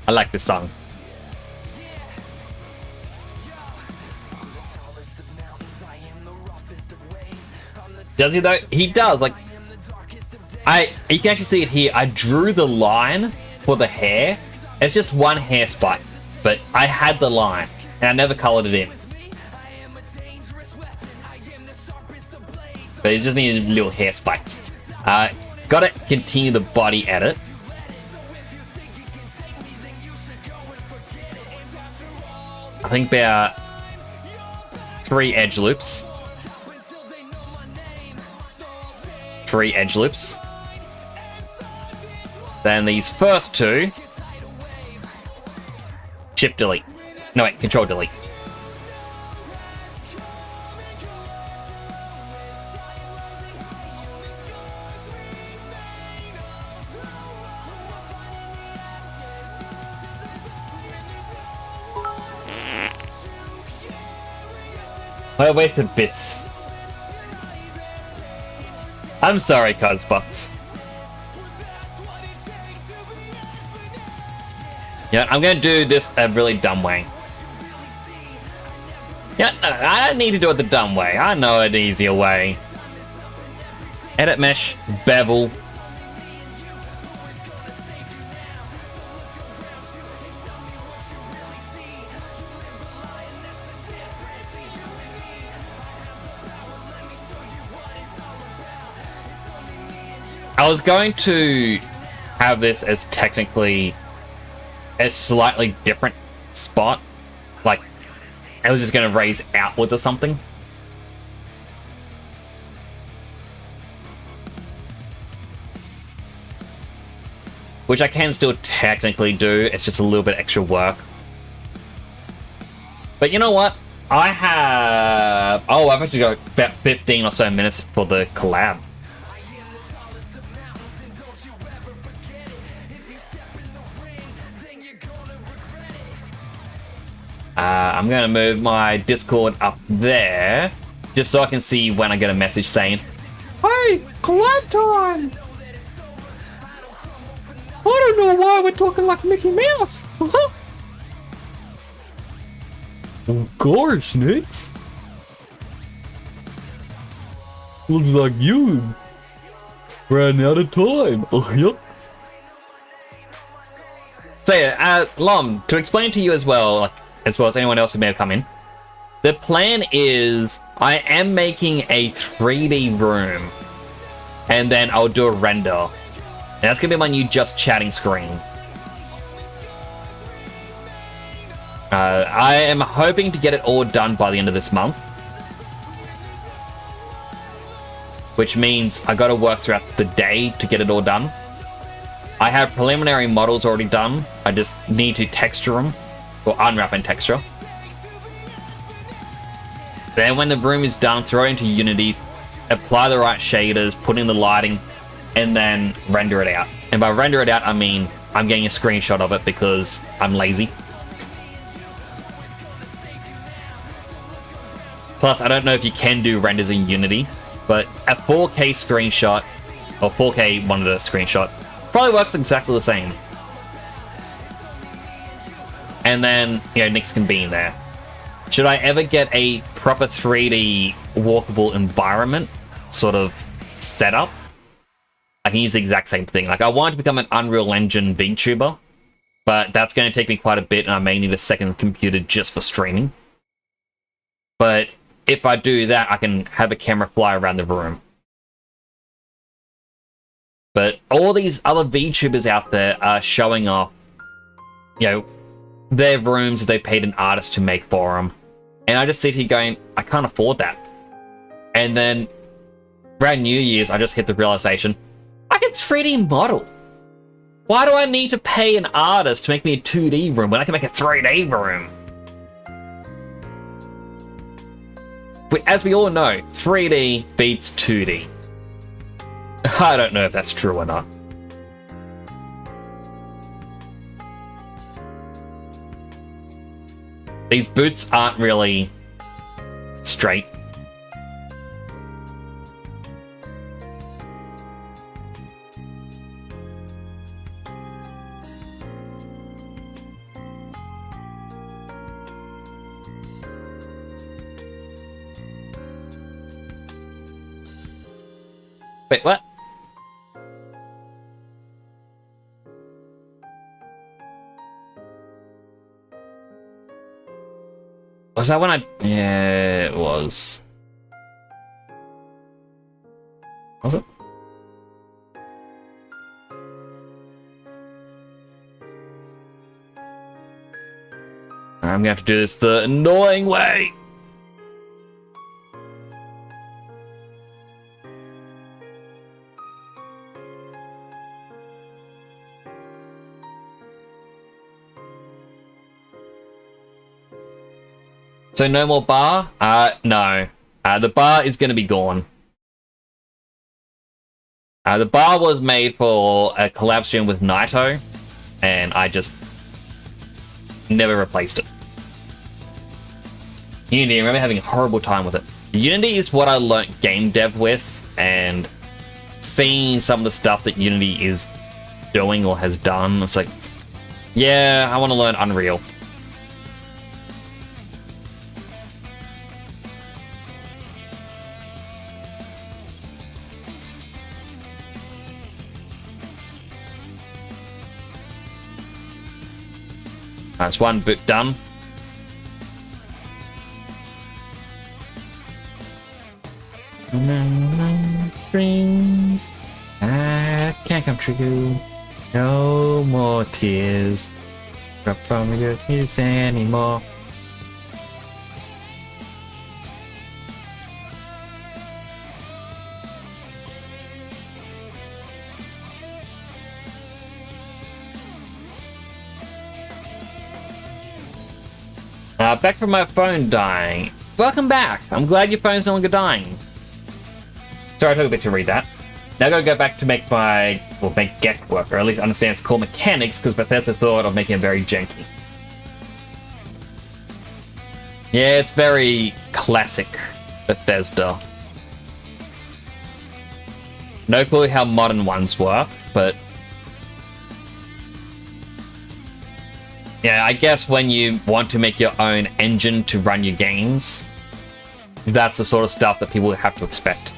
Speaker 1: I like this song. Does he though? He does. Like, you can actually see it here. I drew the line for the hair. It's just one hair spike, but I had the line and I never colored it in. But it just needed little hair spikes. Gotta continue the body edit. I think about 3 edge loops. 3 edge loops. Then these first 2. Shift delete. No wait, control delete. I wasted bits. I'm sorry, Codspots. Yeah, I'm gonna do this a really dumb way. Yeah, no, I don't need to do it the dumb way. I know an easier way. Edit mesh, bevel. I was going to have this as technically a slightly different spot, like I was just going to raise outwards or something. which I can still technically do. It's just a little bit extra work. But you know what? I've actually got about 15 or so minutes for the collab. I'm going to move my Discord up there, just so I can see when I get a message saying, "Hey, collab time!" I don't know why we're talking like Mickey Mouse. Oh gosh, Nix. Looks like you ran out of time. Oh, yep. So yeah, Lom, to explain to you as well, as well as anyone else who may have come in, the plan is I am making a 3D room, and then I'll do a render. And that's going to be my new just chatting screen. I am hoping to get it all done by the end of this month. Which means I got to work throughout the day to get it all done. I have preliminary models already done. I just need to texture them, or unwrap and texture. Then when the room is done, throw it into Unity, apply the right shaders, put in the lighting, and then render it out. And by render it out, I mean I'm getting a screenshot of it because I'm lazy. Plus, I don't know if you can do renders in Unity, but a 4K screenshot, or 4K monitor screenshot, probably works exactly the same. And then, you know, Nix can be in there. Should I ever get a proper 3D walkable environment sort of setup, I can use the exact same thing. Like, I want to become an Unreal Engine VTuber, but that's going to take me quite a bit, and I may need a second computer just for streaming. But if I do that, I can have a camera fly around the room. But all these other VTubers out there are showing off, you know, their rooms that they paid an artist to make for them. And I just sit here going, I can't afford that. And then, around New Year's, I just hit the realization, I can 3D model. Why do I need to pay an artist to make me a 2D room when I can make a 3D room? But as we all know, 3D beats 2D. I don't know if that's true or not. These boots aren't really straight. Wait, what? Was that when I... Yeah, it was. Was it? I'm gonna have to do this the annoying way. So no more bar? No. The bar is going to be gone. The bar was made for a collab stream with Naito, and I just never replaced it. Unity, I remember having a horrible time with it. Unity is what I learnt game dev with, and seeing some of the stuff that Unity is doing or has done, it's like, yeah, I want to learn Unreal. That's one boot done. Dreams that can't come true. No more tears. Drop from your tears anymore. Back from my phone dying. Welcome back. I'm glad your phone's no longer dying. Sorry, I took a bit to read that. Now I gotta go back to make Gek work, or at least understand its core mechanics, because Bethesda thought of making it very janky. Yeah, it's very classic Bethesda. No clue how modern ones work, but yeah, I guess when you want to make your own engine to run your games, that's the sort of stuff that people have to expect.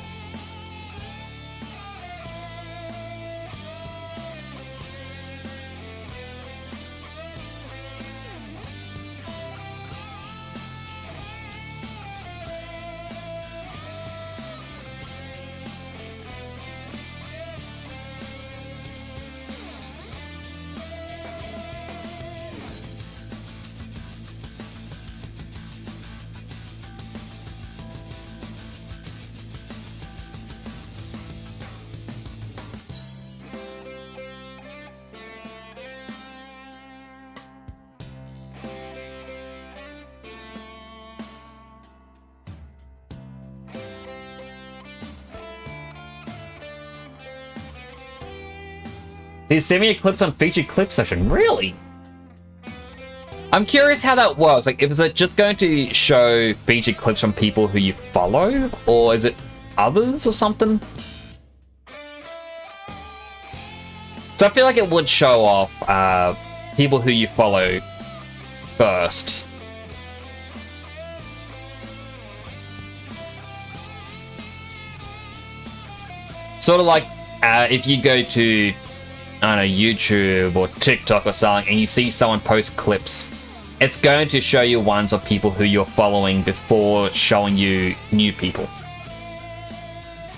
Speaker 1: Send me a clips on featured clip session. Really? I'm curious how that works. Like, is it just going to show featured clips from people who you follow? Or is it others or something? So I feel like it would show off people who you follow first. Sort of like if you go to, I don't know, YouTube or TikTok or something, and you see someone post clips, it's going to show you ones of people who you're following before showing you new people.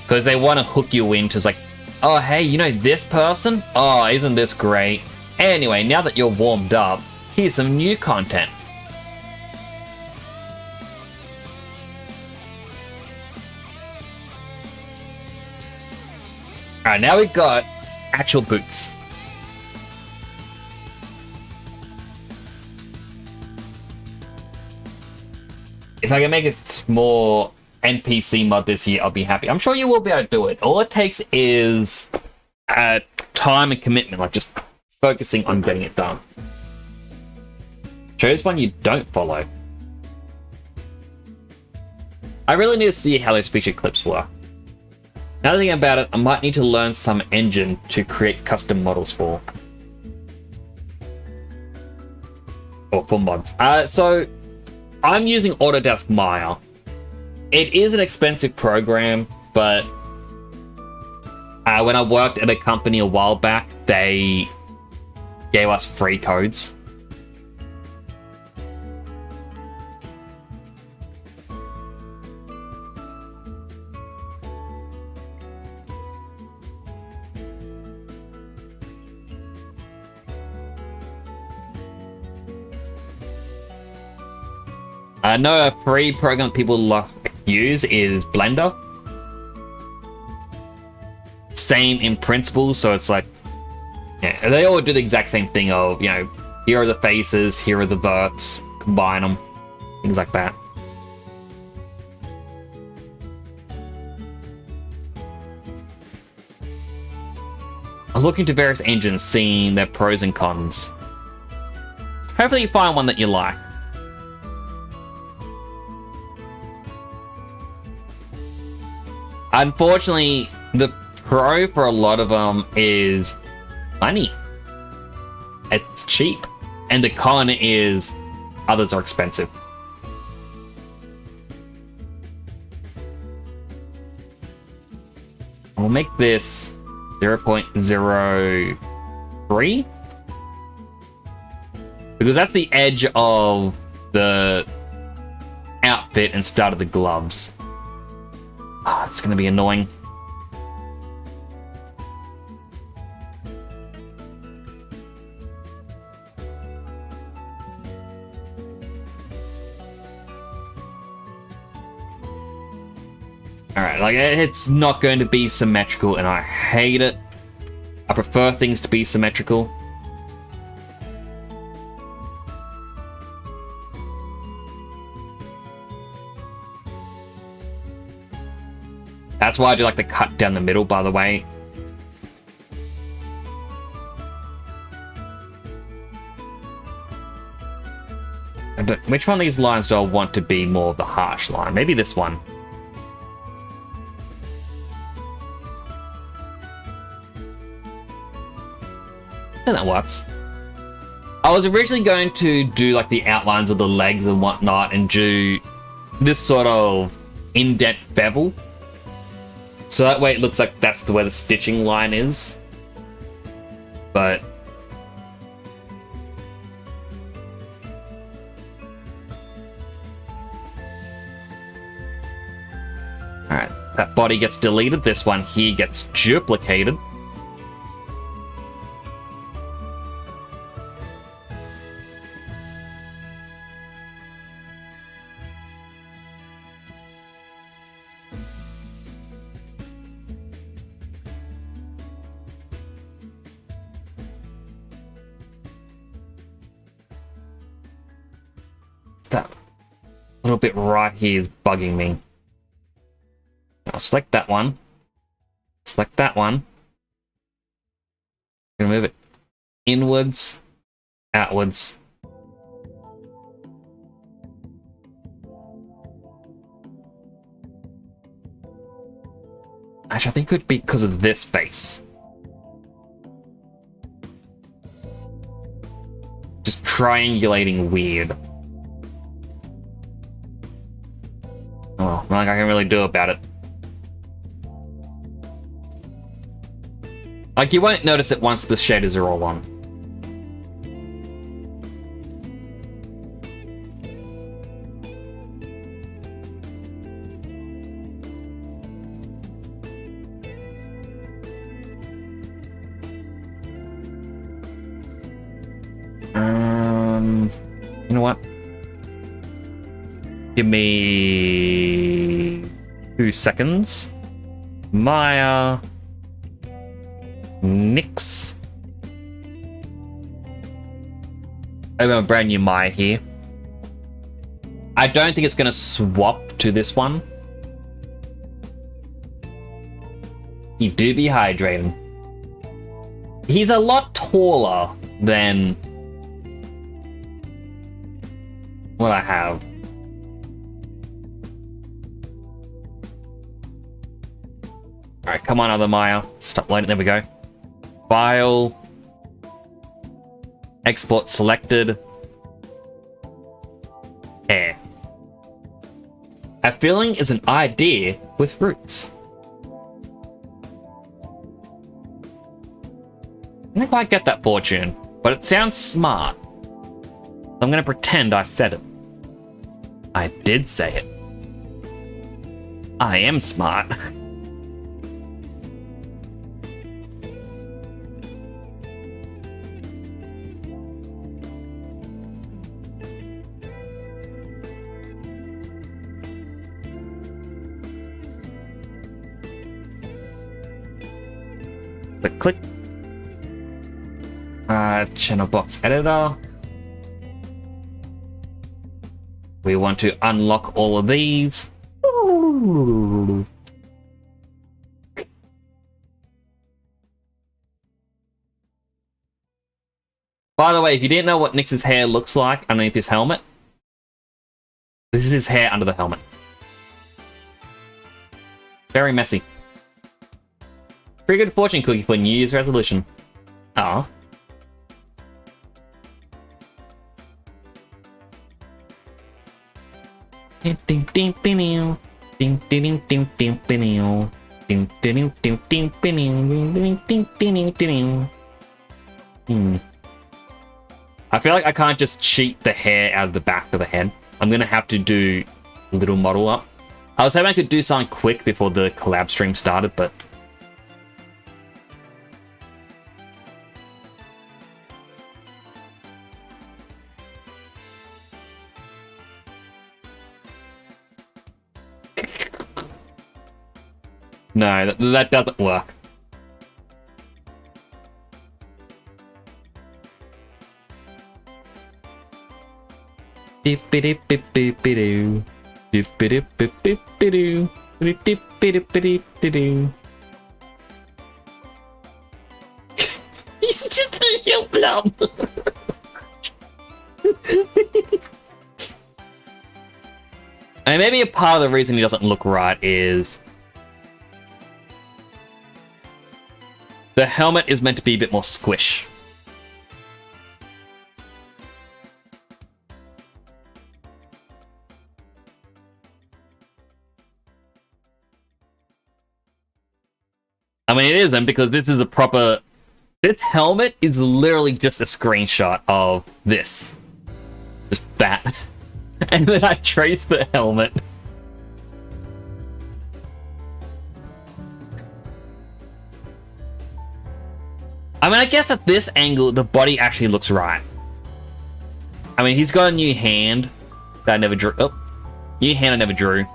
Speaker 1: Because they want to hook you into, like, oh, hey, you know this person? Oh, isn't this great? Anyway, now that you're warmed up, here's some new content. Alright, now we've got actual boots. If I can make a more NPC mod this year, I'll be happy. I'm sure you will be able to do it. All it takes is time and commitment, like just focusing on getting it done. Choose one you don't follow. I really need to see how those featured clips work. Now that I think about it, I might need to learn some engine to create custom models for. Or for mods. So, I'm using Autodesk Maya. It is an expensive program, but when I worked at a company a while back, they gave us free codes. I know a free program people use is Blender. Same in principle, so it's like, yeah, they all do the exact same thing of, you know, here are the faces, here are the verts, combine them, things like that. I'm looking to various engines, seeing their pros and cons. Hopefully you find one that you like. Unfortunately, the pro for a lot of them is money. It's cheap. And the con is others are expensive. We'll make this 0.03. Because that's the edge of the outfit and start of the gloves. Oh, it's going to be annoying. Alright, like, it's not going to be symmetrical, and I hate it. I prefer things to be symmetrical. That's why I do like the cut down the middle, by the way. Which one of these lines do I want to be more of the harsh line? Maybe this one. And that works. I was originally going to do like the outlines of the legs and whatnot and do this sort of indent bevel. So that way it looks like that's the where the stitching line is. But alright, that body gets deleted. This one here gets duplicated. That little bit right here is bugging me. I'll select that one. Select that one. I'm gonna move it inwards, outwards. Actually, I think it could be because of this face. Just triangulating weird. Oh, nothing I can really do about it. Like, you won't notice it once the shaders are all on. You know what? Give me 2 seconds. Maya. Nix. I have a brand new Maya here. I don't think it's going to swap to this one. He do be hydrating. He's a lot taller than what I have. Alright, come on, other Maya. Stop loading. There we go. File. Export selected. Hair. A feeling is an idea with roots. I don't quite get that fortune, but it sounds smart. So I'm going to pretend I said it. I did say it. I am smart. Click. Channel box editor. We want to unlock all of these. By the way, if you didn't know what Nyx's hair looks like underneath his helmet, this is his hair under the helmet. Very messy. Pretty good fortune cookie for New Year's resolution. Ah. I feel like I can't just cheat the hair out of the back of the head. I'm gonna have to do a little model up. I was hoping I could do something quick before the collab stream started, but no, that doesn't work. He's just a little blob. And maybe a part of the reason he doesn't look right is the helmet is meant to be a bit more squish. I mean, it isn't, because this is a proper... This helmet is literally just a screenshot of this. Just that. And then I trace the helmet. I mean, I guess at this angle, the body actually looks right. I mean, he's got a new hand that I never drew. Oh, new hand I never drew.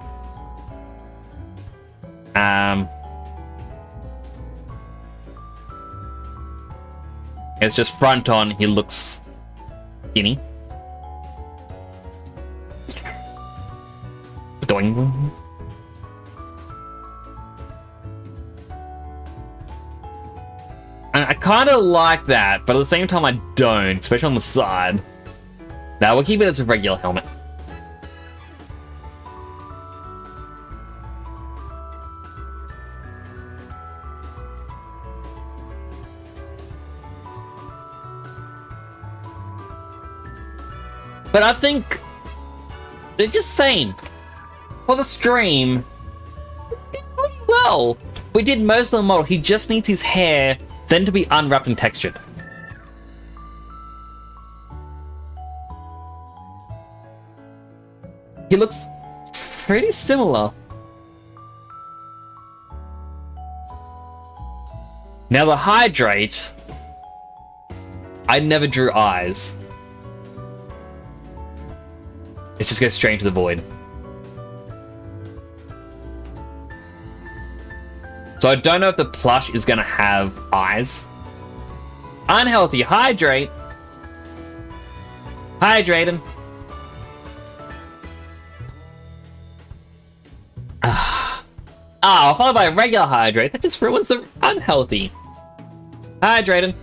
Speaker 1: It's just front on, he looks skinny. Doing. And I kind of like that, but at the same time I don't, especially on the side. Now we'll keep it as a regular helmet. But I think they're just saying, for the stream, we did pretty well. We did most of the model. He just needs his hair then to be unwrapped and textured. He looks pretty similar. Now the hydrate, I never drew eyes. It just goes straight into the void. So I don't know if the plush is going to have eyes. Unhealthy hydrate. Hydrating. Followed by a regular hydrate. That just ruins the unhealthy. Hydrating.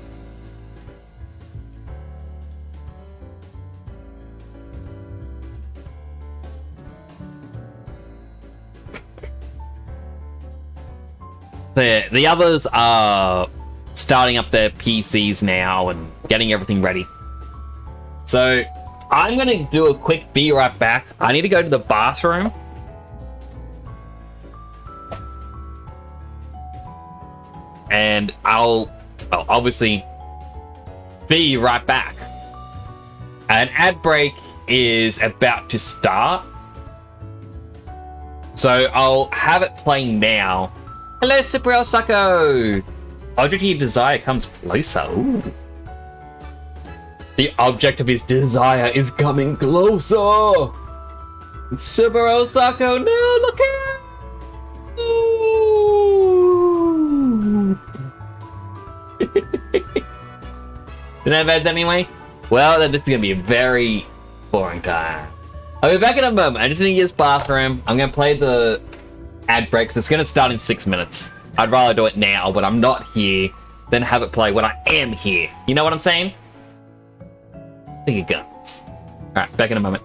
Speaker 1: The others are starting up their PCs now and getting everything ready. So I'm gonna do a quick be right back. I need to go to the bathroom. And I'll obviously be right back. An ad break is about to start. So I'll have it playing now. Hello, Super El Sucko! Object of your desire comes closer. Ooh. The object of his desire is coming closer! Super El Sucko, no, look out! Didn't have ads anyway? Well, then this is gonna be a very boring time. I'll be back in a moment. I just need to use bathroom. I'm gonna play the ad break, because it's going to start in 6 minutes. I'd rather do it now when I'm not here than have it play when I am here. You know what I'm saying? Think your guns. Alright, back in a moment.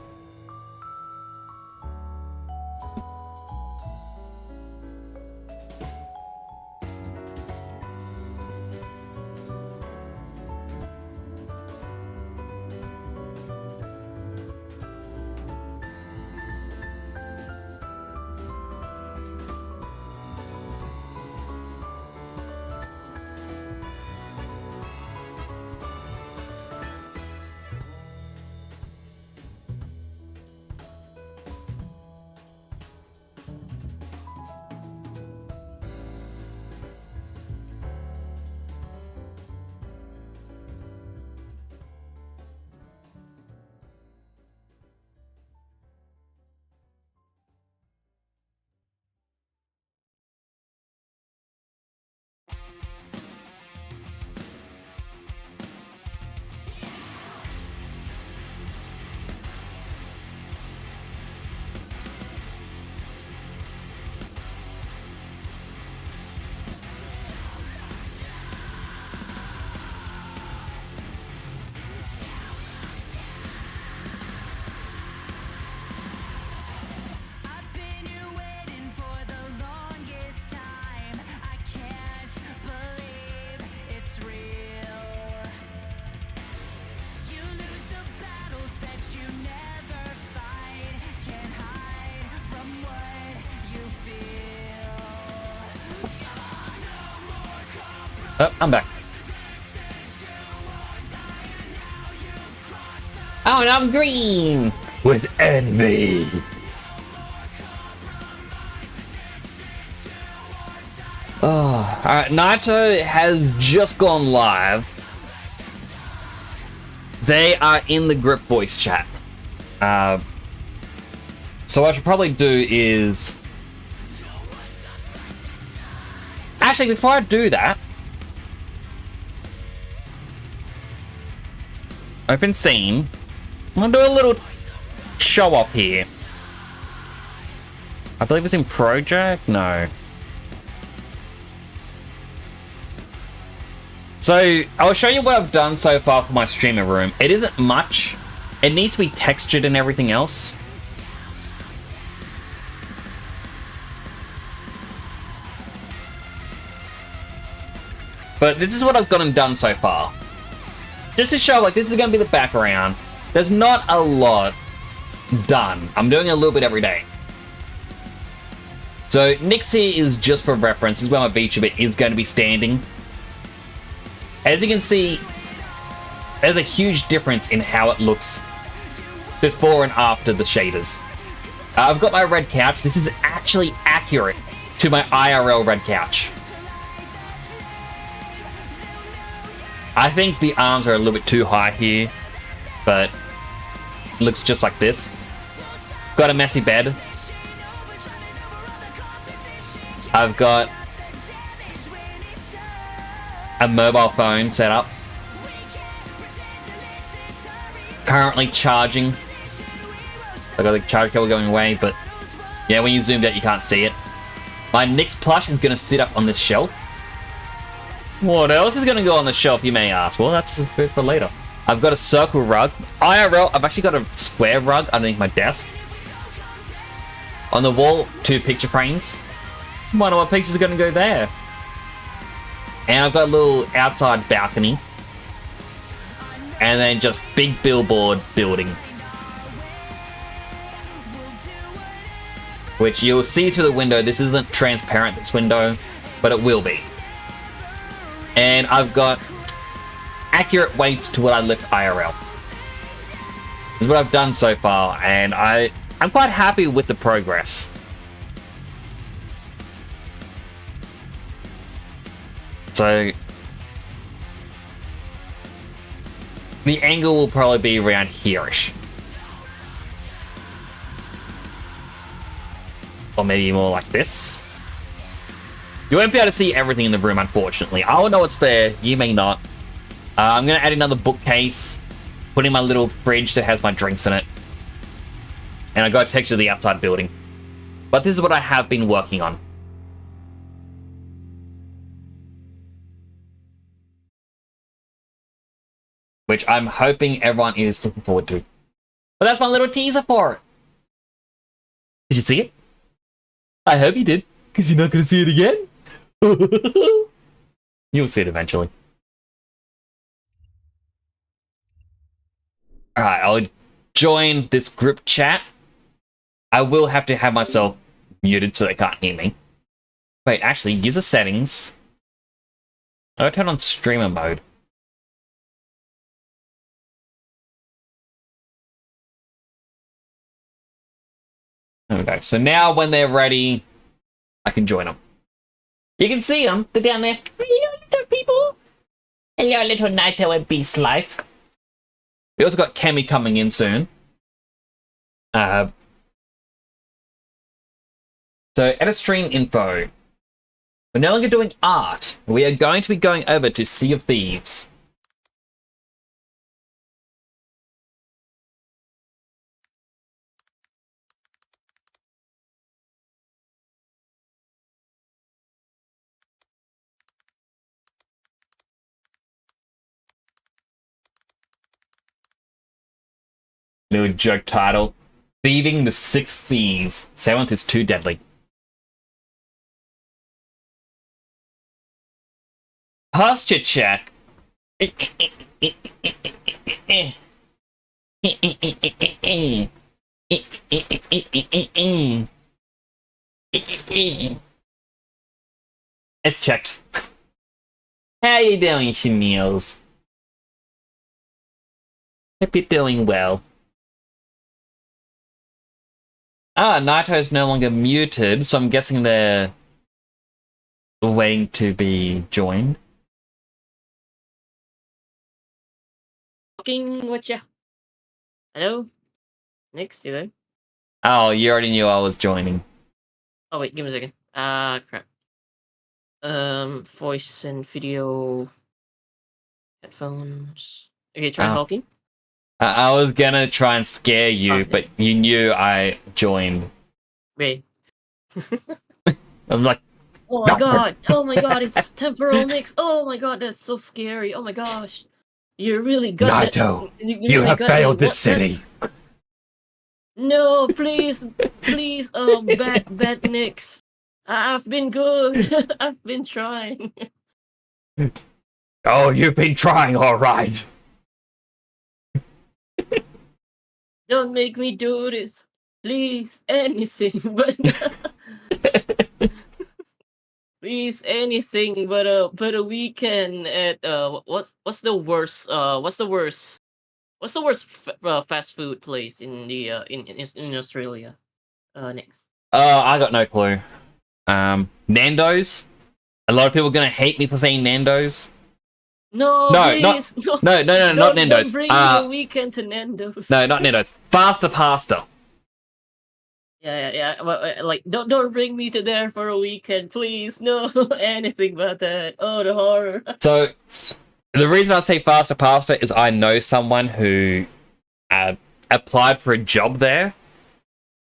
Speaker 1: Oh, I'm back. Oh, and I'm green! With envy! Oh, alright, Naito has just gone live. They are in the group voice chat. So what I should probably do is... Actually, before I do that... Open scene. I'm gonna do a little show off here. I believe it's in Project? No. So, I'll show you what I've done so far for my streamer room. It isn't much. It needs to be textured and everything else. But this is what I've gotten done so far. Just to show, like, this is going to be the background. There's not a lot done. I'm doing a little bit every day. So, Nick's here is just for reference. This is where my VTuber is going to be standing. As you can see, there's a huge difference in how it looks before and after the shaders. I've got my red couch. This is actually accurate to my IRL red couch. I think the arms are a little bit too high here, but it looks just like this. Got a messy bed. I've got a mobile phone set up. Currently charging. I got the charge cable going away, but yeah, when you zoomed out, you can't see it. My Nyx plush is going to sit up on this shelf. What else is going to go on the shelf, you may ask? Well, that's a bit for later. I've got a circle rug. IRL, I've actually got a square rug underneath my desk. On the wall, 2 picture frames. Wonder what pictures are going to go there. And I've got a little outside balcony. And then just big billboard building. Which you'll see through the window. This isn't transparent, this window, but it will be. And I've got accurate weights to what I lift IRL. This is what I've done so far, and I'm quite happy with the progress. So the angle will probably be around here-ish. Or maybe more like this. You won't be able to see everything in the room, unfortunately. I will know what's there. You may not. I'm going to add another bookcase. Put in my little fridge that has my drinks in it. And I got a texture of the outside building. But this is what I have been working on. Which I'm hoping everyone is looking forward to. But that's my little teaser for it. Did you see it? I hope you did, because you're not going to see it again. You'll see it eventually. Alright, I'll join this group chat. I will have to have myself muted so they can't hear me. Wait, actually, user settings. I'll turn on streamer mode. There we go. So now when they're ready, I can join them. You can see them. They're down there. Hello, little people. Hello, little Naito and Beast Life. We also got Kemi coming in soon. So, edit stream info. We're no longer doing art. We are going to be going over to Sea of Thieves. New joke title. Thieving the Six Seas. 7th is too deadly. Posture check. It's checked. How you doing, Chenils? Hope you're doing well. Naito's no longer muted, so I'm guessing they're waiting to be joined.
Speaker 4: Fucking whatcha? Hello? Nix, you there?
Speaker 1: Oh, you already knew I was joining.
Speaker 4: Oh wait, give me a second. Crap. Voice and video headphones. Okay, try talking.
Speaker 1: I was gonna try and scare you,
Speaker 4: Okay.
Speaker 1: but you knew I joined.
Speaker 4: Wait.
Speaker 1: I'm like,
Speaker 4: Oh my
Speaker 1: No.
Speaker 4: god! Oh my god, it's temporal Nix! Oh my god, that's so scary! Oh my gosh! You're really good
Speaker 1: Naito,
Speaker 4: you
Speaker 1: you
Speaker 4: really
Speaker 1: have
Speaker 4: got
Speaker 1: failed
Speaker 4: me.
Speaker 1: this city.
Speaker 4: No, please, please, bad Nix. I've been good. I've been trying.
Speaker 1: Oh, you've been trying, all right.
Speaker 4: Don't make me do this. Please, anything but please anything but a weekend at what's the worst fast food place in the in Australia? Next.
Speaker 1: I got no clue. Nando's. A lot of people are gonna hate me for saying Nando's.
Speaker 4: No,
Speaker 1: No,
Speaker 4: please,
Speaker 1: no, not Nando's.
Speaker 4: Don't bring me the weekend to Nando's.
Speaker 1: No, not Nando's. Faster pasta.
Speaker 4: Yeah. Well, like, don't bring me to there for a weekend, please. No, anything but that. Oh, the horror.
Speaker 1: So, the reason I say faster pasta is I know someone who applied for a job there.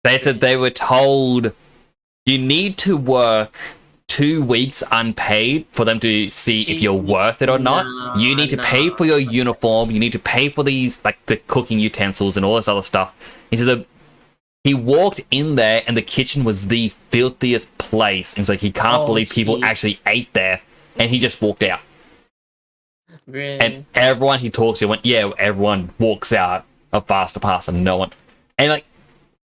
Speaker 1: They said they were told you need to work 2 weeks unpaid for them to see if you're worth it or not. You need to pay for your uniform. You need to pay for these, like the cooking utensils and all this other stuff. He walked in there and the kitchen was the filthiest place. And he's like, he can't believe people actually ate there. And he just walked out.
Speaker 4: Really?
Speaker 1: And everyone he talks to went, yeah, everyone walks out of faster pasta. No one. And like,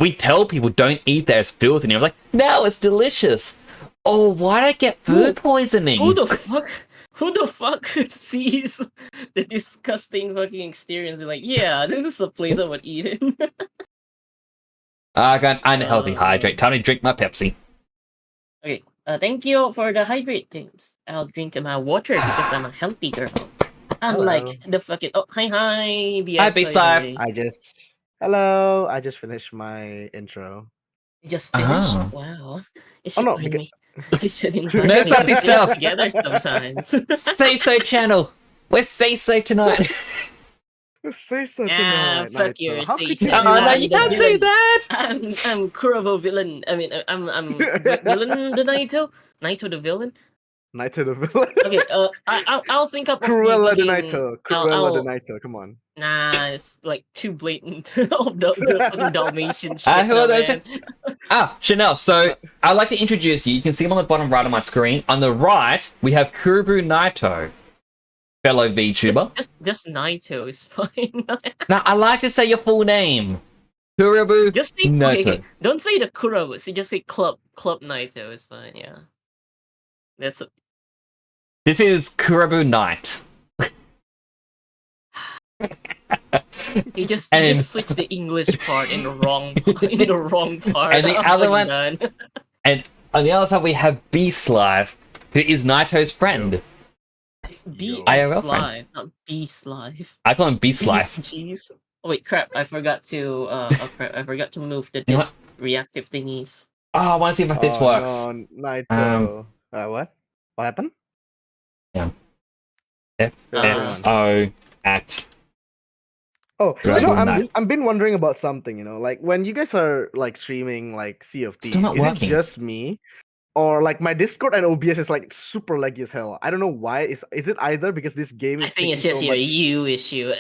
Speaker 1: we tell people don't eat there, it's filthy. And you're like, no, it's delicious. Oh, why did I get food poisoning?
Speaker 4: Who the fuck sees the disgusting fucking experience and like, yeah, this is a place I would eat in.
Speaker 1: I got unhealthy hydrate. Time to drink my Pepsi.
Speaker 4: Okay, thank you for the hydrate, James. I'll drink my water because I'm a healthy girl. Unlike the fucking hi BS.
Speaker 1: Hi, Beast Life.
Speaker 5: Hello. I just finished my intro.
Speaker 4: You just finished?
Speaker 1: Oh.
Speaker 4: Wow. You should
Speaker 5: no,
Speaker 4: bring
Speaker 5: because-
Speaker 4: me. You should invite
Speaker 1: No
Speaker 4: me to
Speaker 1: salty
Speaker 4: sit
Speaker 1: stuff.
Speaker 4: together sometimes.
Speaker 1: Say so channel. Where's Say So tonight?
Speaker 5: Say so
Speaker 4: Ah,
Speaker 5: tonight.
Speaker 4: fuck your
Speaker 5: How
Speaker 4: say
Speaker 5: could
Speaker 4: so.
Speaker 5: you
Speaker 1: Oh,
Speaker 5: do
Speaker 1: no,
Speaker 5: that?
Speaker 1: you can't do that.
Speaker 4: I'm Kurabo villain. I mean, I'm villain the Naito the villain.
Speaker 5: Naito the villain.
Speaker 4: Okay, I'll think up.
Speaker 5: Cruella the
Speaker 4: fucking-
Speaker 5: Naito.
Speaker 4: I'll-
Speaker 5: Cruella the
Speaker 4: I'll-
Speaker 5: Naito. Come on.
Speaker 4: Nah, it's like too blatant of the fucking Dalmatian shit.
Speaker 1: Who are those?
Speaker 4: man.
Speaker 1: Chanel. So I'd like to introduce you. You can see him on the bottom right of my screen. On the right, we have Kurubu Naito, fellow VTuber.
Speaker 4: Just Naito is fine.
Speaker 1: Now, I like to say your full name. Kurubu
Speaker 4: Just say
Speaker 1: Naito.
Speaker 4: okay. Don't say the Kurabo. So just say Club Naito is fine. Yeah, that's
Speaker 1: This is Kurubu Knight.
Speaker 4: he just
Speaker 1: And-
Speaker 4: switched the English part in the wrong part.
Speaker 1: And the
Speaker 4: I'm
Speaker 1: other
Speaker 4: fucking
Speaker 1: one-
Speaker 4: done.
Speaker 1: And on the other side, we have Beast Live, who is Naito's friend.
Speaker 4: Be
Speaker 1: IRL friend.
Speaker 4: live, not Beast Live.
Speaker 1: I call him Beast Life.
Speaker 4: Jeez. Oh wait, crap! I forgot to I forgot to move the
Speaker 1: You know
Speaker 4: disc reactive thingies.
Speaker 1: Oh, I want to see if this works.
Speaker 5: No, Naito. What? What happened?
Speaker 1: FSO at.
Speaker 5: Oh,
Speaker 1: Dragon Knight.
Speaker 5: I've been wondering about something. Like when you guys are like streaming like Sea of Thieves,
Speaker 1: Still not
Speaker 5: is
Speaker 1: working.
Speaker 5: it just me, or like my Discord and OBS is like super laggy as hell? I don't know why. Is it either because this game is?
Speaker 4: I think it's
Speaker 5: taking
Speaker 4: just
Speaker 5: so
Speaker 4: your
Speaker 5: much-
Speaker 4: you issue.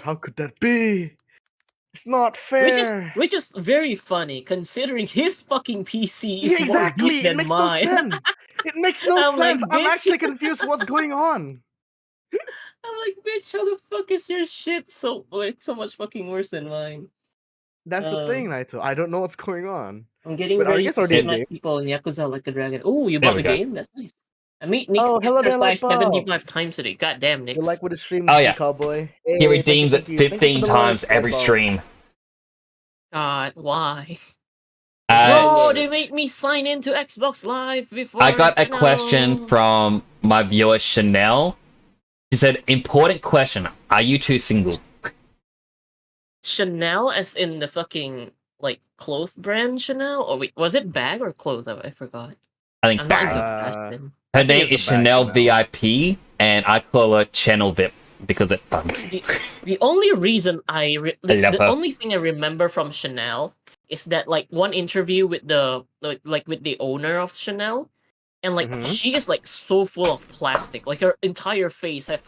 Speaker 5: How could that be? It's not fair.
Speaker 4: Which is very funny considering his fucking PC is
Speaker 5: Yeah,
Speaker 4: more
Speaker 5: exactly.
Speaker 4: used
Speaker 5: It
Speaker 4: than
Speaker 5: makes
Speaker 4: mine.
Speaker 5: no sense. It makes no
Speaker 4: I'm like,
Speaker 5: sense. I'm
Speaker 4: bitch.
Speaker 5: actually confused. What's going on?
Speaker 4: I'm like, bitch, how the fuck is your shit so much fucking worse than mine?
Speaker 5: That's the
Speaker 4: Um,
Speaker 5: thing, Naito. I don't know what's going on.
Speaker 4: I'm getting
Speaker 5: But are you
Speaker 4: ready
Speaker 5: guys
Speaker 4: to
Speaker 5: already in
Speaker 4: smack
Speaker 5: game?
Speaker 4: people in Yakuza like a dragon. Oh, you
Speaker 1: There
Speaker 4: bought
Speaker 1: we
Speaker 4: the
Speaker 1: go.
Speaker 4: game? That's nice. I mean, Nick's
Speaker 5: Oh, hello there,
Speaker 4: exercise
Speaker 5: Lightbulb.
Speaker 4: 75 times a day. God damn, Nick.
Speaker 5: You like what the stream,
Speaker 1: Oh, yeah.
Speaker 5: Cowboy?
Speaker 1: He
Speaker 5: Hey,
Speaker 1: redeems it
Speaker 5: thank you for
Speaker 1: 15
Speaker 5: the
Speaker 1: times
Speaker 5: like,
Speaker 1: every
Speaker 5: Lightbulb.
Speaker 1: stream.
Speaker 4: God, why?
Speaker 1: Uh,
Speaker 4: Bro, they made me sign into Xbox Live before.
Speaker 1: I got a
Speaker 4: no.
Speaker 1: question from my viewer Chanel. She said, important question. Are you two single?
Speaker 4: Chanel, as in the fucking like clothes brand Chanel, or wait, was it bag or clothes? I forgot.
Speaker 1: I think
Speaker 4: I'm not into
Speaker 1: bag.
Speaker 4: fashion.
Speaker 1: Her
Speaker 5: I think
Speaker 1: name
Speaker 5: it's
Speaker 1: is
Speaker 5: the bag,
Speaker 1: Chanel
Speaker 5: Chanel.
Speaker 1: VIP, and I call her Channel VIP because it bugs.
Speaker 4: The only reason
Speaker 1: I love
Speaker 4: the
Speaker 1: her.
Speaker 4: only thing I remember from Chanel is that like one interview with the like with the owner of Chanel, and like
Speaker 5: Mhm.
Speaker 4: she is like so full of plastic, like her entire face have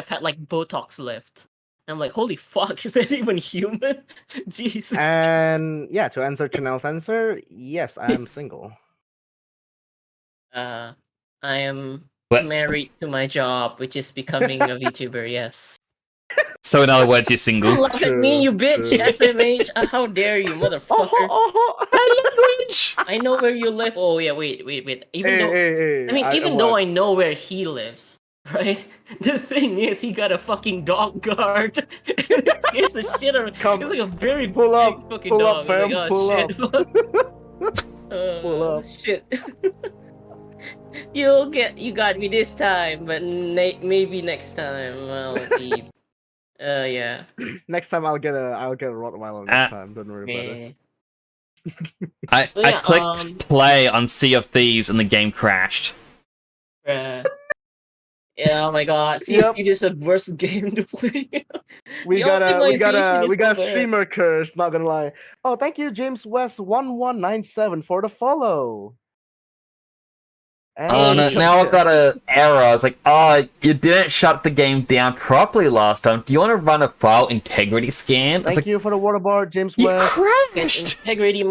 Speaker 4: had like Botox left. I'm like, holy fuck, is that even human? Jesus.
Speaker 5: And yeah, to answer Chanel's answer, yes, I am single.
Speaker 4: I am
Speaker 1: What?
Speaker 4: married to my job, which is becoming a VTuber. Yes.
Speaker 1: So in other words, you're
Speaker 4: Don't
Speaker 1: single.
Speaker 4: laugh at me, you bitch,
Speaker 5: True.
Speaker 4: SMH. How dare you, motherfucker?
Speaker 1: Language!
Speaker 4: I know where you live. Oh yeah, wait. Even though I mean, even though I know where he lives, right? The thing is, he got a fucking dog guard. And it scares the shit out of me.
Speaker 5: Come,
Speaker 4: It's like a very
Speaker 5: pull
Speaker 4: big
Speaker 5: up,
Speaker 4: fucking
Speaker 5: pull
Speaker 4: dog.
Speaker 5: up,
Speaker 4: I'm like,
Speaker 5: fam,
Speaker 4: oh
Speaker 5: pull
Speaker 4: shit.
Speaker 5: Pull up.
Speaker 4: Shit. You got me this time, but maybe next time I'll be. Yeah.
Speaker 5: Next time I'll get a Rottweiler next time. Don't worry about it.
Speaker 4: Yeah. So
Speaker 1: I
Speaker 4: yeah,
Speaker 1: clicked play on Sea of Thieves and the game crashed.
Speaker 4: Yeah, oh my god. See,
Speaker 5: Yep.
Speaker 4: it is the worst game to play.
Speaker 5: We
Speaker 4: The
Speaker 5: got
Speaker 4: optimization is
Speaker 5: a
Speaker 4: so bad.
Speaker 5: streamer curse, not gonna lie. Oh, thank you, James West 1197 for the follow.
Speaker 1: Oh no,
Speaker 5: And
Speaker 1: now I got an error. I was like, oh, you didn't shut the game down properly last time. Do you want to run a file integrity scan? I was
Speaker 5: thank
Speaker 1: like,
Speaker 5: you for the water bar, James
Speaker 1: you
Speaker 5: West.
Speaker 1: crashed!
Speaker 4: Integrity